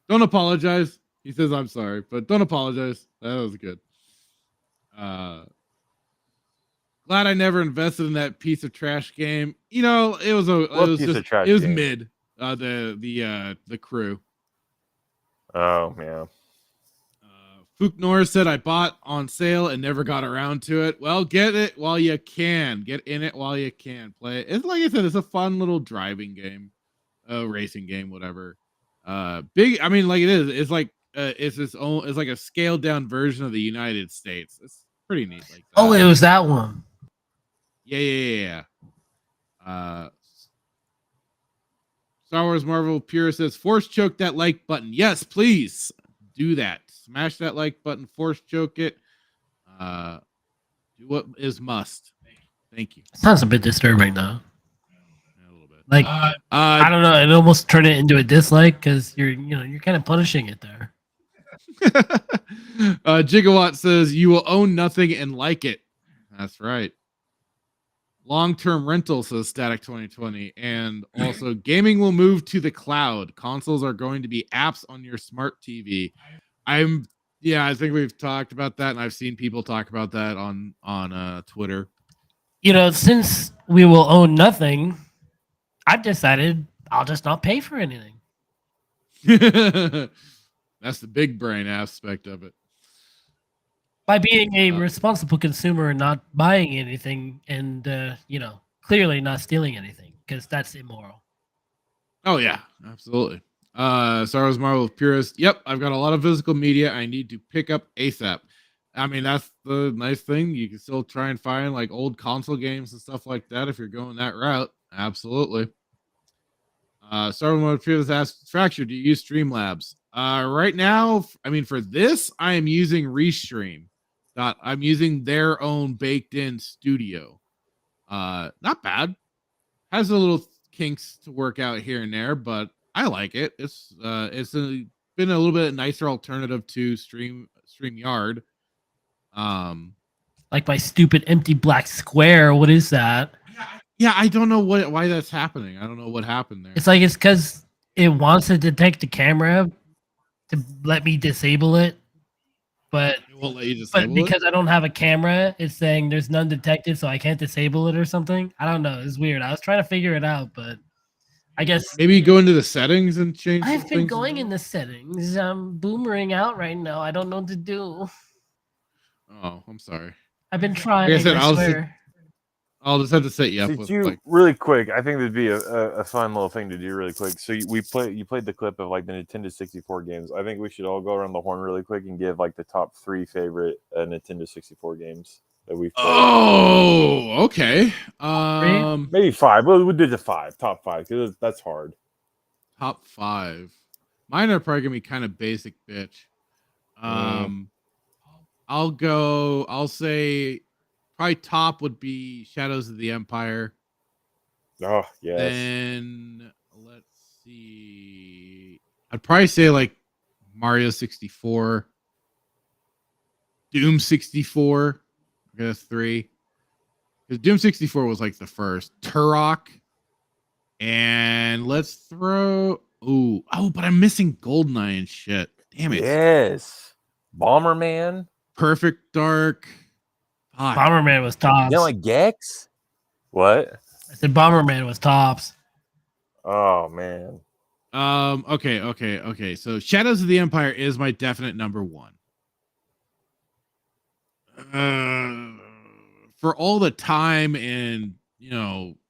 Don't apologize. He says I'm sorry, but don't apologize. That was good. Glad I never invested in that piece of trash game. It was mid. The crew. Oh yeah. Fook Norris said I bought on sale and never got around to it. Well, get it while you can. Get in it while you can. Play it. It's like I said, it's a fun little driving game, racing game, whatever. Big. I mean, like it is. It's like it's its own. It's like a scaled down version of the United States. It's pretty neat. Like that. Oh, it was that one. Yeah. Star Wars Marvel Pure says force choke that like button. Yes, please do that. Smash that like button, force choke it. Do what is must. Thank you. Sounds a bit disturbing though. A little bit. Like I don't know. It almost turned it into a dislike because you're kind of punishing it there. Gigawatt says you will own nothing and like it. That's right. Long-term rental, says Static 2020, and also gaming will move to the cloud. Consoles are going to be apps on your smart TV. I think we've talked about that, and I've seen people talk about that on Twitter. Since we will own nothing, I've decided I'll just not pay for anything. That's the big brain aspect of it. By being a responsible consumer and not buying anything and, clearly not stealing anything, because that's immoral. Oh, yeah, absolutely. Star Wars Marvel Purist. Yep, I've got a lot of physical media I need to pick up ASAP. I mean, that's the nice thing. You can still try and find like old console games and stuff like that if you're going that route. Absolutely. Star Wars Marvel Purist asks, Fracture, do you use Streamlabs? Right now, I mean, for this, I am using Restream. I'm using their own baked-in studio. Not bad. Has a little kinks to work out here and there, but I like it. It's been a little bit nicer alternative to StreamYard. Like my stupid empty black square. What is that? Yeah, I don't know why that's happening. I don't know what happened there. It's because it wants to detect the camera to let me disable it. But it won't let you disable because I don't have a camera, it's saying there's none detected, so I can't disable it or something. I don't know. It's weird. I was trying to figure it out, but I guess maybe go into the settings and change. I've been going in the settings. I'm boomering out right now. I don't know what to do. Oh, I'm sorry. I've been trying. Like I said, I'll just have to set you up with really quick. I think that'd be a fun little thing to do really quick. So you played the clip of like the Nintendo 64 games. I think we should all go around the horn really quick and give like the top 3 favorite Nintendo 64 games that we've played. Oh, okay. Maybe 5. We'll do the 5, top 5, because that's hard. Top 5. Mine are probably gonna be kind of basic, bitch. I'll say probably top would be Shadows of the Empire. Oh, yes. Then let's see. I'd probably say like Mario 64. Doom 64. I guess 3. because Doom 64 was like the first. Turok. And let's throw. But I'm missing Goldeneye and shit. Damn it. Yes. Bomberman. Perfect Dark. Fuck. Bomberman was tops. You know, like Gex? What? I said Bomberman was tops. Oh man. Okay. So Shadows of the Empire is my definite number one. For all the time and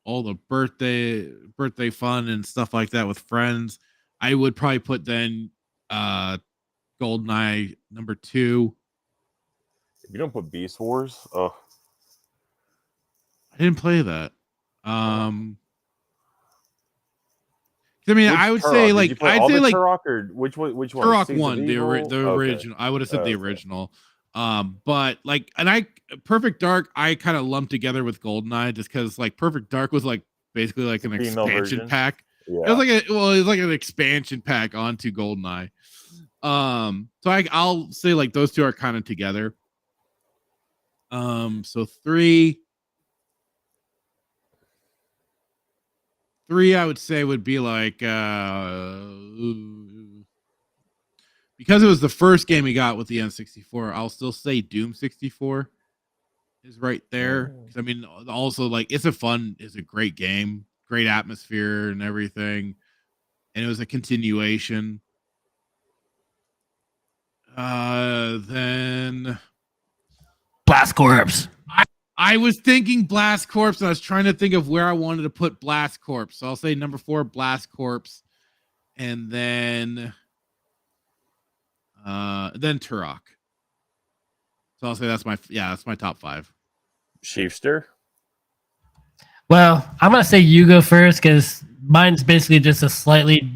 all the birthday fun and stuff like that with friends, I would probably put then GoldenEye number 2. If you don't put Beast Wars, oh, I didn't play that. I mean, I would say like Turok or which one? Turok 1, the original. I would have said the original. But like, and Perfect Dark, I kind of lumped together with GoldenEye just because like Perfect Dark was like basically like an expansion pack. Yeah. It was like an expansion pack onto GoldenEye. So I'll say like those two are kind of together. So 3 I would say would be like because it was the first game we got with the N64, I'll still say Doom 64 is right there. I mean, also like it's a great game, great atmosphere and everything. And it was a continuation. Then Blast Corps. I was thinking Blast Corps, and I was trying to think of where I wanted to put Blast Corps. So I'll say number 4, Blast Corps, and then Turok. So I'll say that's my top 5. Sheepster. Well, I'm gonna say you go first because mine's basically just a slightly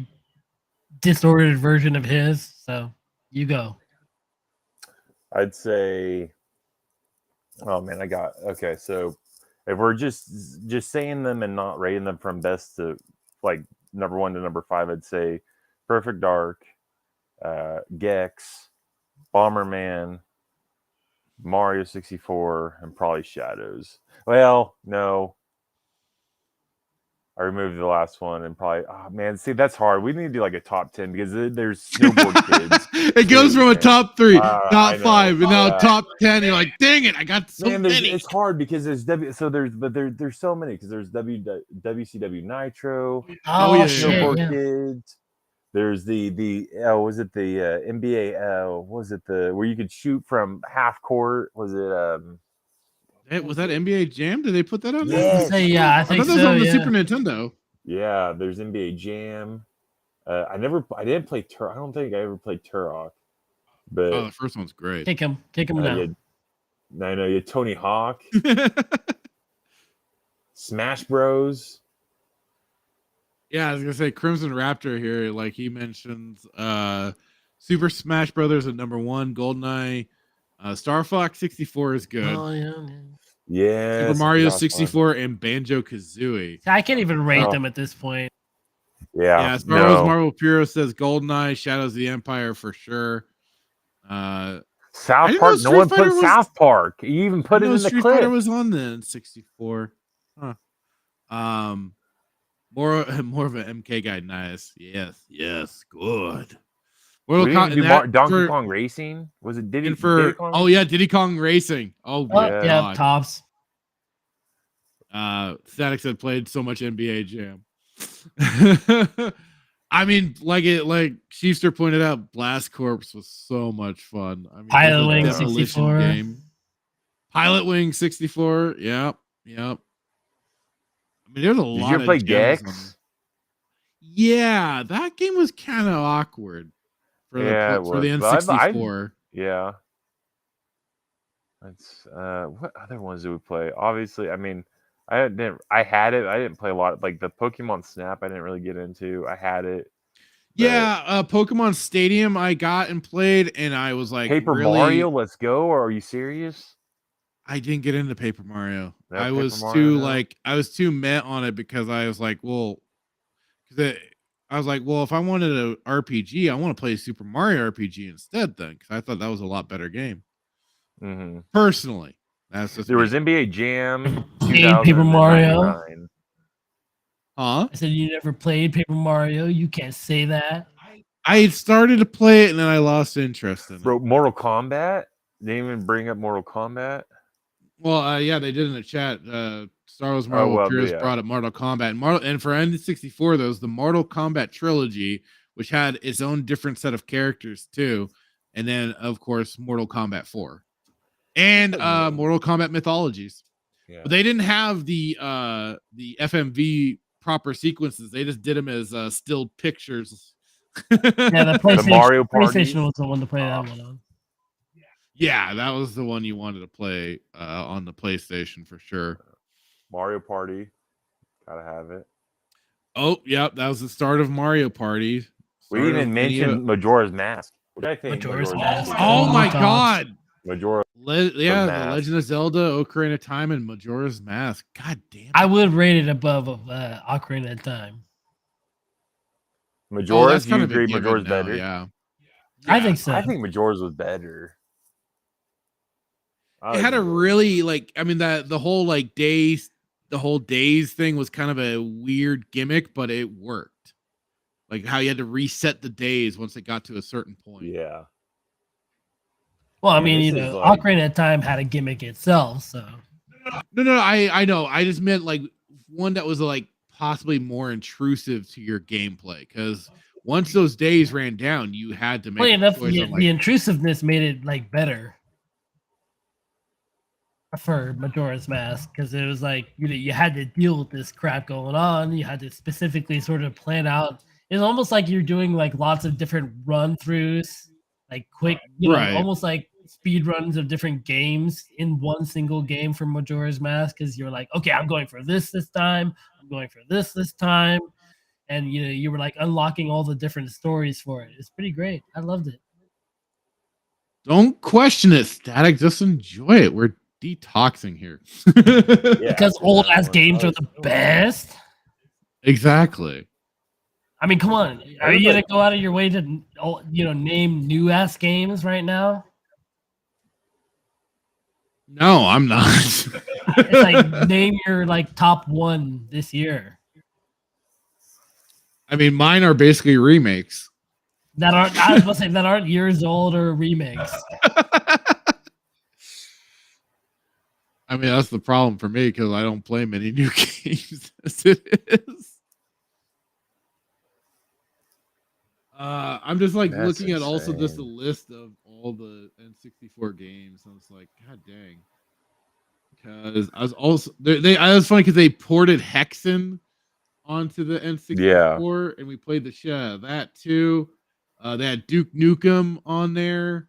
disordered version of his. So you go. I'd say. Oh man, okay. So if we're just saying them and not rating them from best to like number 1 to number 5, I'd say Perfect Dark, Gex, Bomberman, Mario 64, and probably Shadows. Well, no. I removed the last one and probably, oh man, see, that's hard. We need to do like a top 10 because there's snowboard kids. It goes from a top 3, top 5, and now top 10. You're like, dang it, I got so many. It's hard because there's there's so many because there's WCW Nitro, snowboard kids. There's the was it the NBA? Was it the where you could shoot from half court? Was it was that NBA Jam? Did they put that on there? Yes. I think thought that was on the Super Nintendo. Yeah, there's NBA Jam. I didn't play Turok. I don't think I ever played Turok. But the first one's great. Kick him down. I know you had Tony Hawk. Smash Bros. Yeah, I was gonna say Crimson Raptor here. Like he mentions, Super Smash Brothers at number 1, GoldenEye, Star Fox 64 is good. Oh yeah. Yeah. Super Mario 64 and Banjo Kazooie. I can't even rate them at this point. Yeah. Marvel Puro says GoldenEye, Shadows of the Empire for sure. South Park. No one put South Park. You even put it in the Street clip. Fighter was on the N64. Huh. More of an MK guy. Nice. Yes, good. Donkey Kong Racing? Was it Diddy Kong? Oh yeah, Diddy Kong Racing. Oh yeah, tops. Static said played so much NBA Jam. I mean, like Sheepster pointed out, Blast Corps was so much fun. I mean, Pilot Wing 64 game. Pilot Wing 64. Yep. I mean, there's a lot. Did you play Gex? Yeah, that game was kind of awkward for the N64. Yeah. That's what other ones do we play? Obviously, I mean, I had it. I didn't play a lot. Like the Pokemon Snap, I didn't really get into. I had it. Yeah, Pokemon Stadium I got and played, and I was like, Paper Mario, let's go. Or are you serious? I didn't get into Paper Mario. No, I was Mario, too met on it because I was like, well, if I wanted an RPG, I want to play Super Mario RPG instead then, because I thought that was a lot better game. Mm-hmm. Personally, That's just there was me. NBA Jam Played Paper Mario. 2099. Huh? I said you never played Paper Mario. You can't say that. I started to play it and then I lost interest in it. Bro, Mortal Kombat? They didn't even bring up Mortal Kombat? Well, yeah, they did in the chat. Star Wars Marvel Purists brought up Mortal Kombat. And for N64, there was the Mortal Kombat trilogy, which had its own different set of characters too. And then, of course, Mortal Kombat 4. And Mortal Kombat Mythologies. Yeah. But they didn't have the FMV proper sequences. They just did them as still pictures. Yeah, the PlayStation was the one to play that one on. Yeah, that was the one you wanted to play on the PlayStation for sure. Mario Party. Gotta have it. Oh, yep, that was the start of Mario Party. We even mentioned Majora's Mask. What I think Majora's Mask. Oh my god. Majora. The Legend of Zelda, Ocarina of Time, and Majora's Mask. God damn it. I would rate it above Ocarina of Time. Majora's, you agree Majora's better? Yeah. I think so. I think Majora's was better. It had a really the whole days thing was kind of a weird gimmick, but it worked. Like how you had to reset the days once it got to a certain point. Yeah. Well, I mean, Ocarina of Time had a gimmick itself, so. No, I know. I just meant like one that was like possibly more intrusive to your gameplay, because once those days ran down, you had to make a choice on, the intrusiveness made it like better for Majora's Mask, because it was like you had to deal with this crap going on. You had to specifically sort of plan out. It's almost like you're doing like lots of different run throughs, like quick, almost like speed runs of different games in one single game for Majora's Mask, because you're like, okay, I'm going for this time, I'm going for this time, and you were like unlocking all the different stories for it. It's pretty great. I loved it. Don't question it, Static. Just enjoy it. We're detoxing here. Because old ass games are the best. Exactly. I mean, come on. Are you gonna go out of your way to name new ass games right now? No, I'm not. It's like name your top one this year. I mean, mine are basically remakes. That aren't. I was gonna say that aren't years old or remakes. I mean, that's the problem for me, because I don't play many new games as it is. I'm just That's looking at insane. also just a list of all the N64 games. I was like, God dang. Because I was also I was funny because they ported Hexen onto the N64, and we played the shit out of that too. They had Duke Nukem on there,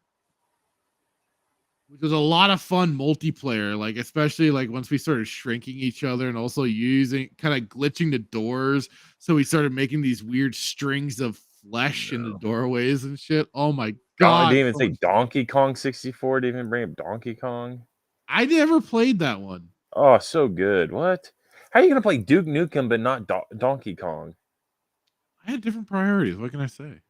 which was a lot of fun multiplayer. Like especially once we started shrinking each other and also using kind of glitching the doors, so we started making these weird strings of flesh in the doorways and shit. Oh my god! I didn't even say Donkey Kong 64. Didn't even bring up Donkey Kong. I never played that one. Oh, so good. What? How are you gonna play Duke Nukem but not Donkey Kong? I had different priorities. What can I say?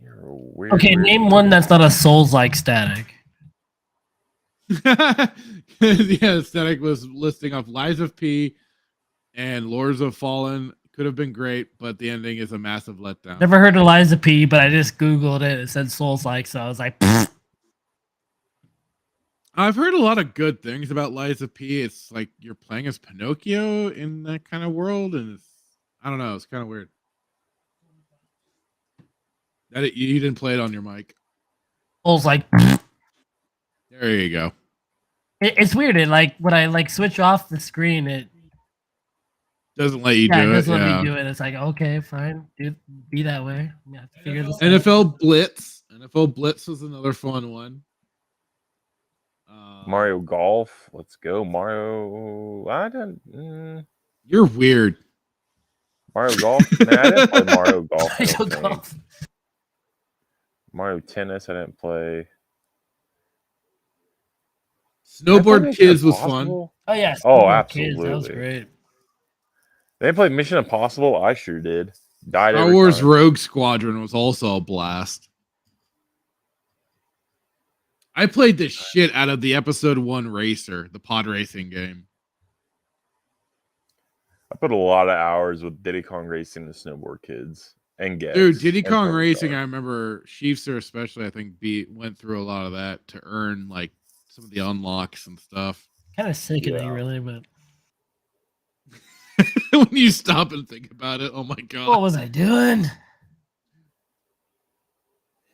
You're a weird. Okay, name one that's not a Souls-like Static. Yeah, Static was listing off Lies of P and Lords of Fallen. Could have been great, but the ending is a massive letdown. Never heard of Liza P, but I just Googled it. It said Souls-like, so I was like, pfft. I've heard a lot of good things about Liza P. It's like you're playing as Pinocchio in that kind of world, and I don't know, it's kind of weird. You didn't play it on your mic. Souls-like. There you go. It's weird. It when I switch off the screen, it doesn't let you do it. It doesn't let me do it. It's like, okay, fine, dude, be that way. I'm have to figure this NFL Blitz. NFL Blitz was another fun one. Mario Golf. Let's go, Mario. I don't. You're weird. Mario Golf. Man, I didn't play Mario Golf. Mario Golf. Mario Tennis. I didn't play. Snowboard Kids was fun. Oh yeah. Oh, absolutely. Kids, that was great. They played Mission Impossible. I sure did. Died. Star Wars Rogue Squadron was also a blast. I played the shit out of the episode 1 Racer, the pod racing game. I put a lot of hours with Diddy Kong Racing and Snowboard Kids and Gex. Dude, Diddy and Kong Pony Racing, Star. I remember Sheefster especially, I think, went through a lot of that to earn like some of the unlocks and stuff. Kind of sickening, really, but when you stop and think about it, oh my god. what was I doing?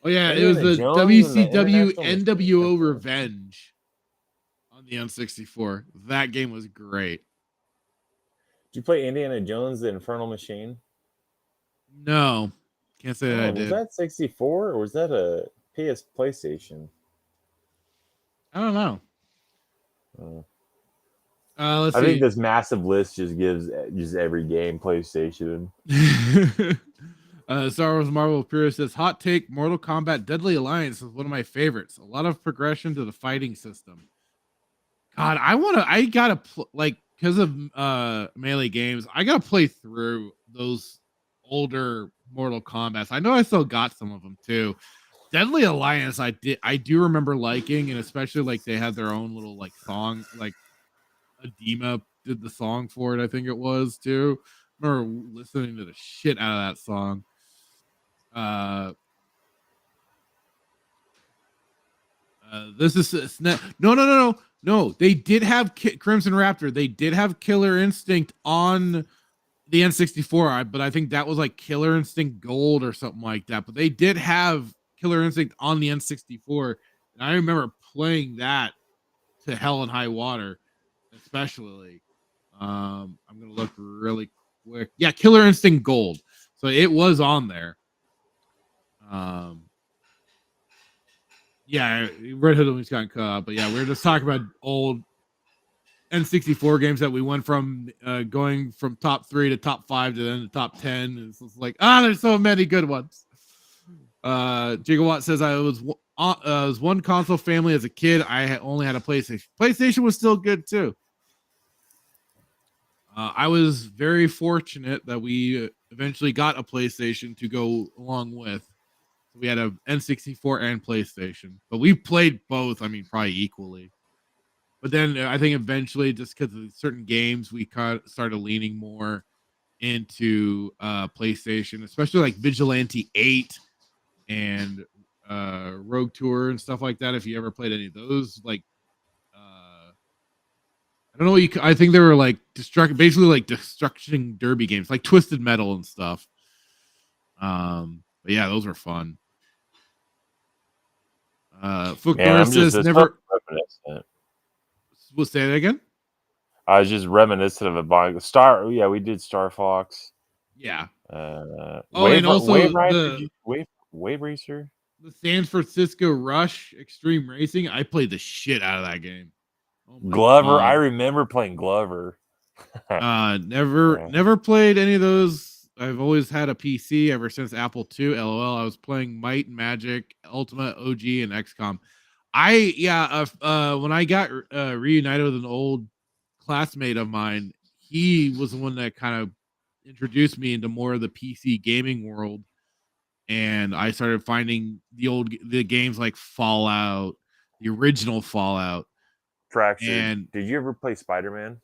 Oh yeah, it Indiana was the Jones and the WCW International NWO Revenge on the N64. That game was great. Did you play Indiana Jones: The Infernal Machine? No, can't say that I Was did. that 64 or was that a PS PlayStation? I don't know. Let's I see. think this massive list just gives just every game PlayStation. Star Wars Marvel Purist says, hot take, Mortal Kombat Deadly Alliance is one of my favorites. A lot of progression to the fighting system. God, I gotta like, because of Melee games, I gotta play through those older Mortal Kombats. I know I still got some of them too. Deadly Alliance, I do remember liking, and especially like they had their own little like song, like Adema did the song for it, I think it was too. I remember listening to the shit out of that song. This is no. They did have Crimson Raptor. They did have Killer Instinct on the N64, but I think that was like Killer Instinct Gold or something like that. But they did have Killer Instinct on the N64, and I remember playing that to hell and high water, especially. I'm gonna look really quick. Yeah, Killer Instinct Gold. So it was on there. Yeah, Red Hood almost got cut off, but yeah, we were just talking about old N64 games that we went from going from top 3 to top 5 to then the top 10. It's just like, there's so many good ones. Gigawatt says I was one console family as a kid. I only had a PlayStation. PlayStation was still good too. I was very fortunate that we eventually got a PlayStation to go along with. We had a N64 and PlayStation, but we played both. I mean, probably equally. But then I think eventually, just because of certain games, we started leaning more into PlayStation, especially like Vigilante 8 and Rogue Tour and stuff like that. If you ever played any of those, like I don't know, I think they were like basically like destruction derby games, like Twisted Metal and stuff. But yeah, those were fun. Fook says never. We'll say that again. I was just reminiscent of it. Buying Star. Yeah, we did Star Fox. Yeah. Wave, and also Wave Racer. The San Francisco Rush Extreme Racing. I played the shit out of that game. Glover. I remember playing Glover. Never played any of those. I've always had a PC ever since Apple II. LOL. I was playing Might and Magic, Ultima, OG, and XCOM. When I got reunited with an old classmate of mine, he was the one that kind of introduced me into more of the PC gaming world, and I started finding the games like Fallout, the original Fallout. Fractured. And did you ever play Spider-Man?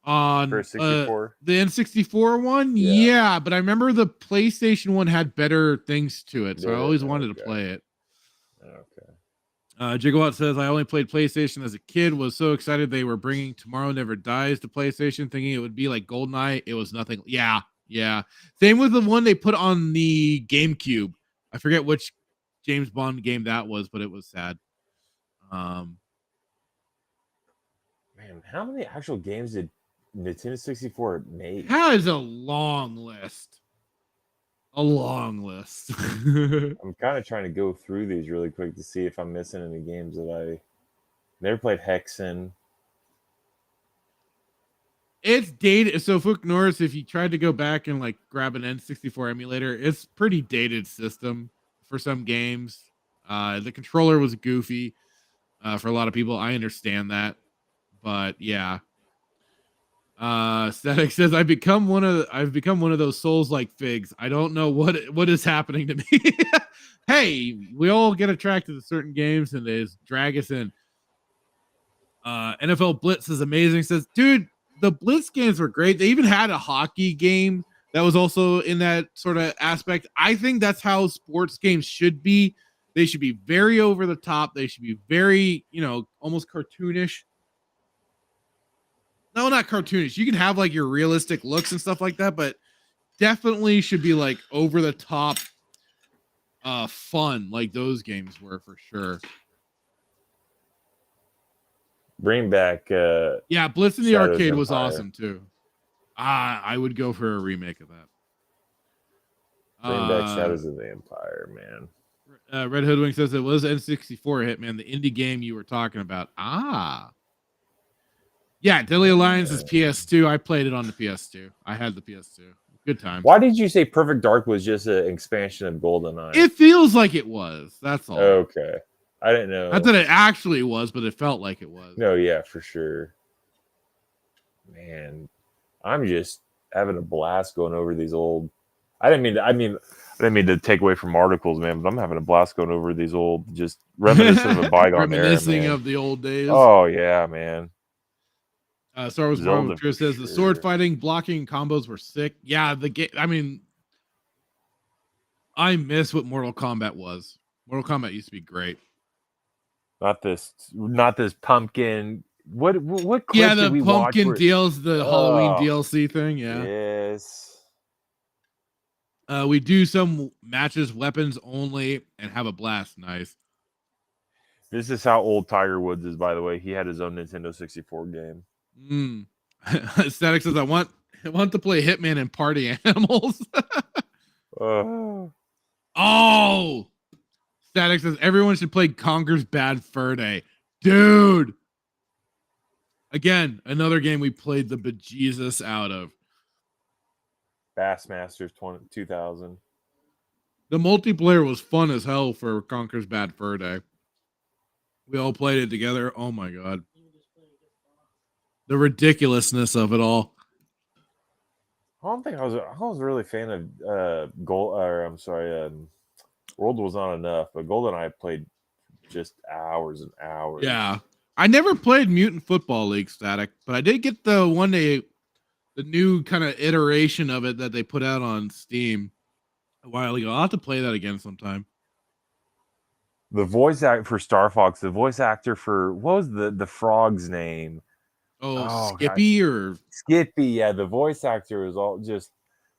On for 64? The N64 one, yeah, but I remember the PlayStation one had better things to it, so I always wanted to play it. Okay. Gigawatt says I only played PlayStation as a kid. Was so excited they were bringing Tomorrow Never Dies to PlayStation, thinking it would be like GoldenEye. It was nothing. Yeah. Same with the one they put on the GameCube. I forget which James Bond game that was, but it was sad. Man, how many actual games did Nintendo 64 make? That is a long list. I'm kind of trying to go through these really quick to see if I'm missing any games that I never played. Hexen. It's dated. So Fook Norris, if you tried to go back and like grab an N64 emulator, it's pretty dated system for some games. The controller was goofy for a lot of people. I understand that, but yeah. Static says I've become one of those souls-like figs. I don't know what is happening to me. Hey, we all get attracted to certain games and they just drag us in. NFL Blitz is amazing. Says, dude, the Blitz games were great. They even had a hockey game that was also in that sort of aspect. I think that's how sports games should be. They should be very over the top. They should be very, almost cartoonish. No, not cartoonish. You can have like your realistic looks and stuff like that, but definitely should be like over the top fun like those games were for sure. Bring back yeah, Blitz in the Shadows arcade was Empire. awesome too. I would go for a remake of that. Bring back Shadows of the Empire, man. Red Hoodwink says it was N64 hit, man. The indie game you were talking about. Yeah, Deadly Alliance is PS2. I played it on the PS2. I had the PS2. Good time. Why did you say Perfect Dark was just an expansion of GoldenEye? It feels like it was. That's all. Okay. I didn't know. Not that it actually was, but it felt like it was. No, yeah, for sure. Man, I'm just having a blast going over these old. I didn't mean to take away from articles, man, but I'm having a blast going over these old, just reminiscing of a bygone era. Reminiscing of the old days. Oh yeah, man. Star Wars Marvel True says the sword fighting, blocking combos were sick. Yeah, the game. I mean, I miss what Mortal Kombat was. Mortal Kombat used to be great. Not this pumpkin. What? Clip yeah, the did we pumpkin watch deals, the Halloween DLC thing. Yeah. Yes. We do some matches, weapons only, and have a blast. Nice. This is how old Tiger Woods is, by the way. He had his own Nintendo 64 game. Static says I want to play Hitman and Party Animals. Oh, Static says everyone should play Conker's Bad Fur Day. Dude. Again, another game we played the bejesus out of. Bassmasters 2000. The multiplayer was fun as hell for Conker's Bad Fur Day. We all played it together. Oh my god. The ridiculousness of it all. I don't think I was really a fan of World Was Not Enough, but GoldenEye I played just hours and hours. Yeah. I never played Mutant Football League, Static, but I did get the new kind of iteration of it that they put out on Steam a while ago. I'll have to play that again sometime. The voice actor for Star Fox, the voice actor for what was the frog's name? Skippy God. or Skippy, yeah. The voice actor was all just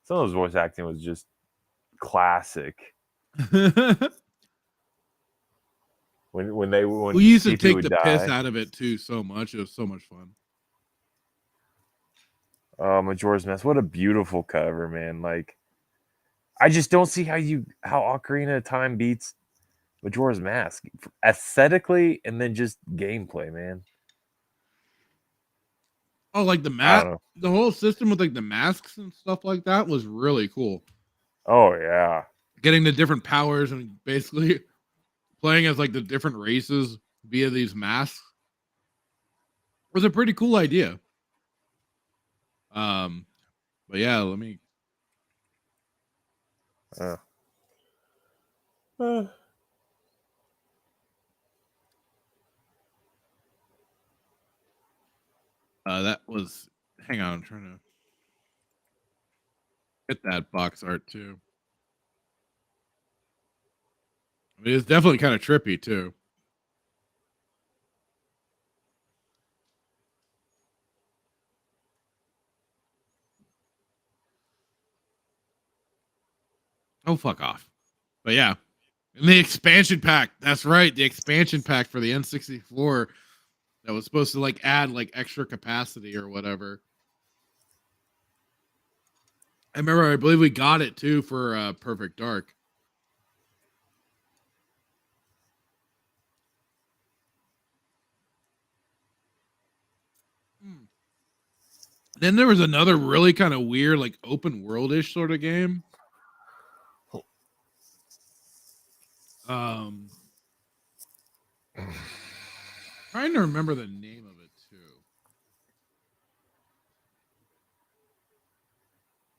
some of his voice acting was just classic. when we used to take the piss die. out of it too so much. It was so much fun. Majora's Mask, what a beautiful cover, man. Like, I just don't see how Ocarina of Time beats Majora's Mask aesthetically and then just gameplay, man. Oh, like the whole system with like the masks and stuff like that was really cool. Oh yeah. Getting the different powers and basically playing as like the different races via these masks was a pretty cool idea. But yeah, let me. That was. Hang on, I'm trying to get that box art too. I mean, it's definitely kind of trippy too. Oh, fuck off. But yeah. And the expansion pack. That's right. The expansion pack for the N64 that was supposed to like add like extra capacity or whatever. I remember, I believe we got it too for Perfect Dark. Then there was another really kind of weird, like open world-ish sort of game. Trying to remember the name of it too.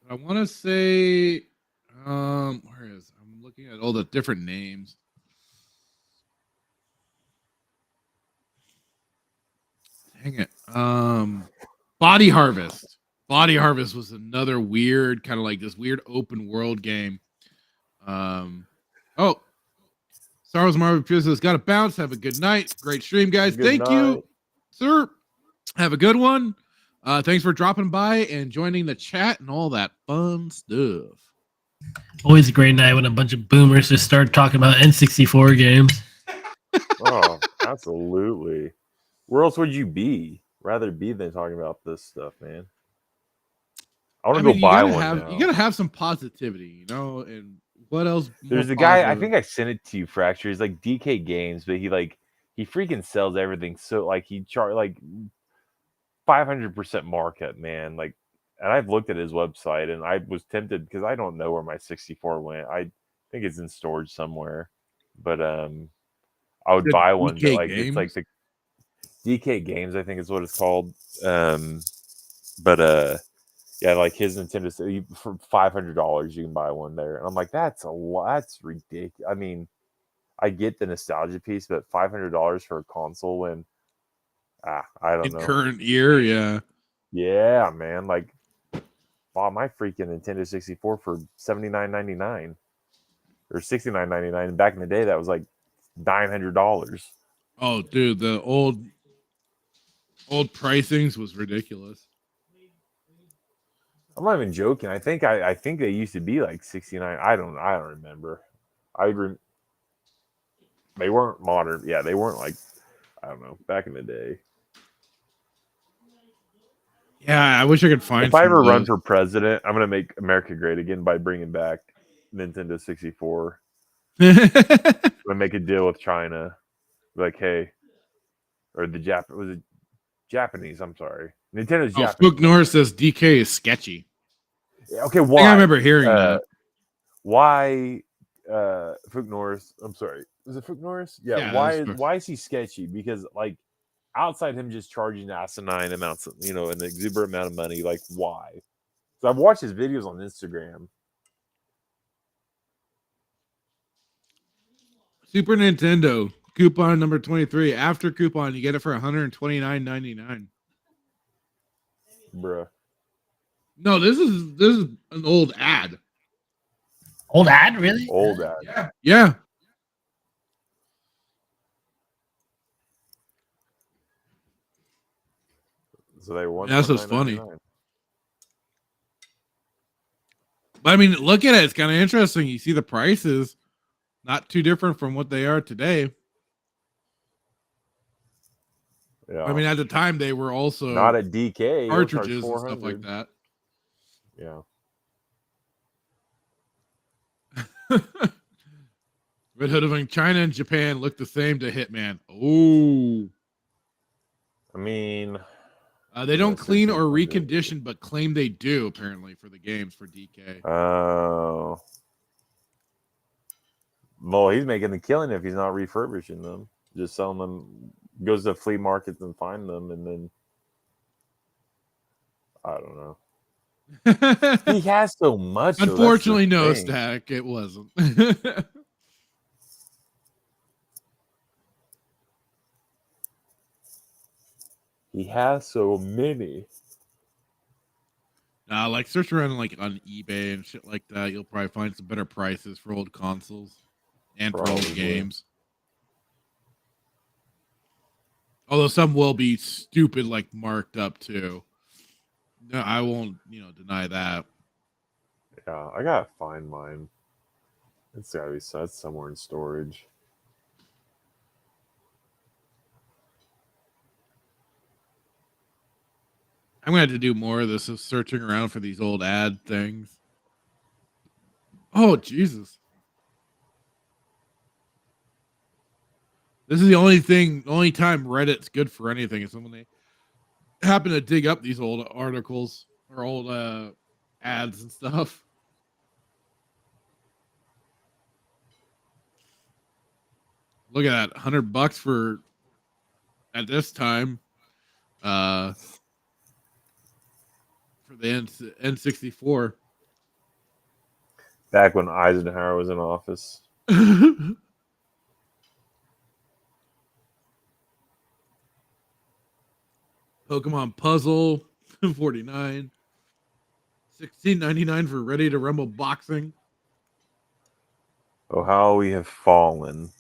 I want to say, where is? I'm looking at all the different names. Dang it. Body Harvest. Body Harvest was another weird, kind of like this weird open world game. Oh, Star Wars Marvel Studios got to bounce. Have a good night. Great stream, guys. Thank you, sir. Have a good one. Thanks for dropping by and joining the chat and all that fun stuff. Always a great night when a bunch of boomers just start talking about N64 games. Oh, absolutely. Where else would you be? Rather be than talking about this stuff, man. I want to go buy one now. You gotta have some positivity, you know. And what else? There's a guy. I think I sent it to you, Fracture. He's like DK Games, but he freaking sells everything. So like he charge like 500% markup, man. Like, and I've looked at his website and I was tempted because I don't know where my 64 went. I think it's in storage somewhere, but I would buy one. But like Games? It's like the DK Games, I think is what it's called. Yeah, like his Nintendo for $500 you can buy one there, and I'm like, that's a lot. That's ridiculous. I mean, I get the nostalgia piece, but $500 for a console when I don't know. Current year, yeah, man. Like, bought my freaking Nintendo 64 for $79.99 or $69.99. Back in the day, that was like $900. Oh, dude, the old pricings was ridiculous. I'm not even joking. I think they used to be like 69. I don't remember. They weren't modern. Yeah, they weren't like, I don't know, back in the day. Yeah, I wish I could find. If I ever run for president, I'm gonna make America great again by bringing back Nintendo 64. I'm gonna make a deal with China, like, hey, or the Japanese? I'm sorry, Nintendo's Japanese. Spook Norris says DK is sketchy. Okay, why? I remember hearing that. Why, Fook Norris? I'm sorry, was it Fook Norris? Yeah. Why is he sketchy? Because like, outside him just charging asinine amounts, of, an exuberant amount of money, like why? So I've watched his videos on Instagram. Super Nintendo coupon number 23. After coupon, you get it for $129.99. Bruh. No, this is an old ad. Old ad, really? Old ad. Yeah. So they won. That's what's funny. But I mean, look at it. It's kind of interesting. You see the prices, not too different from what they are today. Yeah. I mean, at the time they were also not at DK cartridges and stuff like that. Yeah. Red Hood of China and Japan look the same to Hitman. Oh. I mean, they don't clean or recondition, but claim they do, apparently, for the games for DK. Oh. Well, he's making the killing if he's not refurbishing them. Just selling them, goes to flea markets and find them, and then I don't know. He has so much. Unfortunately, no, Stack. It wasn't. He has so many. Like search around like on eBay and shit like that. You'll probably find some better prices for old consoles and for old games. Although some will be stupid, like marked up too. No, I won't, deny that. Yeah, I gotta find mine. It's gotta be set somewhere in storage. I'm gonna have to do more of this of searching around for these old ad things. Oh Jesus! This is the only time Reddit's good for anything is when they happen to dig up these old articles or old ads and stuff. Look at that, $100 for at this time. For the N64. Back when Eisenhower was in office. Pokemon Puzzle, 49. $16.99 for Ready to Rumble Boxing. Oh, how we have fallen.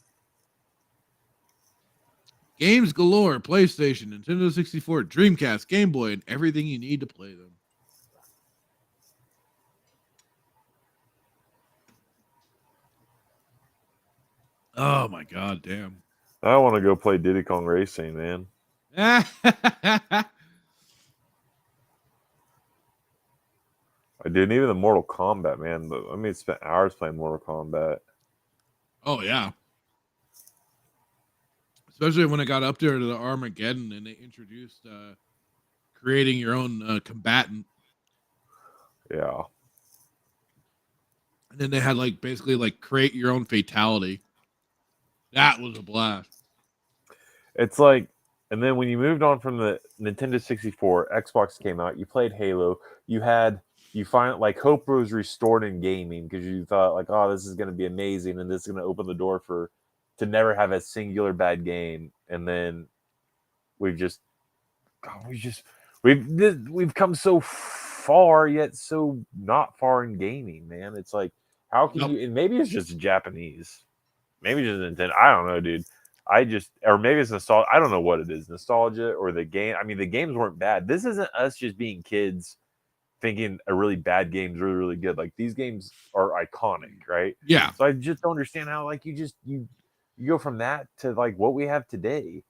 Games galore, PlayStation, Nintendo 64, Dreamcast, Game Boy, and everything you need to play them. Oh my god, damn. I want to go play Diddy Kong Racing, man. I didn't even the Mortal Kombat, man. I mean, spent hours playing Mortal Kombat. Oh yeah. Especially when I got up there to the Armageddon and they introduced creating your own combatant. Yeah. And then they had like basically like create your own fatality. That was a blast. It's like, and then when you moved on from the Nintendo 64, Xbox came out, you played Halo, you find like hope was restored in gaming because you thought like, oh, this is going to be amazing and this is going to open the door to never have a singular bad game. And then we've come so far yet so not far in gaming, man. It's like, how can you, and maybe it's just Japanese, maybe just Nintendo, I don't know, dude. Or maybe it's nostalgia. I don't know what it is, nostalgia or the game. I mean, the games weren't bad. This isn't us just being kids thinking a really bad game's really, really good. Like, these games are iconic, right? Yeah. So I just don't understand how, like, you go from that to like what we have today.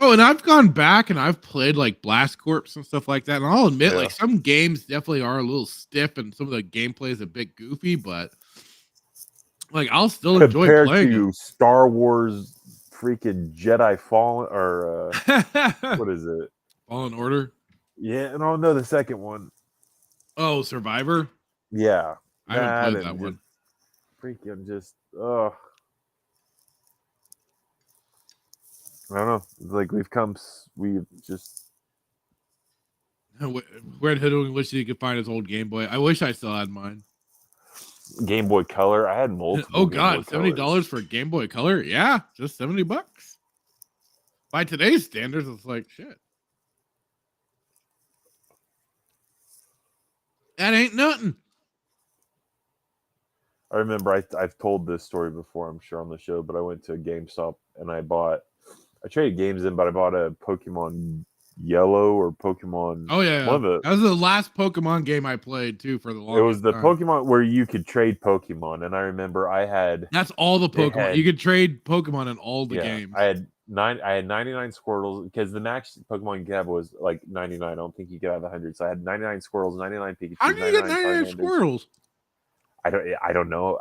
Oh, and I've gone back and I've played like Blast Corps and stuff like that. And I'll admit, like, some games definitely are a little stiff and some of the gameplay is a bit goofy, but like, I'll still enjoy playing to Star Wars freaking Jedi Fallen, or what is it? Fallen Order? Yeah, and I'll know the second one. Oh, Survivor? Yeah. I haven't played that one. Freaking just, I don't know. It's like we've just. Red Hood wish you could find his old Game Boy. I wish I still had mine. Game Boy Color. I had multiple. Oh god, $70 for a Game Boy Color? Yeah, just $70. By today's standards, it's like shit. That ain't nothing. I remember I've told this story before, I'm sure, on the show, but I went to a GameStop and I traded games in, but I bought a Pokemon Yellow or Pokemon. Oh yeah, that was the last Pokemon game I played too for the longest. It was the time. Pokemon where you could trade Pokemon, and I remember I had. That's all the Pokemon. You could trade Pokemon in all the games. I had 99 Squirtles because the max Pokemon you could have was like 99. I don't think you could have 100. So I had 99 Squirrels, 99 Pikachu. How do you get 99 Squirrels? I don't know.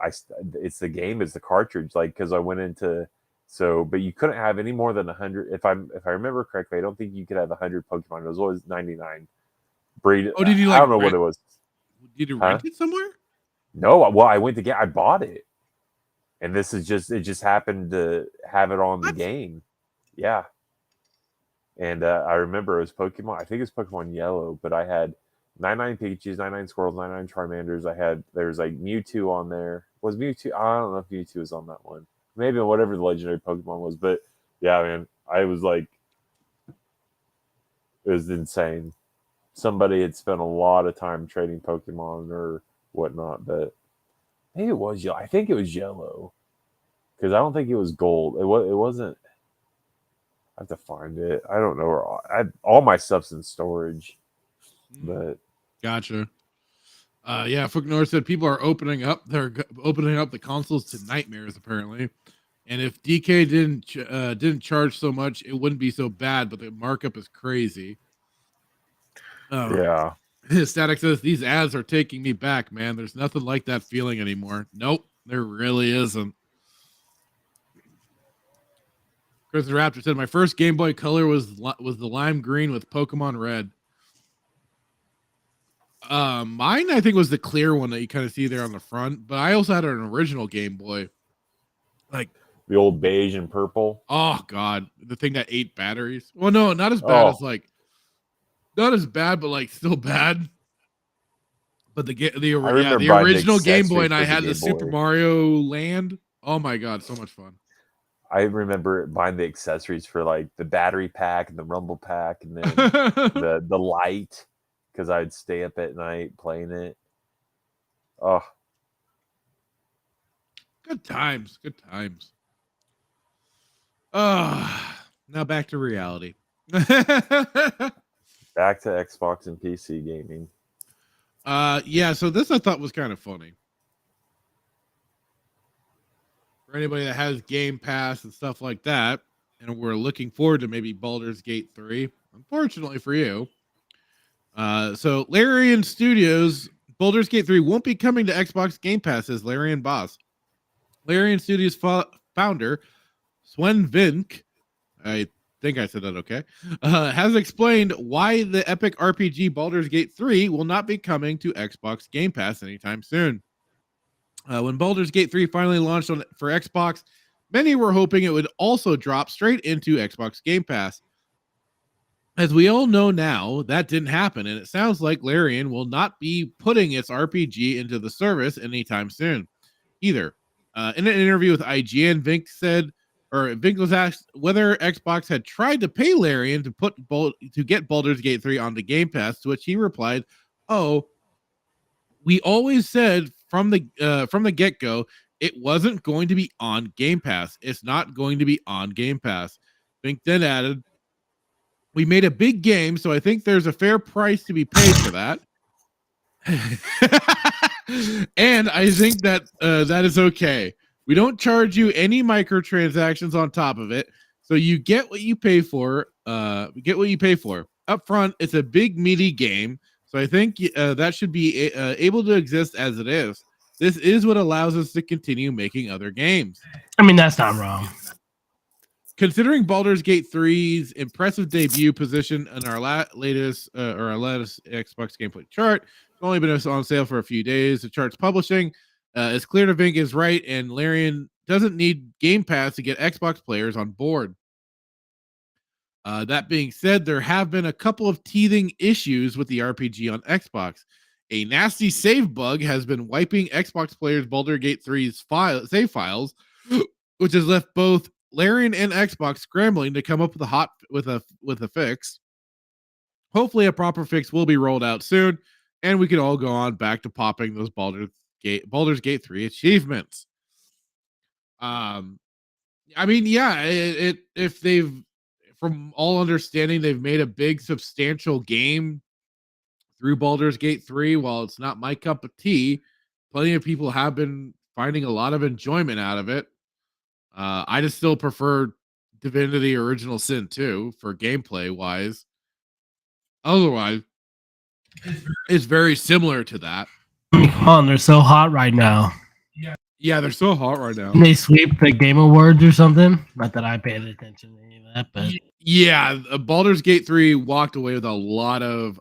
It's the game, it's the cartridge. Like, because I went into. So, but you couldn't have any more than 100. If I remember correctly, I don't think you could have 100 Pokemon. It was always 99. Breed. Oh, did you I don't know what it was. Did you rent it somewhere? No. Well, I went to get. I bought it, and it just happened to have it on the game. Yeah. And I remember it was Pokemon. I think it's Pokemon Yellow, but I had 99 Pikachus, 99 Squirrels, 99 Charmanders. There's like Mewtwo on there. Was Mewtwo? I don't know if Mewtwo was on that one. Maybe whatever the legendary Pokemon was, but yeah, man, I was like, it was insane. Somebody had spent a lot of time trading Pokemon or whatnot, but maybe it was yellow. I think it was yellow because I don't think it was gold. It wasn't. I have to find it. I don't know where all my stuff's in storage, but gotcha. Yeah, Fook North said people are opening up the consoles to nightmares apparently, and if DK didn't charge so much, it wouldn't be so bad. But the markup is crazy. Yeah. Static says these ads are taking me back, man. There's nothing like that feeling anymore. Nope, there really isn't. Chris the Raptor said my first Game Boy Color was the lime green with Pokemon Red. Mine I think was the clear one that you kind of see there on the front, but I also had an original Game Boy, like the old beige and purple. Oh god, the thing that ate batteries. Well, no, not as bad as not as bad, but like still bad. But the remember buying the original Game Boy, accessories and I for the had the Game Super Boy. Mario Land. Oh my god, so much fun! I remember buying the accessories for like the battery pack and the rumble pack, and then the light, because I'd stay up at night playing it. Oh, Good times, good times. Now back to reality. back to Xbox and PC gaming. Yeah, so this I thought was kind of funny. For anybody that has Game Pass and stuff like that, and we're looking forward to maybe Baldur's Gate 3, unfortunately for you. So Larian Studios, Baldur's Gate 3 won't be coming to Xbox Game Pass, says Larian Boss. Larian Studios founder, Sven Vink, I think I said that okay, has explained why the epic RPG Baldur's Gate 3 will not be coming to Xbox Game Pass anytime soon. When Baldur's Gate 3 finally launched for Xbox, many were hoping it would also drop straight into Xbox Game Pass. As we all know now, that didn't happen, and it sounds like Larian will not be putting its RPG into the service anytime soon either. In an interview with IGN, Vink was asked whether Xbox had tried to pay Larian to get Baldur's Gate 3 onto Game Pass, to which he replied, "Oh, we always said from the get-go, it wasn't going to be on Game Pass. It's not going to be on Game Pass." Vink then added, "We made a big game, so I think there's a fair price to be paid for that." And I think that that is okay. We don't charge you any microtransactions on top of it, so you get what you pay for. Up front, it's a big meaty game, so I think that should be able to exist as it is. This is what allows us to continue making other games. I mean, that's not wrong. Considering Baldur's Gate 3's impressive debut position in our latest Xbox gameplay chart, it's only been on sale for a few days. The chart's publishing. It's clear to Vink is right, and Larian doesn't need Game Pass to get Xbox players on board. That being said, there have been a couple of teething issues with the RPG on Xbox. A nasty save bug has been wiping Xbox players' Baldur's Gate 3's save files, which has left both Larian and Xbox scrambling to come up with a fix. Hopefully, a proper fix will be rolled out soon, and we can all go on back to popping those Baldur's Gate 3 achievements. I mean, yeah, if they've, from all understanding, they've made a big substantial game through Baldur's Gate 3. While it's not my cup of tea, plenty of people have been finding a lot of enjoyment out of it. I just still prefer Divinity Original Sin 2 for gameplay wise. Otherwise, it's very similar to that. Come on, they're so hot right now. Yeah, they're so hot right now. Can they sweep the Game Awards or something? Not that I paid attention to any of that, but yeah, Baldur's Gate 3 walked away with a lot of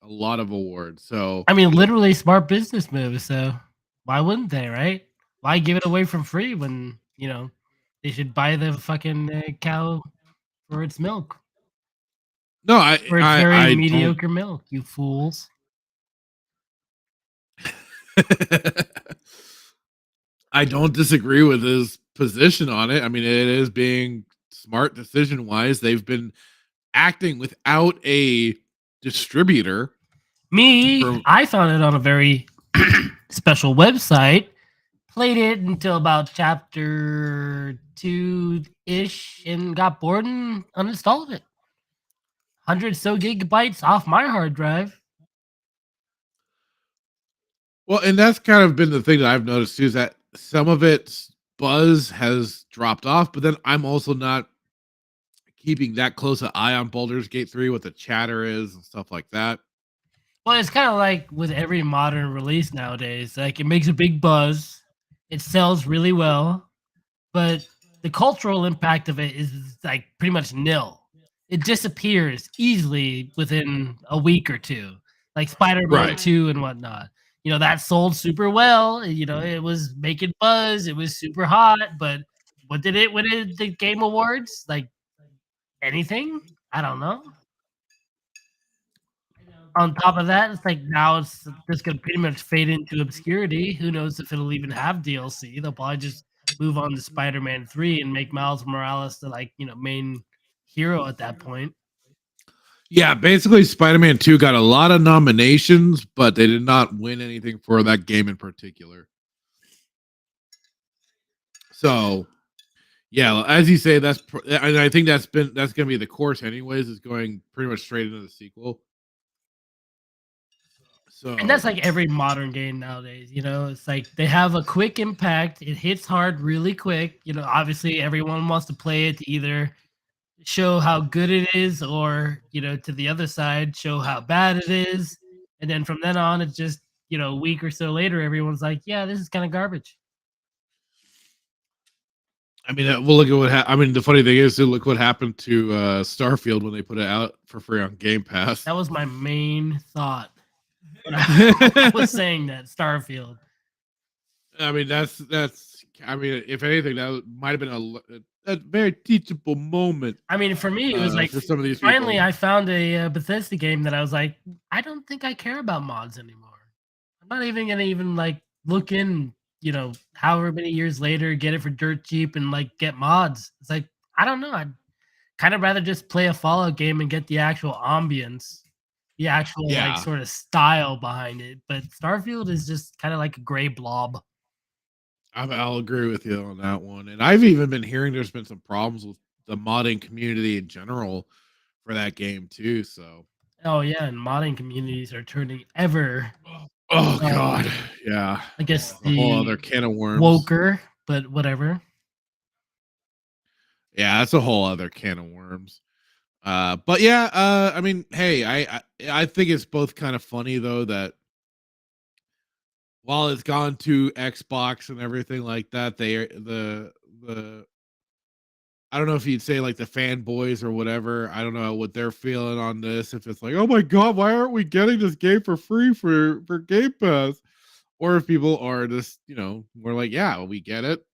awards. So I mean, literally smart business moves. So why wouldn't they, right? Why give it away for free when they should buy the fucking cow for its milk? No, it's very mediocre milk, you fools. I don't disagree with his position on it. I mean, it is being smart decision wise. They've been acting without a distributor. I found it on a very special website, played it until about chapter 2-ish and got bored and uninstalled it. 100 so gigabytes off my hard drive. Well, and that's kind of been the thing that I've noticed too, is that some of its buzz has dropped off, but then I'm also not keeping that close an eye on Baldur's Gate 3, what the chatter is and stuff like that. Well, it's kind of like with every modern release nowadays. Like, it makes a big buzz, it sells really well, but the cultural impact of it is like pretty much nil. It disappears easily within a week or two, like Spider-Man 2 and whatnot. That sold super well. It was making buzz. It was super hot. But what did it win at the Game Awards? Like anything? I don't know. on top of that, it's like now it's just gonna pretty much fade into obscurity. Who knows if it'll even have DLC? They'll probably just move on to Spider-Man 3 and make Miles Morales the main hero at that point. Yeah, basically Spider-Man 2 got a lot of nominations, but they did not win anything for that game in particular. So, yeah, as you say, and I think that's going to be the course anyways, is going pretty much straight into the sequel. So, and that's like every modern game nowadays, it's like they have a quick impact. It hits hard really quick. Obviously everyone wants to play it to either show how good it is or, to the other side, show how bad it is. And then from then on, it's just, a week or so later, everyone's like, yeah, this is kind of garbage. I mean, we'll look at what the funny thing is, look what happened to Starfield when they put it out for free on Game Pass. That was my main thought when I was saying that Starfield. I mean, if anything, that might have been a very teachable moment. I mean, for me, it was like for some of these finally people. I found a Bethesda game that I was like, I don't think I care about mods anymore. I'm not even gonna look in, however many years later, get it for dirt cheap and get mods. It's like, I don't know. I'd kind of rather just play a Fallout game and get the actual ambience, the actual sort of style behind it. But Starfield is just kind of like a gray blob. I'll agree with you on that one. And I've even been hearing there's been some problems with the modding community in general for that game too. So, oh yeah, and modding communities are turning ever. Oh god, yeah. I guess a whole other can of worms. Woker, but whatever. Yeah, that's a whole other can of worms. But yeah, I mean, hey, I think it's both kind of funny though that while it's gone to Xbox and everything like that, I don't know if you'd say like the fanboys or whatever. I don't know what they're feeling on this. If it's like, oh my god, why aren't we getting this game for free for Game Pass? Or if people are just, we're like, yeah, we get it.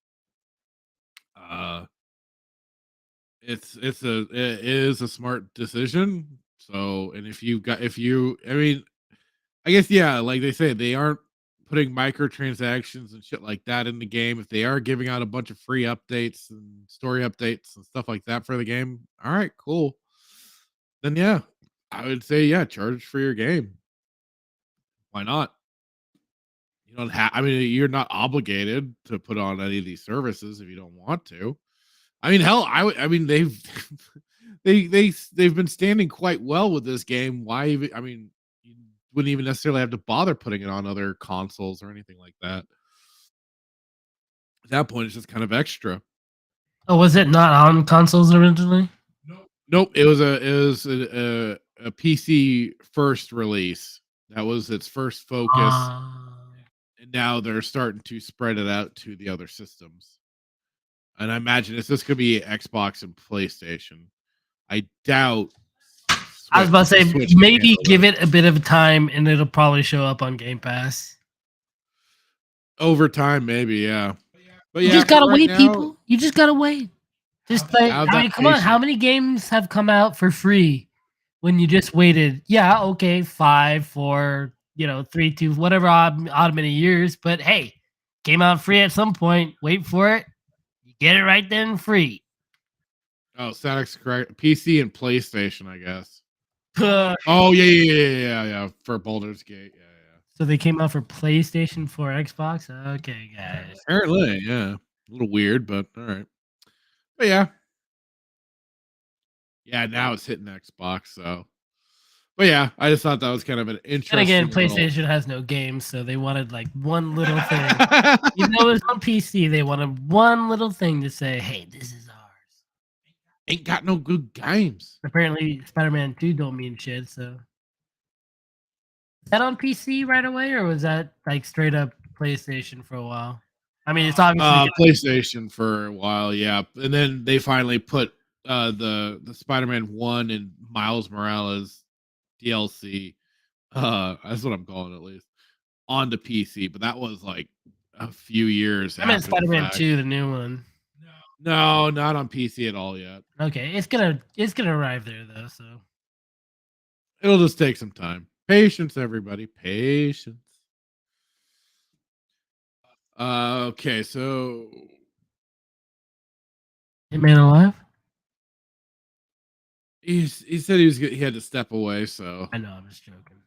It is a smart decision. So, and I guess, yeah, like they say, they aren't putting microtransactions and shit like that in the game. If they are giving out a bunch of free updates and story updates and stuff like that for the game, all right, cool. Then yeah, I would say charge for your game. Why not? You don't have. I mean, you're not obligated to put on any of these services if you don't want to. I mean, hell, I mean they've they've been standing quite well with this game. Why even? I mean, you wouldn't even necessarily have to bother putting it on other consoles or anything like that. At that point, it's just kind of extra. Oh, was it not on consoles originally? Nope. It was a PC first release. That was its first focus. And now they're starting to spread it out to the other systems. And I imagine it's just going to be Xbox and PlayStation. I doubt. I was about to say, maybe give it a bit of time and it'll probably show up on Game Pass. Over time, maybe, yeah. But you just gotta wait, people. You just gotta wait. Just like, come on, how many games have come out for free when you just waited? Yeah, okay, 5, 4, 3, 2, whatever odd many years. But hey, came out free at some point. Wait for it. You get it right then, free. Oh, Static's correct. PC and PlayStation, I guess. Oh yeah. For Baldur's Gate, yeah. So they came out for PlayStation 4, Xbox. Okay, guys. Apparently, yeah. A little weird, but all right. But yeah. Yeah, now it's hitting Xbox, so. But yeah, I just thought that was kind of an interesting. And again, PlayStation has no games, so they wanted like one little thing. Even though it was on PC, they wanted one little thing to say, "Hey, this is ours." Ain't got no good games. Apparently, Spider-Man 2 don't mean shit. So, is that on PC right away, or was that like straight up PlayStation for a while? I mean, it's obviously PlayStation for a while, yeah. And then they finally put the Spider-Man 1 and Miles Morales DLC, that's what I'm calling it, at least, onto PC. But that was like a few years. I meant Spider-Man 2, the new one. No, not on PC at all yet. Okay, it's gonna arrive there though, so it'll just take some time. Patience, everybody. Patience. Okay, so Hitman alive? he said he had to step away, so I know, I'm just joking.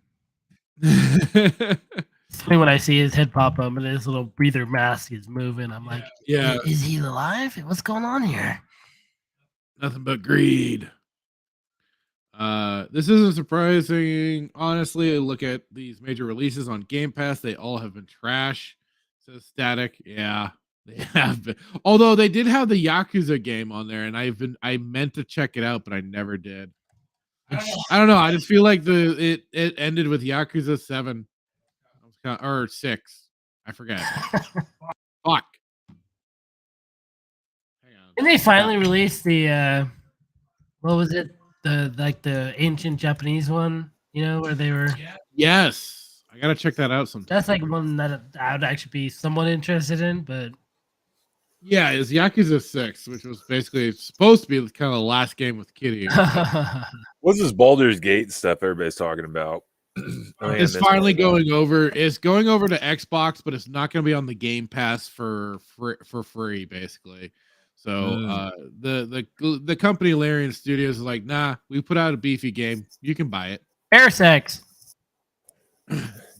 It's funny when I see his head pop up and his little breather mask is moving. I'm like, yeah, is he alive? What's going on here? nothing but greed. This isn't surprising. Honestly, look at these major releases on Game Pass. They all have been trash. Says Static. Yeah, they have been. Although they did have the Yakuza game on there, and I meant to check it out, but I never did. I don't know. I just feel like it ended with Yakuza 7 or 6. I forget. Fuck. Didn't they finally release the what was it? The ancient Japanese one, where they were. Yes, I gotta check that out sometime. That's like one that I would actually be somewhat interested in, but yeah, it's Yakuza 6, which was basically supposed to be kind of the last game with Kitty. What's this Baldur's Gate stuff everybody's talking about? It's finally going over. It's going over to Xbox, but it's not going to be on the Game Pass for free, basically. So the company Larian Studios is like, nah, we put out a beefy game. You can buy it. Bear sex.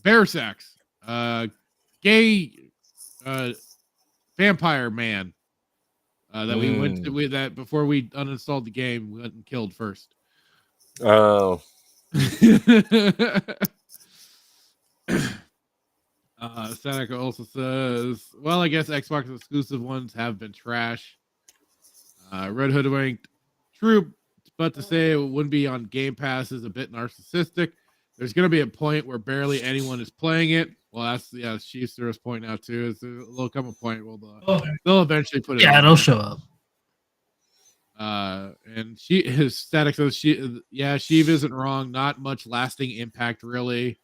Bear sex. Gay vampire man. That we went to that before we uninstalled the game, we went and killed first. Oh. Seneca also says, well, I guess Xbox exclusive ones have been trash. Red Hoodwinked, true, but to say it wouldn't be on Game Pass is a bit narcissistic. There's going to be a point where barely anyone is playing it. Well, that's Chiefster's point out too. There'll come a point where they'll eventually put it. Yeah, it'll show up. And his Static says Sheev isn't wrong. Not much lasting impact, really.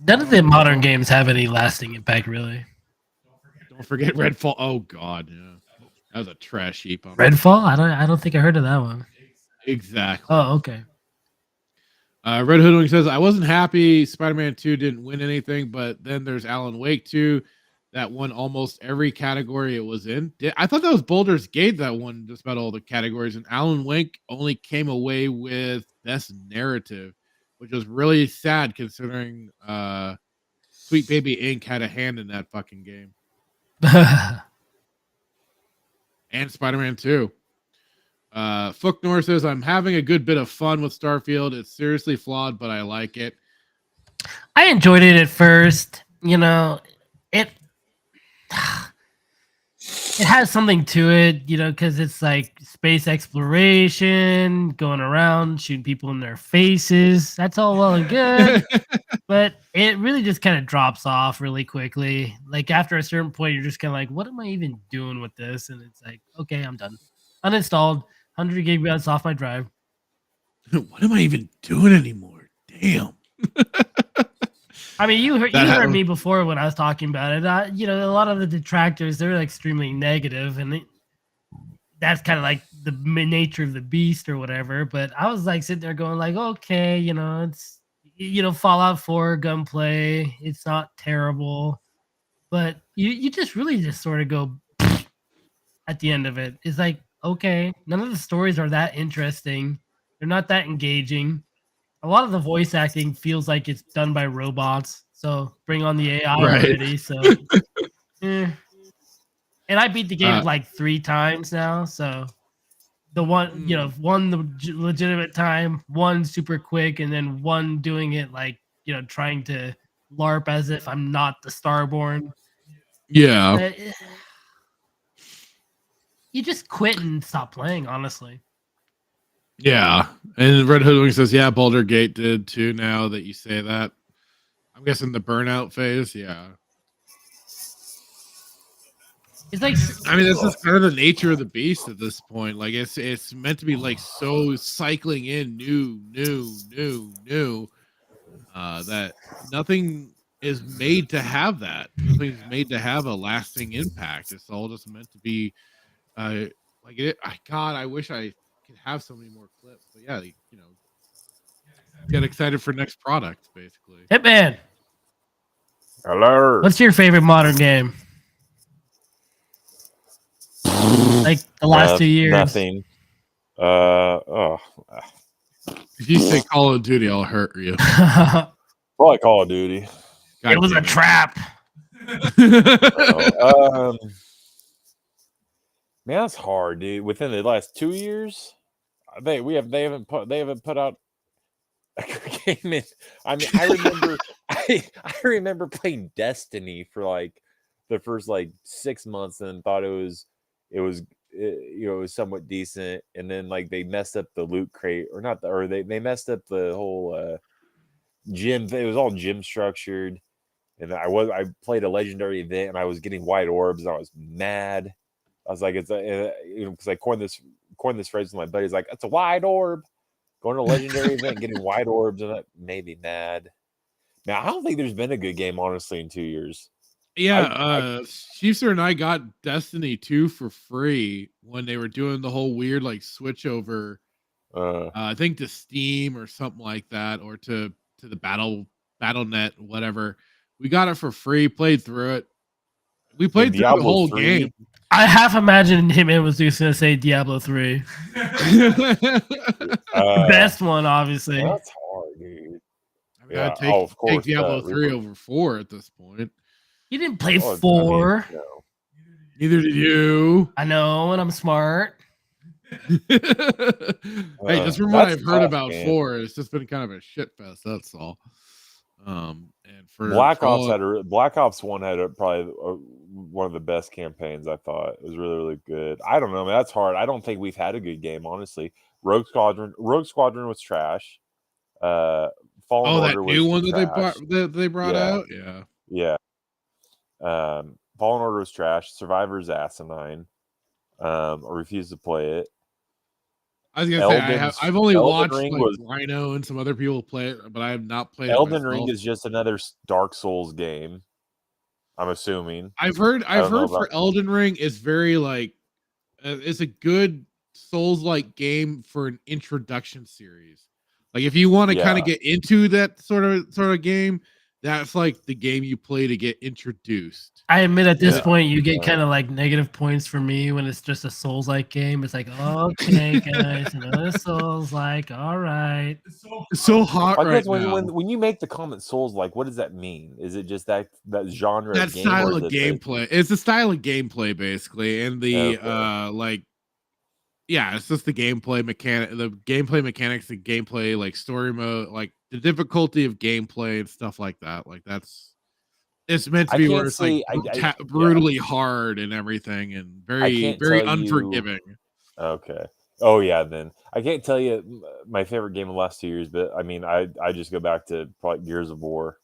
None of the modern games have any lasting impact, really. Don't forget Redfall. Oh God, yeah, that was a trash heap. Redfall? I don't think I heard of that one. Exactly. Oh, okay. Red Hoodwink says, I wasn't happy Spider-Man 2 didn't win anything, but then there's Alan Wake 2 that won almost every category it was in. I thought that was Baldur's Gate that won just about all the categories, and Alan Wake only came away with Best Narrative, which was really sad considering Sweet Baby Inc. had a hand in that fucking game. And Spider-Man 2. Fooknor says, I'm having a good bit of fun with Starfield. It's seriously flawed, but I like it. I enjoyed it at first. It has something to it, because it's like space exploration, going around, shooting people in their faces. That's all well and good. But it really just kind of drops off really quickly. Like after a certain point, you're just kind of like, what am I even doing with this? And it's like, okay, I'm done. Uninstalled. 100 gigabytes off my drive. What am I even doing anymore? Damn. I mean, you heard me before when I was talking about it. A lot of the detractors, they're extremely negative, and that's kind of like the nature of the beast or whatever. But I was like sitting there going like, okay, it's Fallout 4 gunplay. It's not terrible, but you just really just sort of go at the end of it. It's like, okay, none of the stories are that interesting. They're not that engaging. A lot of the voice acting feels like it's done by robots. So bring on the AI already. So, And I beat the game like 3 times now. So the one, one the legitimate time, one super quick, and then one doing it like, trying to LARP as if I'm not the Starborn. Yeah. You just quit and stop playing, honestly. Yeah. And Red Hoodwink says, yeah, Baldur's Gate did too, now that you say that. I'm guessing the burnout phase, yeah. It's like, I mean, this is kind of the nature of the beast at this point. Like it's meant to be like so cycling in new, that nothing is made to have that. Nothing's made to have a lasting impact. It's all just meant to be like it. God, I wish I could have so many more clips. But yeah, get excited for next product, basically. Hitman. Hello. What's your favorite modern game? Like the last 2 years. Nothing. If you say Call of Duty, I'll hurt you. Probably Call of Duty. It was a trap. Man, that's hard, dude. Within the last 2 years, they haven't put out a good game in. I mean, I remember I remember playing Destiny for like the first like 6 months and thought it was somewhat decent, and then like they messed up the loot crate they messed up the whole gym. It was all gym structured, and I played a legendary event and I was getting white orbs and I was mad. I was like, it's because I coined this phrase with my buddies, like, it's a white orb. Going to a legendary event, getting white orbs, and that made me mad. Now, I don't think there's been a good game, honestly, in 2 years. Yeah, Chiefster and I got Destiny 2 for free when they were doing the whole weird like switch over. I think to Steam or something like that, or to the BattleNet, whatever. We got it for free, played through it. We played through the whole game. I half imagined Hitman was just going to say Diablo 3. Best one, obviously. That's hard, dude. I mean, I'd take Diablo 3 over 4 at this point. You didn't play 4. Neither did you. I know, and I'm smart. Hey, just from what I've heard about 4, it's just been kind of a shit fest. That's all. And for Black Ops 1 had probably one of the best campaigns. I thought it was really, really good. I don't know, man. That's hard. I don't think we've had a good game, honestly. Rogue Squadron was trash. Fallen Order that was new one trash. that they brought out. Yeah. Fallen Order was trash. Survivor's asinine. I refuse to play it. I was gonna say I've only watched Rhino and some other people play it, but I have not played it. Elden Ring is just another Dark Souls game, I'm assuming. I've heard for Elden Ring is very like it's a good Souls-like game for an introduction series. Like if you want to kind of get into that sort of game, that's like the game you play to get introduced. I admit at this point you get kind of like negative points for me when it's just a Souls-like game. It's like, okay, guys, another Souls-like, all right. It's so hot right now. When you make the comment Souls-like, what does that mean? Is it just that genre that of game? Style of gameplay? It's a style of gameplay basically, and the it's just the gameplay mechanics, the gameplay like story mode, like the difficulty of gameplay and stuff like that. Like it's meant to be where it's like brutally hard and everything, and very unforgiving. Okay. Oh yeah, then I can't tell you my favorite game of the last 2 years, but I mean, I just go back to probably Gears of War.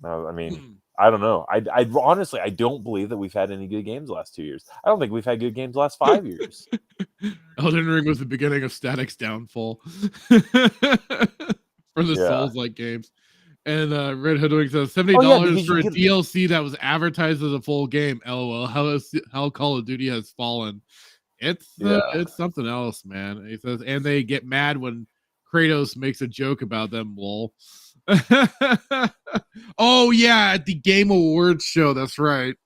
I mean, I don't know. I honestly I don't believe that we've had any good games the last 2 years. I don't think we've had good games the last 5 years. Elden Ring was the beginning of Static's downfall for the Souls-like games. And Red Hoodwink says $70 for a DLC that was advertised as a full game. LOL. How Call of Duty has fallen. It's something else, man. He says, and they get mad when Kratos makes a joke about them. Lol. Oh yeah, at the Game Awards show. That's right.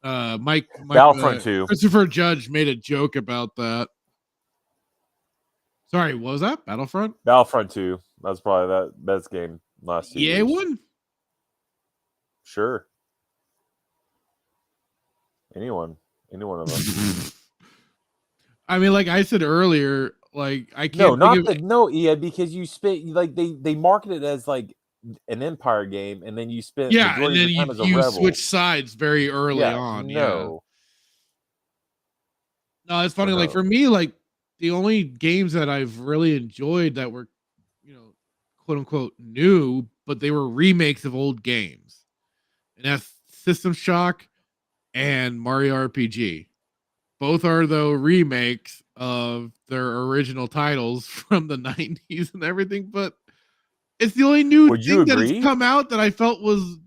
Mike Battlefront 2. Christopher Judge made a joke about that. Sorry, what was that? Battlefront 2. That's probably that best game last year. EA one? Sure. Anyone of them. I mean, like I said earlier, like I can't. No, EA, because you spent like they market it as like an Empire game, and then you spent and then you switch sides very early on. No, it's funny. Like for me, like the only games that I've really enjoyed that were, quote unquote new, but they were remakes of old games, and that's System Shock and Mario RPG. Both are though remakes of their original titles from the 90s and everything, but it's the only new thing that has come out that I felt was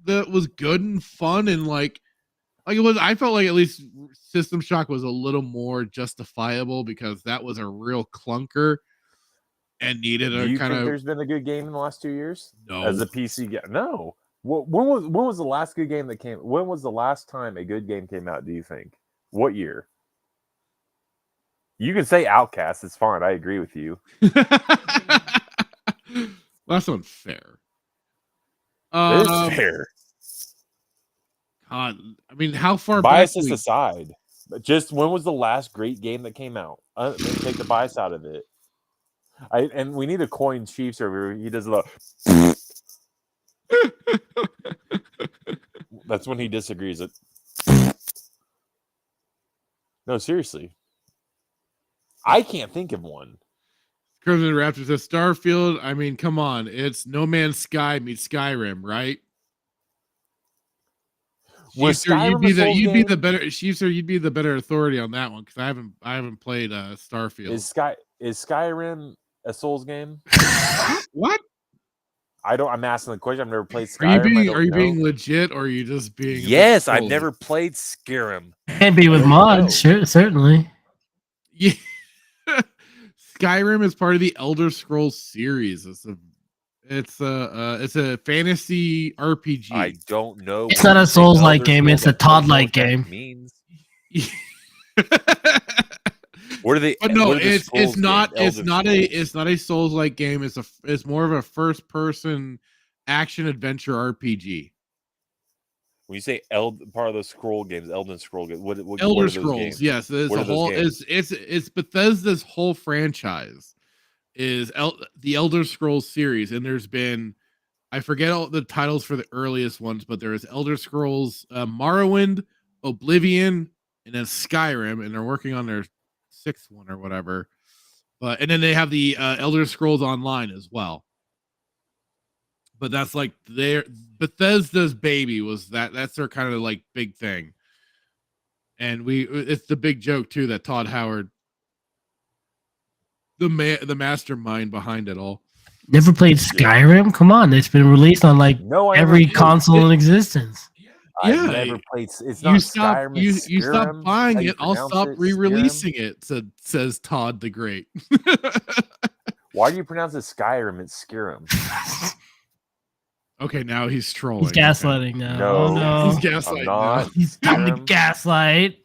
good and fun, and like it was. I felt like at least System Shock was a little more justifiable because that was a real clunker. needed Do a you kind think of. there's been a good game in the last 2 years? No. As a PC game? No. When was the last good game that came? When was the last time a good game came out, do you think? What year? You can say Outcast. It's fine. I agree with you. Well, that's unfair. It's fair. God, I mean, how far Biases back? aside, but just when was the last great game that came out? Take the bias out of it. And we need a coin Chiefs over. He does the. That's when he disagrees. It. No, seriously. I can't think of one. Crimson Raptor says Starfield. I mean, come on, it's No Man's Sky meets Skyrim, right? Sheepster, you'd be the better Sheepster, you'd be the better authority on that one because I haven't played Starfield. Is Skyrim a Souls game? What? I'm asking the question. I've never played Skyrim. Are you being legit or are you just being? Yes, I've never played Skyrim. Can be with mods, sure, certainly. Yeah. Skyrim is part of the Elder Scrolls series. It's a fantasy RPG. I don't know. It's not a Souls-like game. It's a Todd-like game. Means. What are they? But no, it's not a Souls-like game. It's more of a first-person action adventure RPG. When you say part of the scroll games, Elden Scroll games, what Elder are those Scrolls, games? yes, it's Bethesda's whole franchise is the Elder Scrolls series, and there's been, I forget all the titles for the earliest ones, but there is Elder Scrolls, Morrowind, Oblivion, and then Skyrim, and they're working on their 6th one or whatever. And then they have the Elder Scrolls Online as well. But that's like Bethesda's baby was that's their kind of like big thing. And it's the big joke too that Todd Howard, the mastermind behind it all. Never played Skyrim? Come on, it's been released on every console in existence. I've never played. It's not Skyrim. You stop buying it. I'll stop re-releasing it. Says Todd the Great. Why do you pronounce it Skyrim? It's Skyrim. Okay, now he's trolling. He's gaslighting now. No, he's gaslighting now. He's time to gaslight.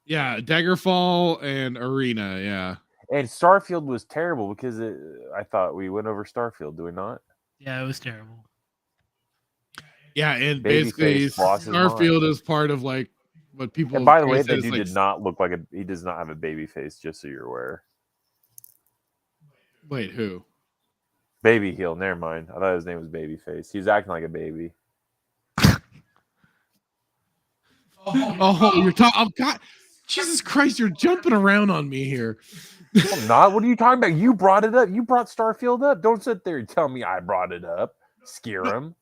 Yeah, Daggerfall and Arena, yeah. And Starfield was terrible because I thought we went over Starfield, do we not? Yeah, it was terrible. Yeah, and basically Starfield is part of like what people. And by the way, that dude did not look like he does not have a baby face, just so you're aware. Wait, who? Baby Heel, never mind. I thought his name was Babyface. He's acting like a baby. You're talking. Oh, God, Jesus Christ! You're jumping around on me here. I'm not. What are you talking about? You brought it up. You brought Starfield up. Don't sit there and tell me I brought it up. Skyrim.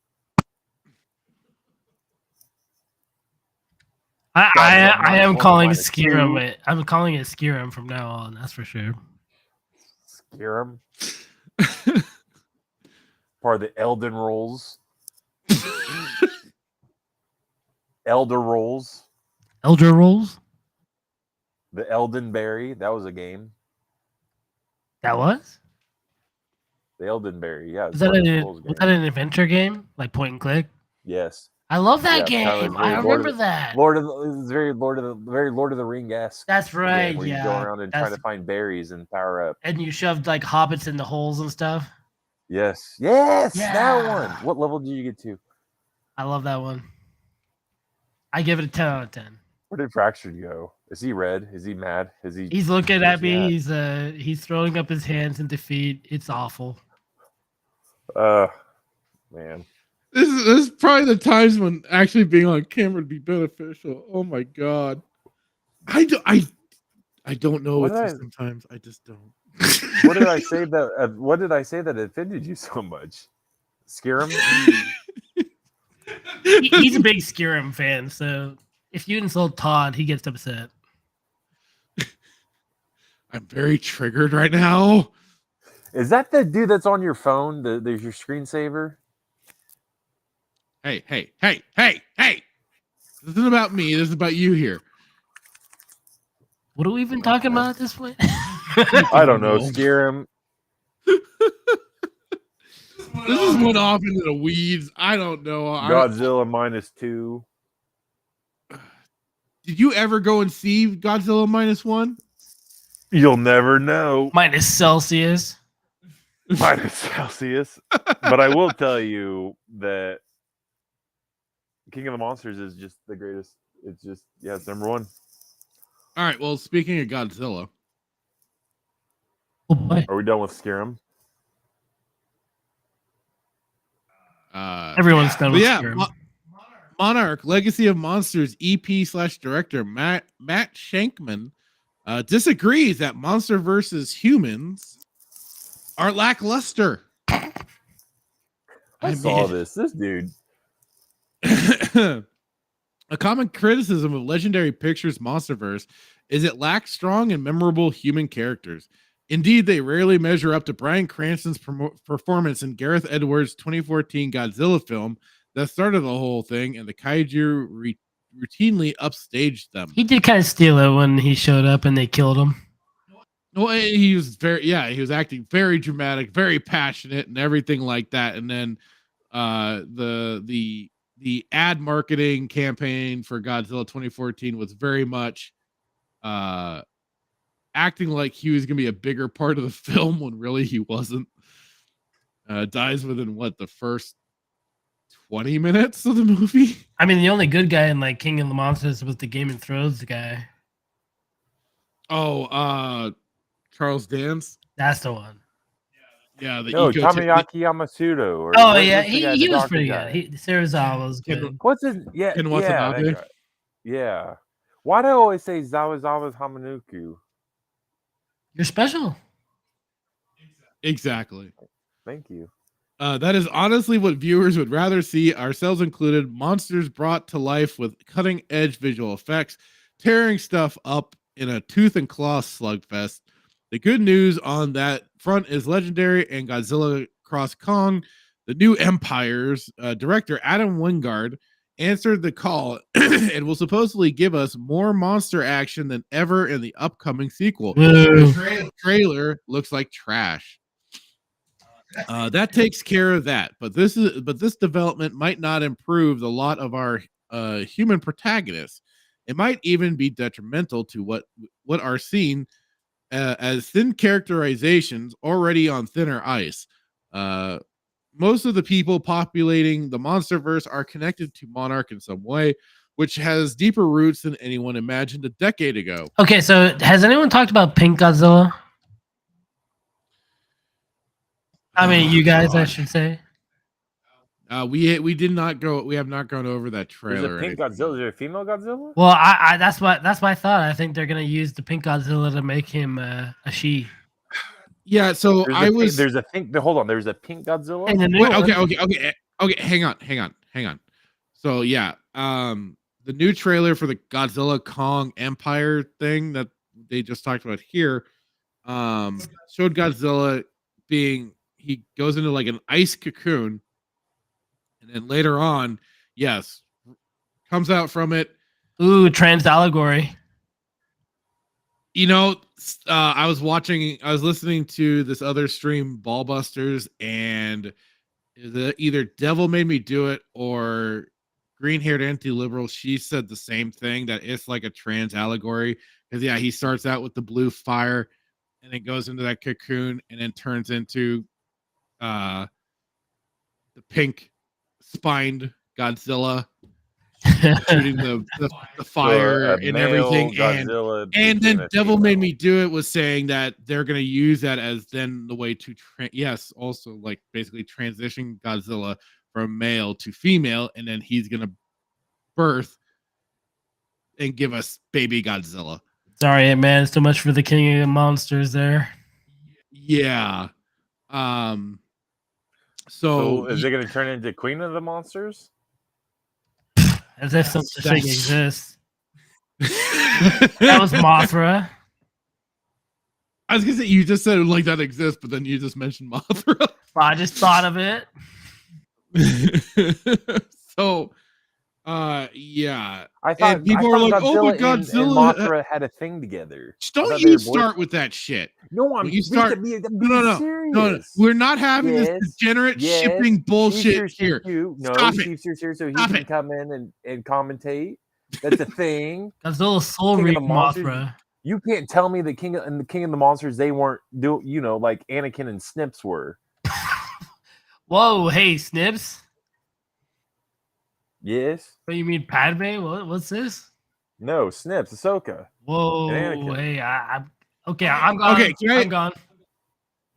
I am calling Skyrim. I'm calling it Skyrim from now on. That's for sure. Skyrim. Part of the Elden Rolls. Elder Rolls. Elder Rolls? The Eldenberry. That was a game. That was? The Eldenberry, yeah. Was that an adventure game? Like point and click? Yes. I love that game. I remember that. It's very Lord of the Ring-esque. That's right. Where you go around and try to find berries and power up. And you shoved like hobbits in the holes and stuff. Yes. That one. What level did you get to? I love that one. I give it a 10 out of 10. Where did Fractured go? Is he red? Is he mad? He's looking at me. He's throwing up his hands in defeat. It's awful. Man. This is probably the times when actually being on camera would be beneficial. Oh my God. I don't know what sometimes. I just don't. What did I say that offended you so much? Skyrim? He's a big Skyrim fan, so if you insult Todd, he gets upset. I'm very triggered right now. Is that the dude that's on your phone? There's your screensaver? Hey. This isn't about me. This is about you here. What are we even talking about at this point? I don't know. Scare him. This just went off into the weeds. I don't know. Godzilla -2. Did you ever go and see Godzilla -1? You'll never know. -Celsius. -Celsius. But I will tell you that King of the Monsters is just the greatest. It's just, it's number one. All right. Well, speaking of Godzilla. Oh boy. Are we done with Scarum? Everyone's done with Scarum. Monarch Legacy of Monsters EP/director Matt Shankman disagrees that Monster vs. Humans are lackluster. I saw this dude. A common criticism of Legendary Pictures' Monsterverse is it lacks strong and memorable human characters. Indeed, they rarely measure up to Bryan Cranston's performance in Gareth Edwards' 2014 Godzilla film that started the whole thing, and the kaiju routinely upstaged them. He did kind of steal it when he showed up and they killed him. Well, he was he was acting very dramatic, very passionate, and everything like that. And then the ad marketing campaign for Godzilla 2014 was very much acting like he was going to be a bigger part of the film when really he wasn't. Dies within the first 20 minutes of the movie. I mean, the only good guy in like King of the Monsters was the Game of Thrones guy. Oh, Charles Dance. That's the one. Yeah, Tamiyaki Yamasudo. He was pretty good. Serizawa was good. What's his? Ken Watanabe? Yeah. Why do I always say Zawazawa's Hamanuku? You're special. Exactly. Thank you. That is honestly what viewers would rather see, ourselves included. Monsters brought to life with cutting-edge visual effects, tearing stuff up in a tooth and claw slugfest. The good news on that front is Legendary and Godzilla Cross Kong, the new Empire's director Adam Wingard, answered the call and will supposedly give us more monster action than ever in the upcoming sequel. The trailer looks like trash. That takes care of that, but this development might not improve the lot of our human protagonists. It might even be detrimental to what are seen as thin characterizations already on thinner ice. Most of the people populating the Monsterverse are connected to Monarch in some way, which has deeper roots than anyone imagined a decade ago. Okay, so has anyone talked about Pink Godzilla? I mean, you guys, I should say. We did not go. We have not gone over that trailer. Is it Pink Godzilla? Is there a female Godzilla? Well, I that's what I thought. I think they're gonna use the Pink Godzilla to make him a she. Yeah. So There's a pink. Hold on. There's a Pink Godzilla. Okay. Hang on. So yeah, the new trailer for the Godzilla Kong Empire thing that they just talked about here, showed Godzilla he goes into like an ice cocoon. And then later on, comes out from it. Ooh, trans allegory. You know, I was listening to this other stream, Ballbusters, and either Devil Made Me Do It or green-haired anti-liberal. She said the same thing, that it's like a trans allegory. Because he starts out with the blue fire, and it goes into that cocoon, and then turns into the pink spined Godzilla shooting the fire and everything, and then Devil Made Me Do It was saying that they're going to use that as then the way to also like basically transition Godzilla from male to female, and then he's going to birth and give us baby Godzilla. Sorry, man, it's too much for the King of the Monsters there. Yeah. So is it going to turn into Queen of the Monsters? As if such a thing exists. That was Mothra. I was going to say, you just said like that exists, but then you just mentioned Mothra. I just thought of it. So, yeah. thought and people are like, "Oh, but Godzilla and Godzilla." Mothra had a thing together. Don't you start with that shit. No, I'm When you start, being no. serious. We're not having this degenerate shipping bullshit here. Stop it. So he Stop can it. come in and commentate. That's a thing. Godzilla Soul King of Reap the Monsters. Mothra. You can't tell me the King of the Monsters they weren't like Anakin and Snips were. Whoa, hey, Snips. Yes. What you mean, Padme? What's this? No, Snips, Ahsoka. Whoa, and hey, I'm gone. Okay, I'm gone.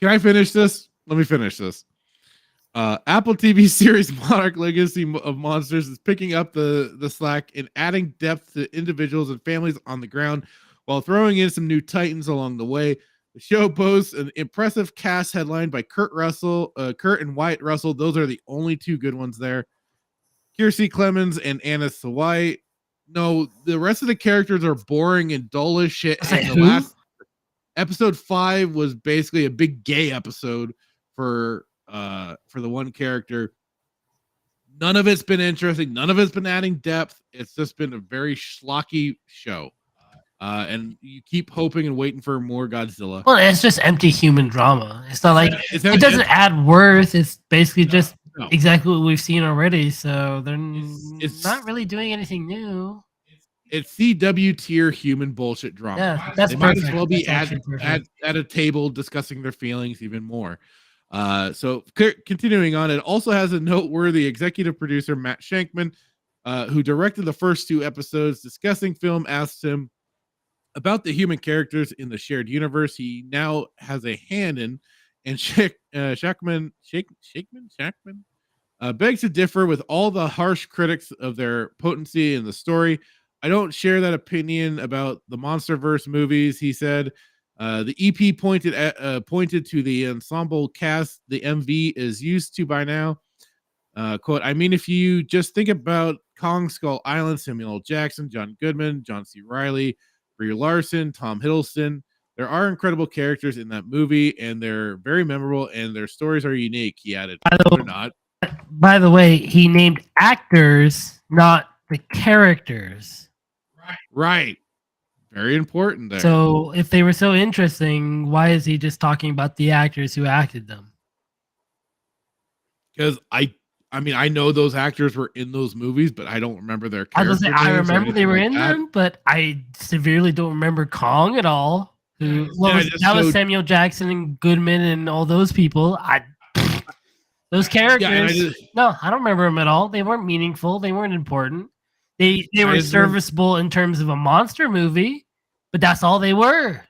Can I finish this? Let me finish this. Apple TV series Monarch Legacy of Monsters is picking up the slack and adding depth to individuals and families on the ground while throwing in some new titans along the way. The show boasts an impressive cast headlined by Kurt and Wyatt Russell. Those are the only two good ones there. Kiersey Clemens and Anna Sawai. No, the rest of the characters are boring and dull as shit. And the last episode 5 was basically a big gay episode for the one character. None of it's been interesting. None of it's been adding depth. It's just been a very schlocky show. And you keep hoping and waiting for more Godzilla. Well, it's just empty human drama. It's not like it doesn't add worth. It's basically just exactly what we've seen already. So they're not really doing anything new. It's CW tier human bullshit drama. Yeah, that's they might perfect. as well be That's at a table discussing their feelings even more. So continuing on, it also has a noteworthy executive producer, Matt Shankman, who directed the first 2 episodes. Discussing film, asked him about the human characters in the shared universe he now has a hand in, and Shackman begs to differ with all the harsh critics of their potency in the story. I don't share that opinion about the MonsterVerse movies, he said. The EP pointed to the ensemble cast the MV is used to by now. Quote, I mean, if you just think about Kong Skull Island, Samuel L. Jackson, John Goodman, John C. Reilly, Brie Larson, Tom Hiddleston, there are incredible characters in that movie, and they're very memorable, and their stories are unique, he added. They're not. By the way, he named actors, not the characters. Right. Very important there. So if they were so interesting, why is he just talking about the actors who acted them? Because I mean, I know those actors were in those movies, but I don't remember their characters. I remember they were in them, but I severely don't remember Kong at all. That was Samuel Jackson and Goodman and all those people. Those characters. No, I don't remember them at all. They weren't meaningful. They weren't important. They were serviceable in terms of a monster movie, but that's all they were.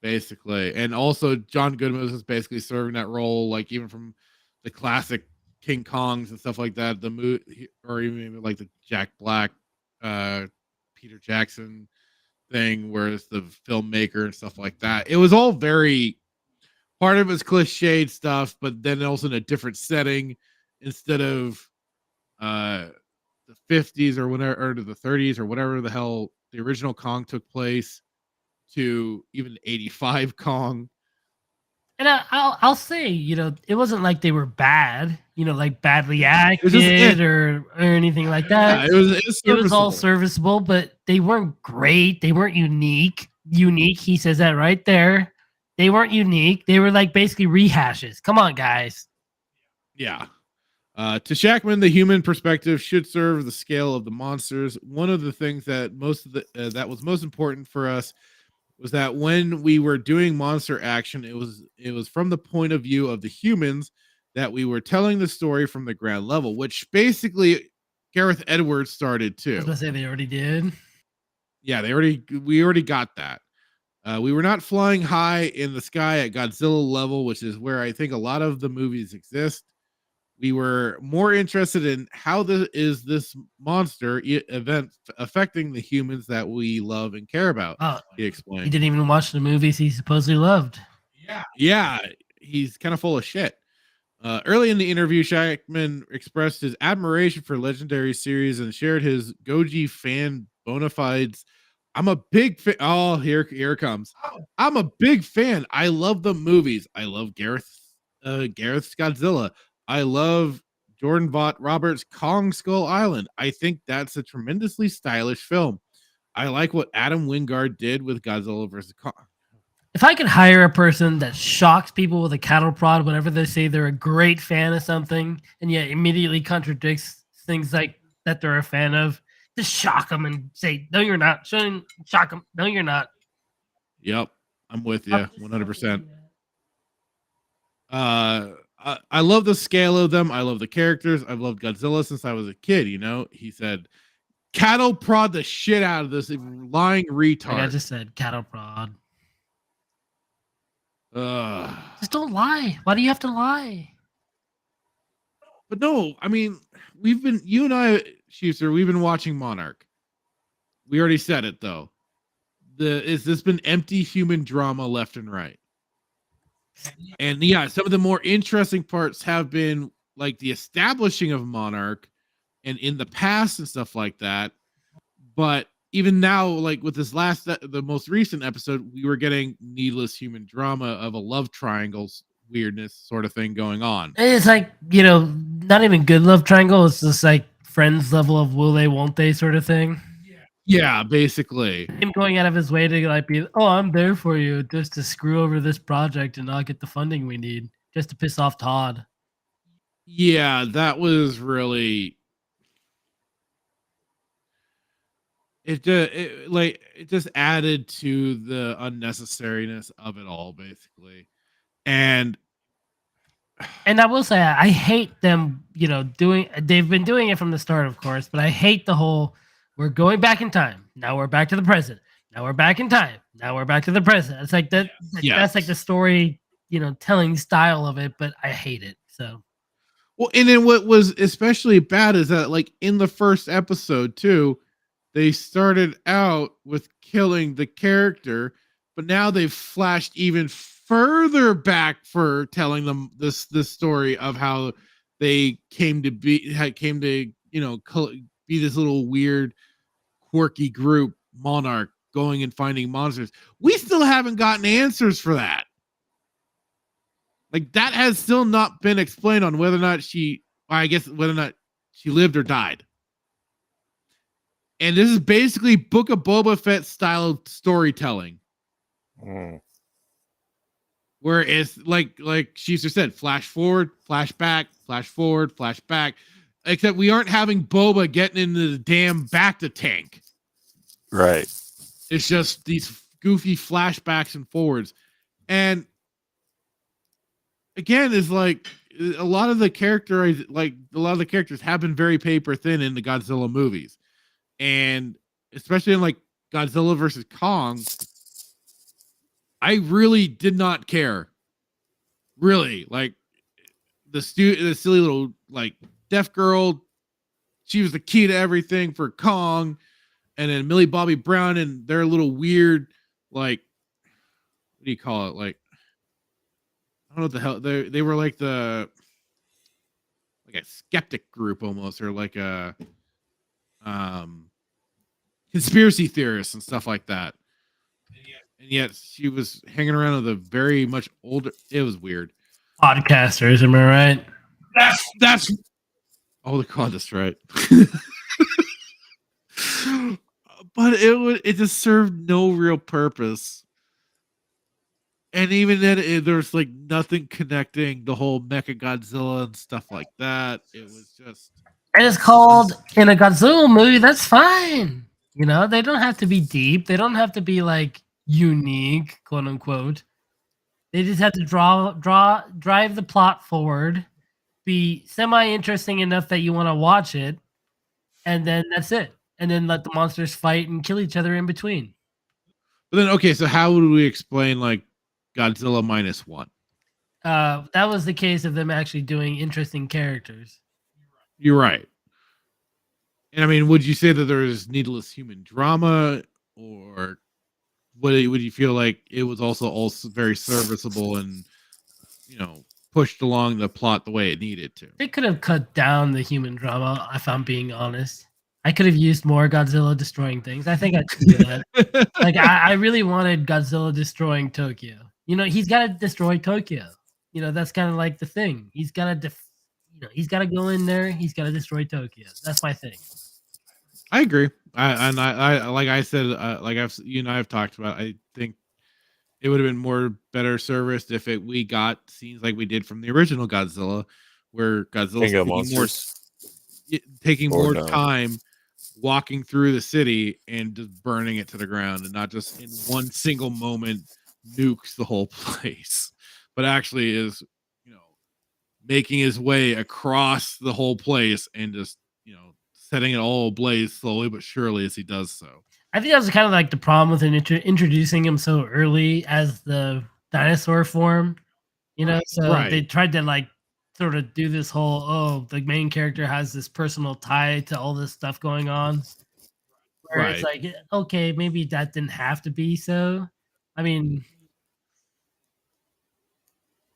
Basically. And also John Goodman was basically serving that role, like even from the classic King Kongs and stuff like that, the movie, or even like the Jack Black, Peter Jackson thing, where it's the filmmaker and stuff like that. It was all very, part of it was cliched stuff, but then also in a different setting instead of the 50s or whatever, or to the 30s or whatever the hell the original Kong took place, to even 85 Kong. And I'll say, it wasn't like they were bad, like badly acted or anything like that. Yeah, it was all serviceable, but they weren't great. They weren't unique. He says that right there. They weren't unique. They were like basically rehashes. Come on, guys. Yeah. To Shackman, the human perspective should serve the scale of the monsters. One of the things that that was most important for us was that when we were doing monster action, it was from the point of view of the humans, that we were telling the story from the ground level, which basically Gareth Edwards started too. I was gonna say they already did. Yeah, we already got that. We were not flying high in the sky at Godzilla level, which is where I think a lot of the movies exist. We were more interested in how this monster event affecting the humans that we love and care about. He explained. He didn't even watch the movies he supposedly loved. Yeah, he's kind of full of shit. Early in the interview, Shackman expressed his admiration for legendary series and shared his Goji fan bona fides. I'm a big fan. Oh, here it comes. I'm a big fan. I love the movies. I love Gareth's Godzilla. I love Jordan Vaught Roberts' Kong Skull Island. I think that's a tremendously stylish film. I like what Adam Wingard did with Godzilla vs. Kong. If I could hire a person that shocks people with a cattle prod whenever they say they're a great fan of something and yet immediately contradicts things like that they're a fan of, just shock them and say, no, you're not. Shock them. No, you're not. Yep. I'm with you 100%. I love the scale of them. I love the characters. I've loved Godzilla since I was a kid. You know, he said, cattle prod the shit out of this lying retard. Like I just said, cattle prod. Ugh. Just don't lie. Why do you have to lie? But no, I mean, you and I, Schuster, we've been watching Monarch. We already said it though. It's this been empty human drama left and right. And yeah, some of the more interesting parts have been like the establishing of Monarch and in the past and stuff like that. But even now, like with this the most recent episode, we were getting needless human drama of a love triangles weirdness sort of thing going on. It's like, you know, not even good love triangle. It's just like friends level of will they, won't they sort of thing. Yeah, basically. Him going out of his way to like be, oh, I'm there for you, just to screw over this project and not get the funding we need, just to piss off Todd. Yeah, that was really. It just added to the unnecessariness of it all, basically. And I will say, I hate them, you know, they've been doing it from the start, of course, but I hate the whole, we're going back in time. Now we're back to the present. Now we're back in time. Now we're back to the present. It's like that. That's like the story, you know, telling style of it, but I hate it. So. Well, and then what was especially bad is that, like, in the first episode, too, they started out with killing the character, but now they've flashed even further back for telling them this story of how they came to be, you know, be this little weird, quirky group, Monarch, going and finding monsters. We still haven't gotten answers for that. Like, that has still not been explained on whether or not whether or not she lived or died. And this is basically Book of Boba Fett style storytelling. Where it's like Schuster said, flash forward, flash back, flash forward, flash back. Except we aren't having Boba getting into the damn Bacta tank. Right. It's just these goofy flashbacks and forwards. And again, is like a lot of the characters have been very paper thin in the Godzilla movies. And especially in like Godzilla versus Kong, I really did not care. Really, like the silly little like deaf girl, she was the key to everything for Kong, and then Millie Bobby Brown and their little weird, like, what do you call it? Like, I don't know what the hell they were like a skeptic group almost, or like a conspiracy theorists and stuff like that. And yet she was hanging around with a very much older. It was weird. Podcasters, am I right? That's. Oh, God, that's right. But it just served no real purpose. And even then, there's like nothing connecting the whole Mecha Godzilla and stuff like that. It was just. And it's called in a Godzilla movie. That's fine. You know, they don't have to be deep. They don't have to be like unique, quote unquote. They just have to drive the plot forward, be semi-interesting enough that you want to watch it, and then that's it. And then let the monsters fight and kill each other in between. But then, okay, so how would we explain like Godzilla -1? That was the case of them actually doing interesting characters. You're right. And I mean, would you say that there is needless human drama, or would you feel like it was also very serviceable and, you know, pushed along the plot the way it needed to? They could have cut down the human drama, if I'm being honest. I could have used more Godzilla destroying things. I think I could do that. Like, I really wanted Godzilla destroying Tokyo. You know, he's got to destroy Tokyo. You know, that's kind of like the thing. He's got to, he's got to go in there. He's got to destroy Tokyo. That's my thing. I agree. I like I said, like I've talked about. I think it would have been more better serviced if we got scenes like we did from the original Godzilla, where Godzilla's King of taking Or more no. time walking through the city and just burning it to the ground, and not just in one single moment nukes the whole place, but actually is making his way across the whole place and just setting it all ablaze slowly but surely as he does so. I think that was kind of like the problem with introducing him so early as the dinosaur form, So Right. they tried to like sort of do this whole the main character has this personal tie to all this stuff going on. Where it's like, okay, maybe that didn't have to be so. I mean,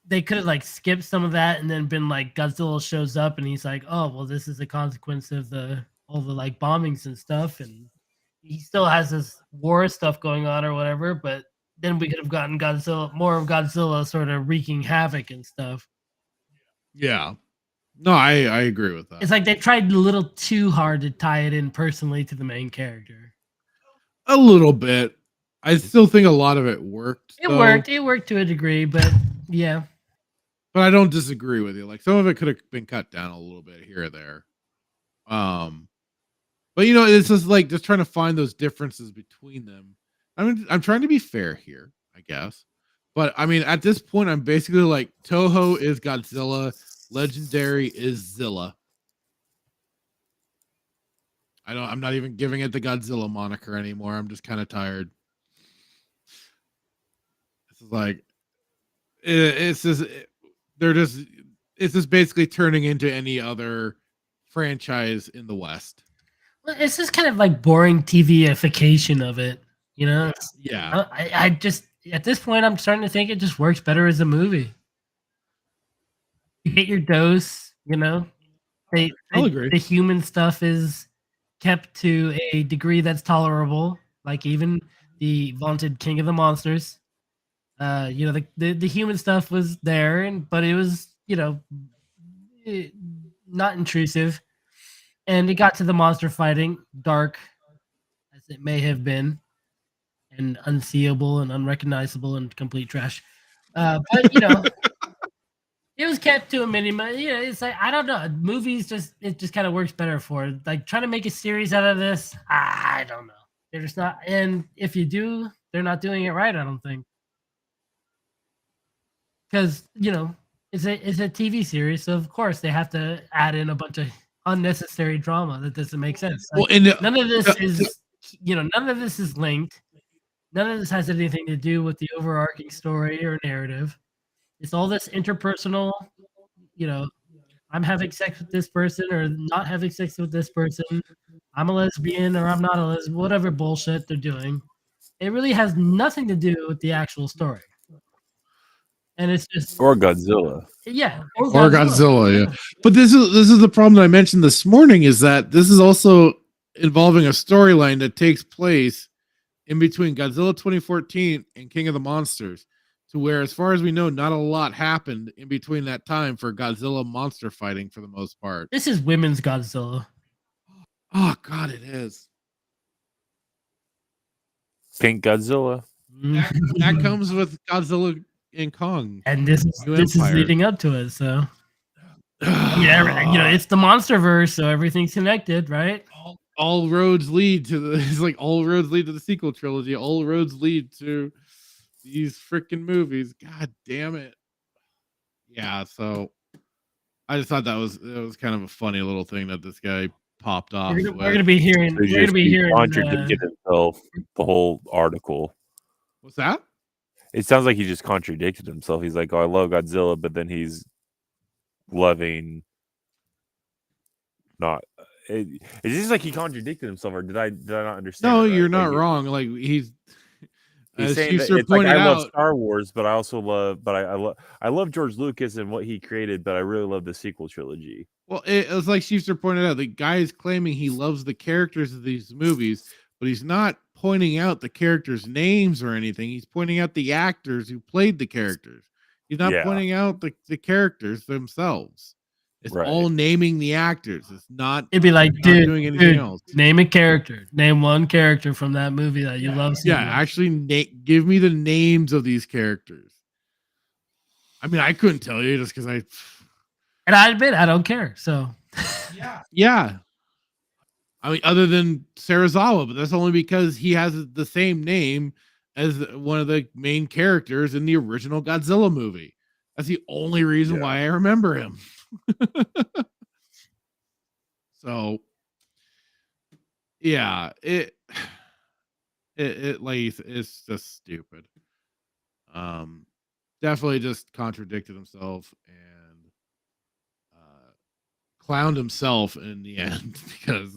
they could have like skipped some of that and then been like Godzilla shows up and he's like, oh well, this is a consequence of all the like bombings and stuff, and he still has this war stuff going on or whatever, but then we could have gotten more of Godzilla sort of wreaking havoc and stuff. Yeah. No, I agree with that. It's like they tried a little too hard to tie it in personally to the main character. A little bit. I still think a lot of it worked. It worked to a degree, but yeah. But I don't disagree with you. Like some of it could have been cut down a little bit here or there. But it's just like just trying to find those differences between them. I mean, I'm trying to be fair here, I guess. But I mean, at this point, I'm basically like Toho is Godzilla, Legendary is Zilla. I'm not even giving it the Godzilla moniker anymore. I'm just kind of tired. This is like it's just basically turning into any other franchise in the West. Well, it's just kind of like boring TVification of it, Yeah. I just at this point I'm starting to think it just works better as a movie. You get your dose, I'll agree. The human stuff is kept to a degree that's tolerable, like even the vaunted King of the Monsters. The human stuff was there, but it was not intrusive, and it got to the monster fighting, dark as it may have been, and unseeable and unrecognizable and complete trash. But it was kept to a minimum. It's like I don't know. Movies it just kind of works better for it. Like trying to make a series out of this. I don't know. They're just not. And if you do, they're not doing it right. I don't think. Because it's a TV series, so of course they have to add in a bunch of unnecessary drama that doesn't make sense. Like, none of this is linked. None of this has anything to do with the overarching story or narrative. It's all this interpersonal. I'm having sex with this person or not having sex with this person. I'm a lesbian or I'm not a lesbian. Whatever bullshit they're doing, it really has nothing to do with the actual story. And it's just or Godzilla. Yeah. Or Godzilla, yeah. But this is the problem that I mentioned this morning, is that this is also involving a storyline that takes place in between Godzilla 2014 and King of the Monsters, to where, as far as we know, not a lot happened in between that time for Godzilla monster fighting for the most part. This is women's Godzilla. Oh God, it is. Pink Godzilla. That comes with Godzilla and Kong, and this is leading up to it. So it's the MonsterVerse, so everything's connected, right? All roads lead to it's like all roads lead to the sequel trilogy. All roads lead to these freaking movies. God damn it! Yeah, so I just thought that was kind of a funny little thing that this guy popped off. We're gonna be hearing. We're gonna be hearing. Contradicted himself the whole article. What's that? It sounds like he just contradicted himself. He's like, "Oh, I love Godzilla," but then he's loving not. It's just like he contradicted himself, or did I not understand? No, it right? you're not wrong. Like he's saying that it's like I love Star Wars, but I also love, I love George Lucas and what he created, but I really love the sequel trilogy. Well, it was like Schuster pointed out. The guy is claiming he loves the characters of these movies, but he's not pointing out the characters' names or anything. He's pointing out the actors who played the characters. He's not pointing out the characters themselves. It's Right. all naming the actors. It's not. It'd be like, not dude, doing anything else. name a character. Name one character from that movie that you love so Yeah, much. actually, give me the names of these characters. I mean, I couldn't tell you just because I. And I admit I don't care. So Yeah. I mean, other than Sarazawa, but that's only because he has the same name as one of the main characters in the original Godzilla movie. That's the only reason why I remember him. So, yeah, it like it's just stupid. Definitely just contradicted himself and clowned himself in the end because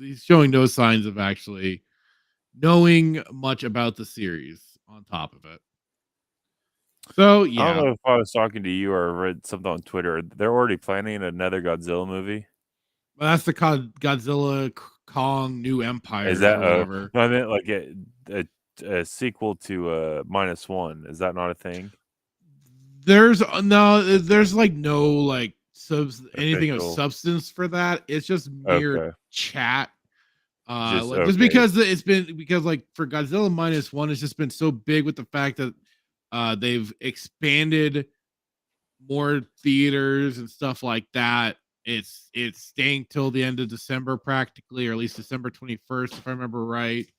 he's showing no signs of actually knowing much about the series on top of it. So I don't yeah, know if I was talking to you or read something on Twitter. They're already planning another Godzilla movie. well, that's the Godzilla Kong New Empire Is that or whatever. no, I meant like a sequel to -1. Is that not a thing? There's like no like anything of Official. substance for that. It's just mere Okay. chat. Just Just because it's been like for Godzilla -1, it's just been so big with the fact that they've expanded more theaters and stuff like that. It's staying till the end of December practically, or at least December 21st, if I remember right.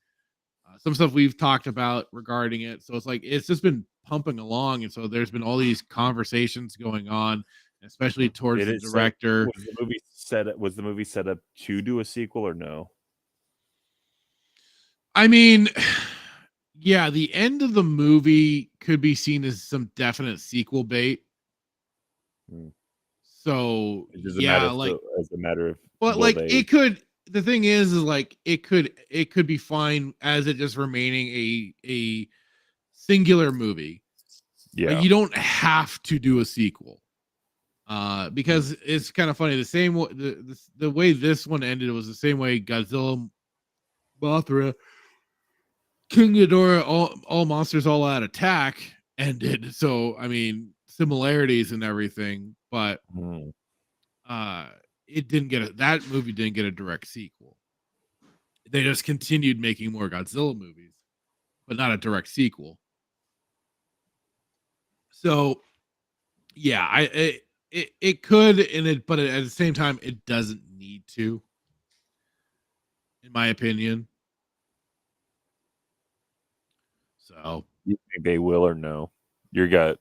Some stuff we've talked about regarding it. So it's like it's just been pumping along, and so there's been all these conversations going on, especially towards the director. Was the movie set up to do a sequel or no? I mean, yeah, the end of the movie could be seen as some definite sequel bait. So yeah, like as a matter of, but like it could. The thing is like it could be fine as it just remaining a singular movie. Yeah, like, you don't have to do a sequel. Because it's kind of funny. The same the way this one ended was the same way Godzilla, Mothra, King Ghidorah, all monsters all out attack ended. So I mean similarities and everything, but it didn't get that movie didn't get a direct sequel. They just continued making more Godzilla movies, but not a direct sequel. So yeah, it could, but at the same time, it doesn't need to, in my opinion. So you think they will or no? Your gut.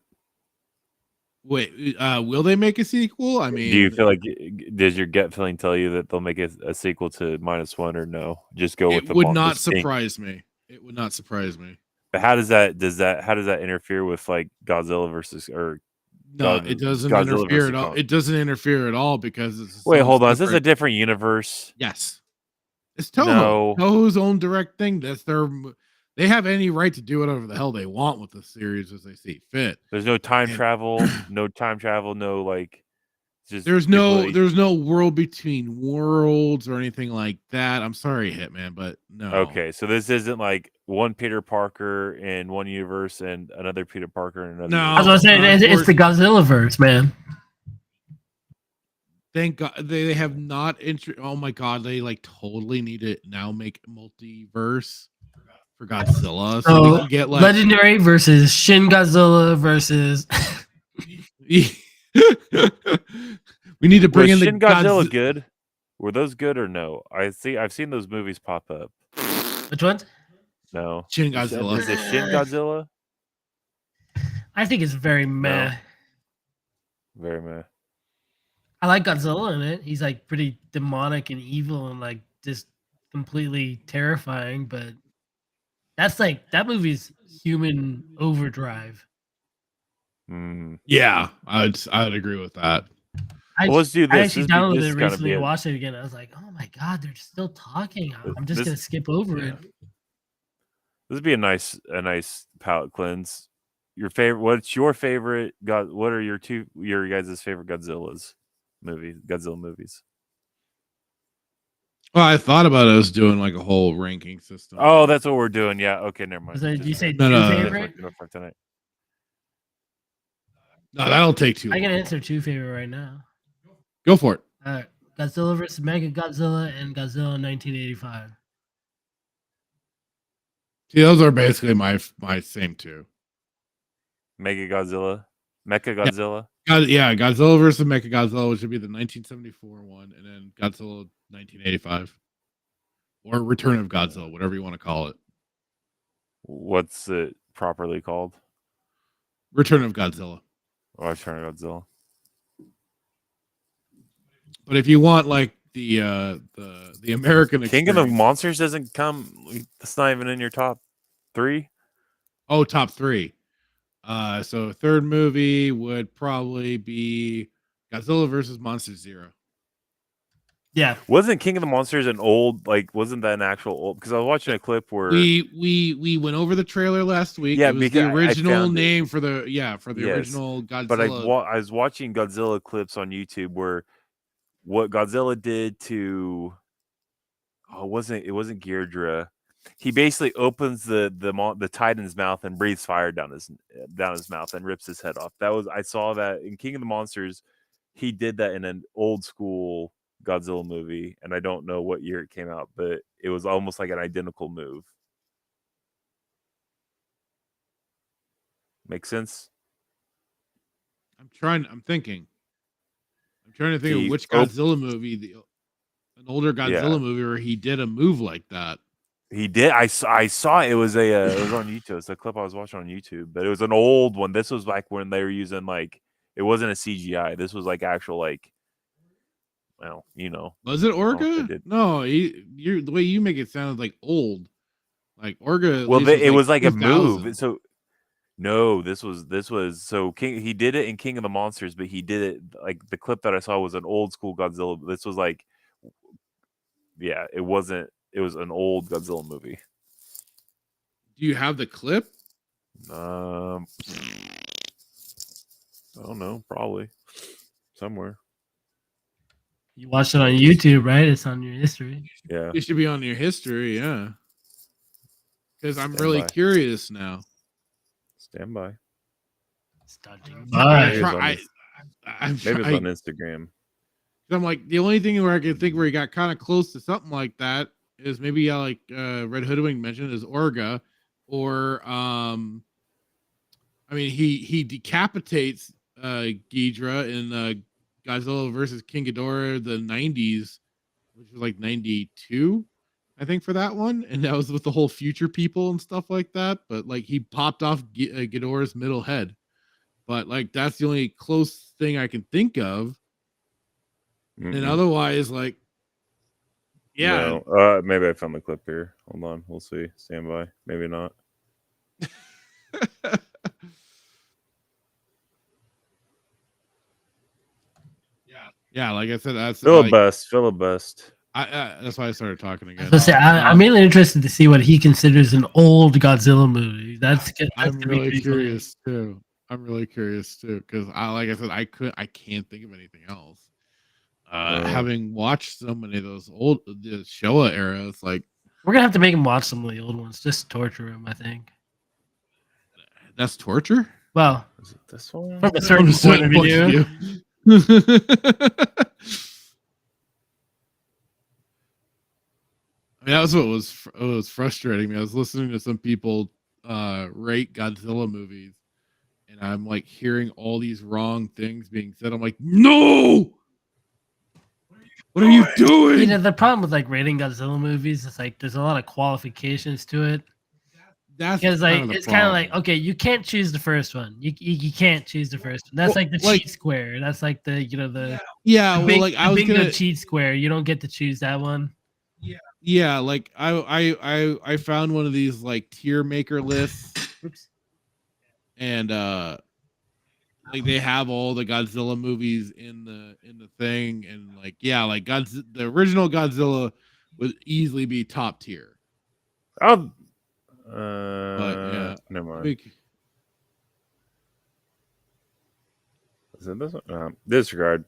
Wait, will they make a sequel? I mean, do you feel like does your gut feeling tell you that they'll make a sequel to -1 or no? Just go with it would not surprise me. It would not surprise me. But how does that interfere with like Godzilla versus or no? It doesn't interfere at all. It doesn't interfere at all because it's wait, hold on. Is this a different universe? Yes, it's Toho. No. Toho's own direct thing. That's their. They have any right to do whatever the hell they want with the series as they see fit. There's no time travel, no like. There's no world between worlds or anything like that. I'm sorry, Hitman, but no. Okay, so this isn't like one Peter Parker in one universe and another Peter Parker in another. No, I was gonna say it's the Godzilla verse, man. Thank God they have not. Oh my God, they like totally need to now make multiverse for Godzilla, so we can get like Legendary versus Shin Godzilla versus. We need to bring in the Shin Godzilla. Good? Were those good or no? I've seen those movies pop up. Which ones? No, Shin Godzilla. Is it Shin Godzilla? I think it's very meh. No. Very meh. I like Godzilla in it. He's like pretty demonic and evil and like just completely terrifying, but that's like that movie's human overdrive. Yeah, I'd agree with that. Let's do this. I actually downloaded it recently and watched it again. I was like, oh my God, they're still talking. I'm just gonna skip over it. This would be a nice palate cleanse. Your favorite? What's your favorite? What are your guys' favorite Godzilla movies? Well, I thought about us doing like a whole ranking system. Oh, that's what we're doing. Yeah. Okay, never mind. Did you say no, favorite? For tonight. No, that'll take too long. I can answer two favorite right now. Go for it. All right. Godzilla vs. Mega Godzilla and Godzilla 1985. See, those are basically my same two. Mega Godzilla, Mecha Godzilla. Yeah, Godzilla versus Mechagodzilla, which would be the 1974 one, and then Godzilla 1985, or Return of Godzilla, whatever you want to call it. What's it properly called? Return of Godzilla. Oh, Return of Godzilla. But if you want like the American King of the experience- Monsters doesn't come. That's not even in your top 3. Oh, top 3. So third movie would probably be Godzilla versus Monster Zero. Yeah. Wasn't King of the Monsters an old, like, wasn't that an actual old? Because I was watching a clip where we went over the trailer last week. Yeah, it was because the I original found it. name for the Yes. original Godzilla. But I was watching Godzilla clips on YouTube where what Godzilla did to it wasn't Ghidorah. He basically opens the Titan's mouth and breathes fire down his mouth and rips his head off. I saw that in King of the Monsters. He did that in an old school Godzilla movie, and I don't know what year it came out, but it was almost like an identical move. Make sense? I'm trying to think of which Godzilla movie, an older Godzilla movie where he did a move like that. He did. I saw it. It was it was on YouTube. It's a clip I was watching on YouTube, but it was an old one. This was like when they were using it wasn't a CGI. This was like actual well, Was it Orga? No, the way you make it sound like old. Like Orga. Well, it was like 2000. a move. So no, this was so King. He did it in King of the Monsters, but he did it like the clip that I saw was an old school Godzilla. This was like, yeah, it wasn't. It was an old Godzilla movie. Do you have the clip? I don't know. Probably somewhere. You watched it on YouTube, right? It's on your history. Yeah. It should be on your history, yeah. Because I'm Stand really by. curious now. Stand by. Bye. Maybe it's on Instagram. I'm like, the only thing where I can think where he got kind of close to something like that is maybe like Red Hoodwink mentioned is Orga, or he decapitates Ghidorah in Godzilla versus King Ghidorah the 90s, which was like 92, I think, for that one, and that was with the whole future people and stuff like that. But like he popped off Ghidorah's middle head, but like that's the only close thing I can think of. And otherwise, like, yeah. No. Maybe I found the clip here. Hold on. We'll see. Stand by. Maybe not. Yeah, like I said, that's filibust. That's why I started talking again. I'm mainly interested to see what he considers an old Godzilla movie. I'm really curious too. Because like I said, I can't think of anything else. Having watched so many of those the Showa era, it's like we're gonna have to make him watch some of the old ones, just to torture him. I think that's torture. Well, is it this one? From a certain point of view. I mean, that was what was frustrating me. I was listening to some people rate Godzilla movies, and I'm like hearing all these wrong things being said. I'm like, no. What are you doing? You know, the problem with like rating Godzilla movies is like there's a lot of qualifications to it. That's because like kind of it's kind of like, okay, you can't choose the first one. You can't choose the first one. That's like the cheat square. That's like the the bingo cheat square. You don't get to choose that one. Yeah, like I found one of these like tier maker lists. Oops. And like they have all the Godzilla movies in the thing, and like like the original Godzilla would easily be top tier. But yeah, never mind. Is it this one? Disregard.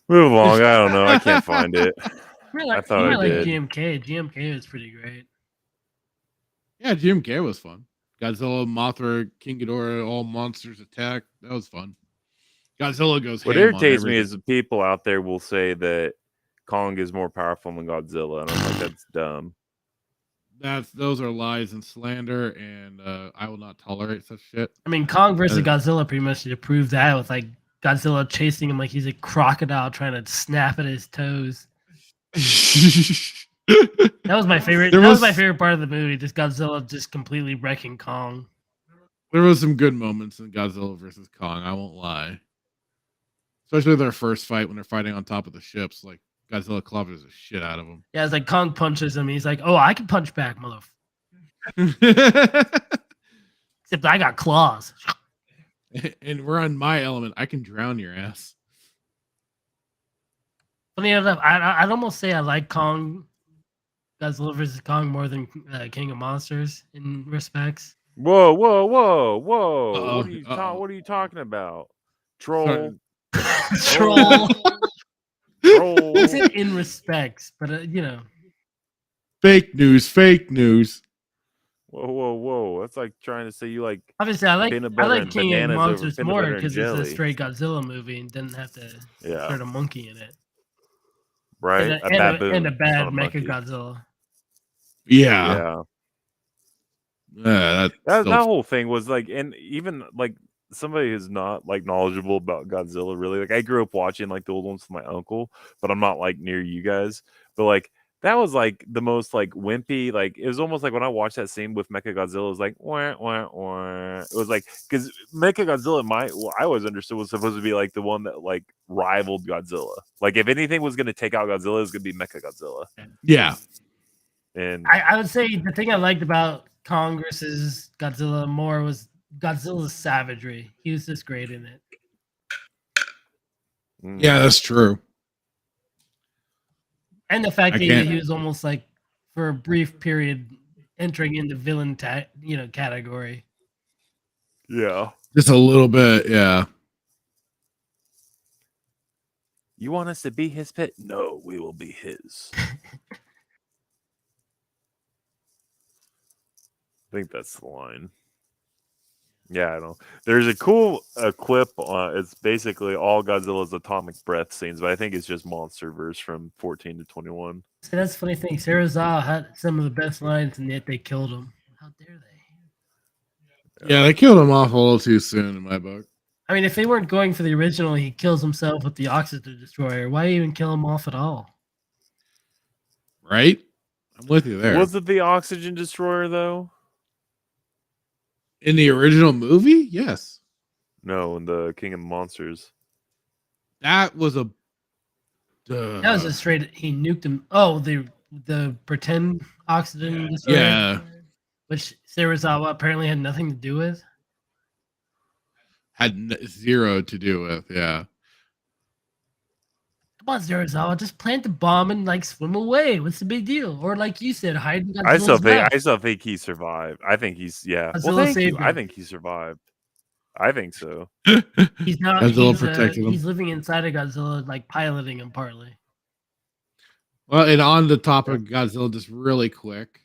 Move along. I don't know. I can't find it. I thought I did. GMK is pretty great. Yeah, GMK was fun. Godzilla, Mothra, King Ghidorah, all monsters attack. That was fun. Godzilla goes What ham on irritates me everything. is the people out there will say that Kong is more powerful than Godzilla, and I'm like, that's dumb. Those are lies and slander, and I will not tolerate such shit. I mean, Kong versus Godzilla pretty much to prove that with like Godzilla chasing him like he's a crocodile trying to snap at his toes. That was my favorite. That was my favorite part of the movie. Just Godzilla just completely wrecking Kong. There was some good moments in Godzilla versus Kong. I won't lie. Especially their first fight when they're fighting on top of the ships. Like Godzilla clobbers the shit out of him. Yeah, it's like Kong punches him. He's like, "Oh, I can punch back, motherfucker." Except I got claws. And we're on my element. I can drown your ass. Funny enough, I'd almost say I like Godzilla vs. Kong more than King of Monsters in respects. Whoa! What are you talking about? Troll. Troll. Troll. I said in respects, but you know. Fake news. Whoa! That's like trying to say you like. Obviously, I like King of Monsters more because because it's a straight Godzilla movie and didn't have to insert a monkey in it. Right, and a bad Mecha Godzilla. Yeah. That whole thing was like, and even like somebody who's not like knowledgeable about Godzilla, really. Like I grew up watching like the old ones with my uncle, but I'm not like near you guys. But like that was like the most like wimpy. Like it was almost like when I watched that scene with Mecha Godzilla, it was like wah, wah, wah. It was like because Mecha Godzilla, I always understood was supposed to be like the one that like rivaled Godzilla. Like if anything was going to take out Godzilla, it's going to be Mecha Godzilla. Yeah. And I would say the thing I liked about Kong versus Godzilla more was Godzilla's savagery. He was just great in it. Yeah, that's true. And the fact that he was almost like, for a brief period, entering into villain category. Yeah. Just a little bit, yeah. You want us to be his pet? No, we will be his. I think that's the line. Yeah, I know. There's a cool clip. It's basically all Godzilla's atomic breath scenes, but I think it's just Monsterverse from 14 to 21. See, that's the funny thing. Serizawa had some of the best lines, and yet they killed him. How dare they? Yeah, they killed him off a little too soon in my book. I mean, if they weren't going for the original, he kills himself with the oxygen destroyer. Why even kill him off at all? Right? I'm with you there. Was it the oxygen destroyer though? In the original movie? Yes. No, in the King of Monsters. That was a that was a straight he nuked him. Oh, the pretend oxygen destroyer. Yeah. Which Serizawa apparently had nothing to do with. Had zero to do with, yeah. Come on, Serizawa, just plant the bomb and like swim away. What's the big deal? Or like you said, hide. I still think he survived. I think he's Well, thank you. I think he survived. I think so. He's not. Godzilla protected him. He's living inside of Godzilla, like piloting him partly. Well, and on the topic of Godzilla, just really quick,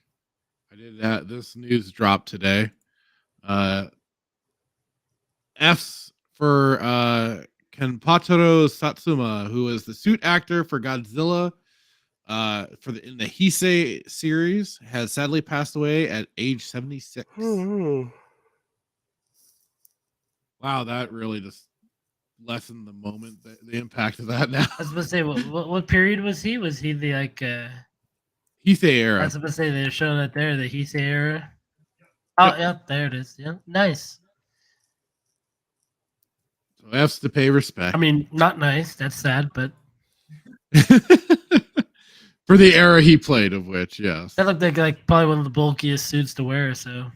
I did that. This news dropped today. F's for Kenpachiro Satsuma, who is the suit actor for Godzilla in the Heisei series, has sadly passed away at age 76. Wow, that really just lessened the moment, the impact of that now. I was supposed to say, what period was he? Was he the like Heisei era? I was supposed to say they're showing it there, the Heisei era. Oh, yeah, there it is. Yeah, nice. So F's to pay respect. I mean, not nice. That's sad, but for the era he played, of which, yes, that looked like probably one of the bulkiest suits to wear. So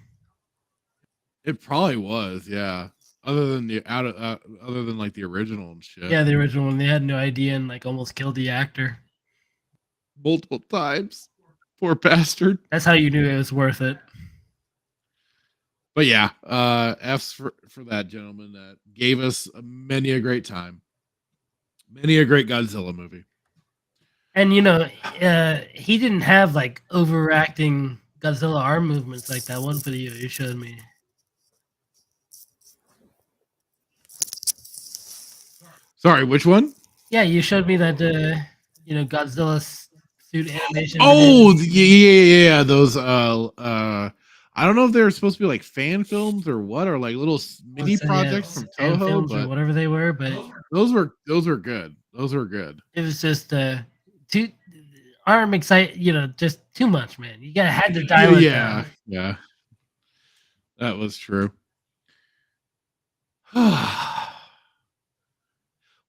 it probably was, yeah. Other than like the original and shit. Yeah, the original one. They had no idea and like almost killed the actor multiple times. Poor bastard. That's how you knew it was worth it. But yeah, F's for that gentleman that gave us many a great time, many a great Godzilla movie. And he didn't have like overacting Godzilla arm movements like that one video you showed me. Sorry, which one? Yeah, you showed me that Godzilla suit animation. Oh, yeah. Those I don't know if they're supposed to be like fan films or what, or like little mini projects from fan Toho, films but or whatever they were. But those were good. Those were good. it was just too. I'm excited. Just too much, man. You had to dial it down. Yeah. That was true.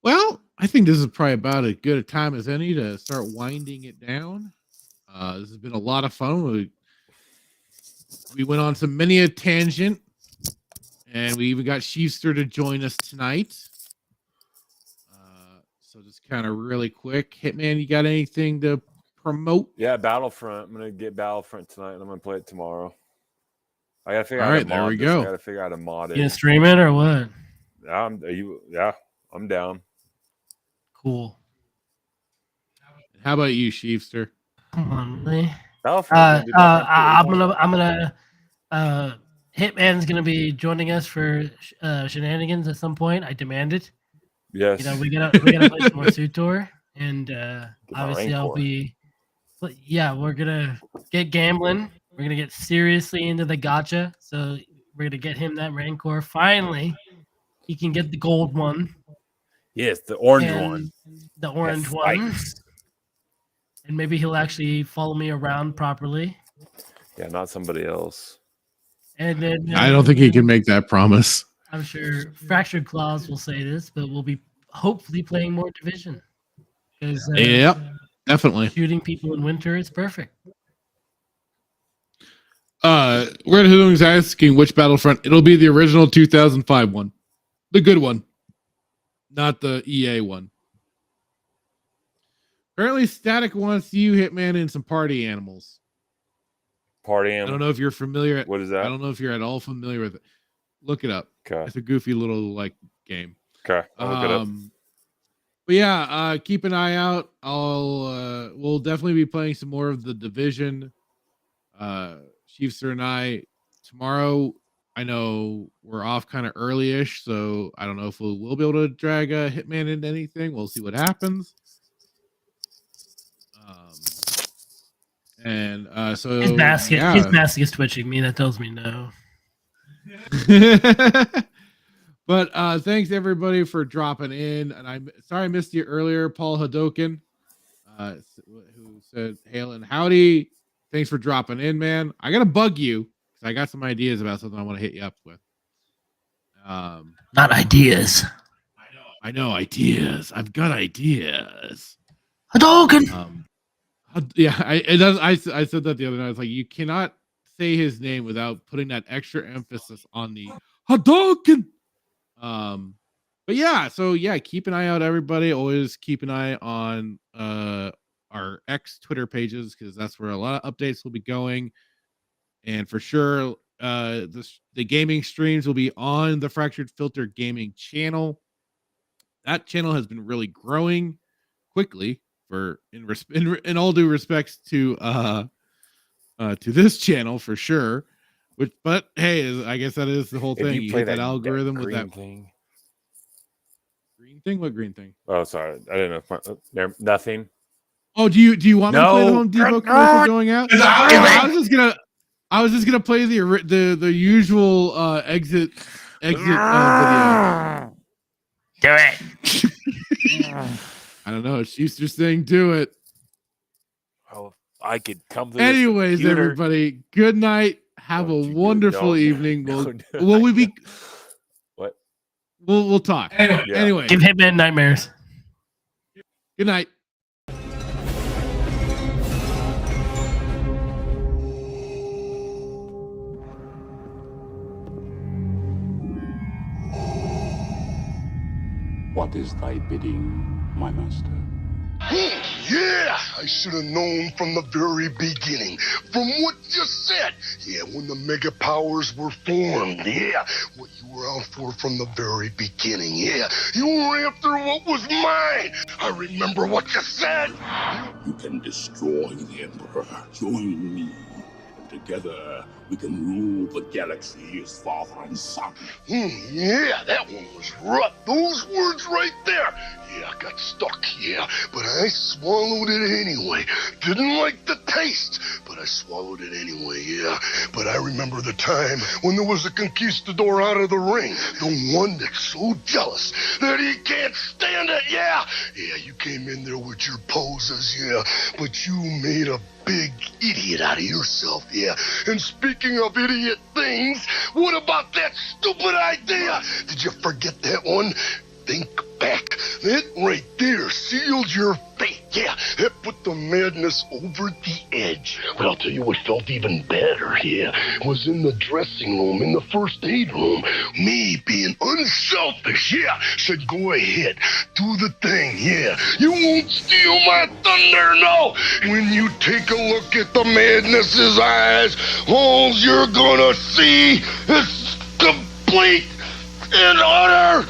Well, I think this is probably about as good a time as any to start winding it down. This has been a lot of fun. We went on some many a tangent, and we even got Sheefster to join us tonight. So just kind of really quick, Hitman, you got anything to promote? Yeah, Battlefront. I'm gonna get Battlefront tonight, and I'm gonna play it tomorrow. I gotta figure out. All right, how to mod there we this. go. I gotta figure out how to mod it. You gonna stream it or what? I'm down. Cool. How about you, Sheefster? Come on, man. Battlefront. I'm gonna Hitman's gonna be joining us for shenanigans at some point. I demand it. Yes. We gotta play some more Suit Tour, and obviously Rancor. I'll be. Yeah, we're gonna get gambling. We're gonna get seriously into the gacha. So we're gonna get him that Rancor. Finally, he can get the gold one. Yes, the orange one. The orange one. And maybe he'll actually follow me around properly. Yeah, not somebody else. And then I don't think he can make that promise. I'm sure Fractured Claws will say this, but we'll be hopefully playing more Division. Yep, definitely. Shooting people in winter is perfect. Red Hoodlum's asking which Battlefront. It'll be the original 2005 one. The good one. Not the EA one. Apparently, Static wants you, Hitman, and some party animals. Party animals? I don't know if you're familiar. What is that? I don't know if you're at all familiar with it. Look it up. Okay. It's a goofy little game. Okay. I'll look it up. But yeah, keep an eye out. We'll definitely be playing some more of the Division. Chiefster and I tomorrow. I know we're off kind of early-ish, so I don't know if we'll be able to drag a Hitman into anything. We'll see what happens. So his basket is twitching me. That tells me no. But thanks everybody for dropping in, and I'm sorry I missed you earlier, Paul Hadoken, who said hail and howdy. Thanks for dropping in, man. I gotta bug you because I got some ideas about something I want to hit you up with. Not ideas. I know ideas. I've got ideas. Hadoken. Yeah, I said that the other night. I was like, you cannot say his name without putting that extra emphasis on the Hadoken. But yeah, so yeah, keep an eye out, everybody. Always keep an eye on our X Twitter pages because that's where a lot of updates will be going. And for sure, the gaming streams will be on the Fractured Filter Gaming channel. That channel has been really growing quickly. In all due respects to this channel for sure, but hey, I guess that is the whole thing. You hit that algorithm with that thing. Green thing? What green thing? Oh, sorry, I didn't know. Nothing. Oh, do you want me to play the Home Depot commercial going out? I was just gonna play the usual exit video. Do it. I don't know. She's just saying, do it. Oh, I could come. Anyways, everybody, good night. Have a wonderful evening. Will we be? What? We'll talk. Anyway, give Hitman nightmares. Good night. What is thy bidding, my master? Yeah, I should have known from the very beginning. From what you said. Yeah, when the mega powers were formed. Yeah, what you were out for from the very beginning. Yeah, you were after what was mine. I remember what you said. You can destroy the Emperor. Join me, and Together, we can rule the galaxy as father and son. Yeah, that one was rough. Those words right there. Yeah, I got stuck, yeah, but I swallowed it anyway. Didn't like the taste, but I swallowed it anyway, yeah. But I remember the time when there was a conquistador out of the ring, the one that's so jealous that he can't stand it, yeah. Yeah, you came in there with your poses, yeah, but you made a big idiot out of yourself, yeah. And speaking of idiot things, what about that stupid idea? Did you forget that one? Think back. That right there sealed your fate. Yeah, that put the madness over the edge. But I'll tell you what felt even better, yeah, was in the dressing room, in the first aid room. Me being unselfish, yeah, said go ahead, do the thing, yeah. You won't steal my thunder, no. When you take a look at the madness's eyes, all you're gonna see is complete and utter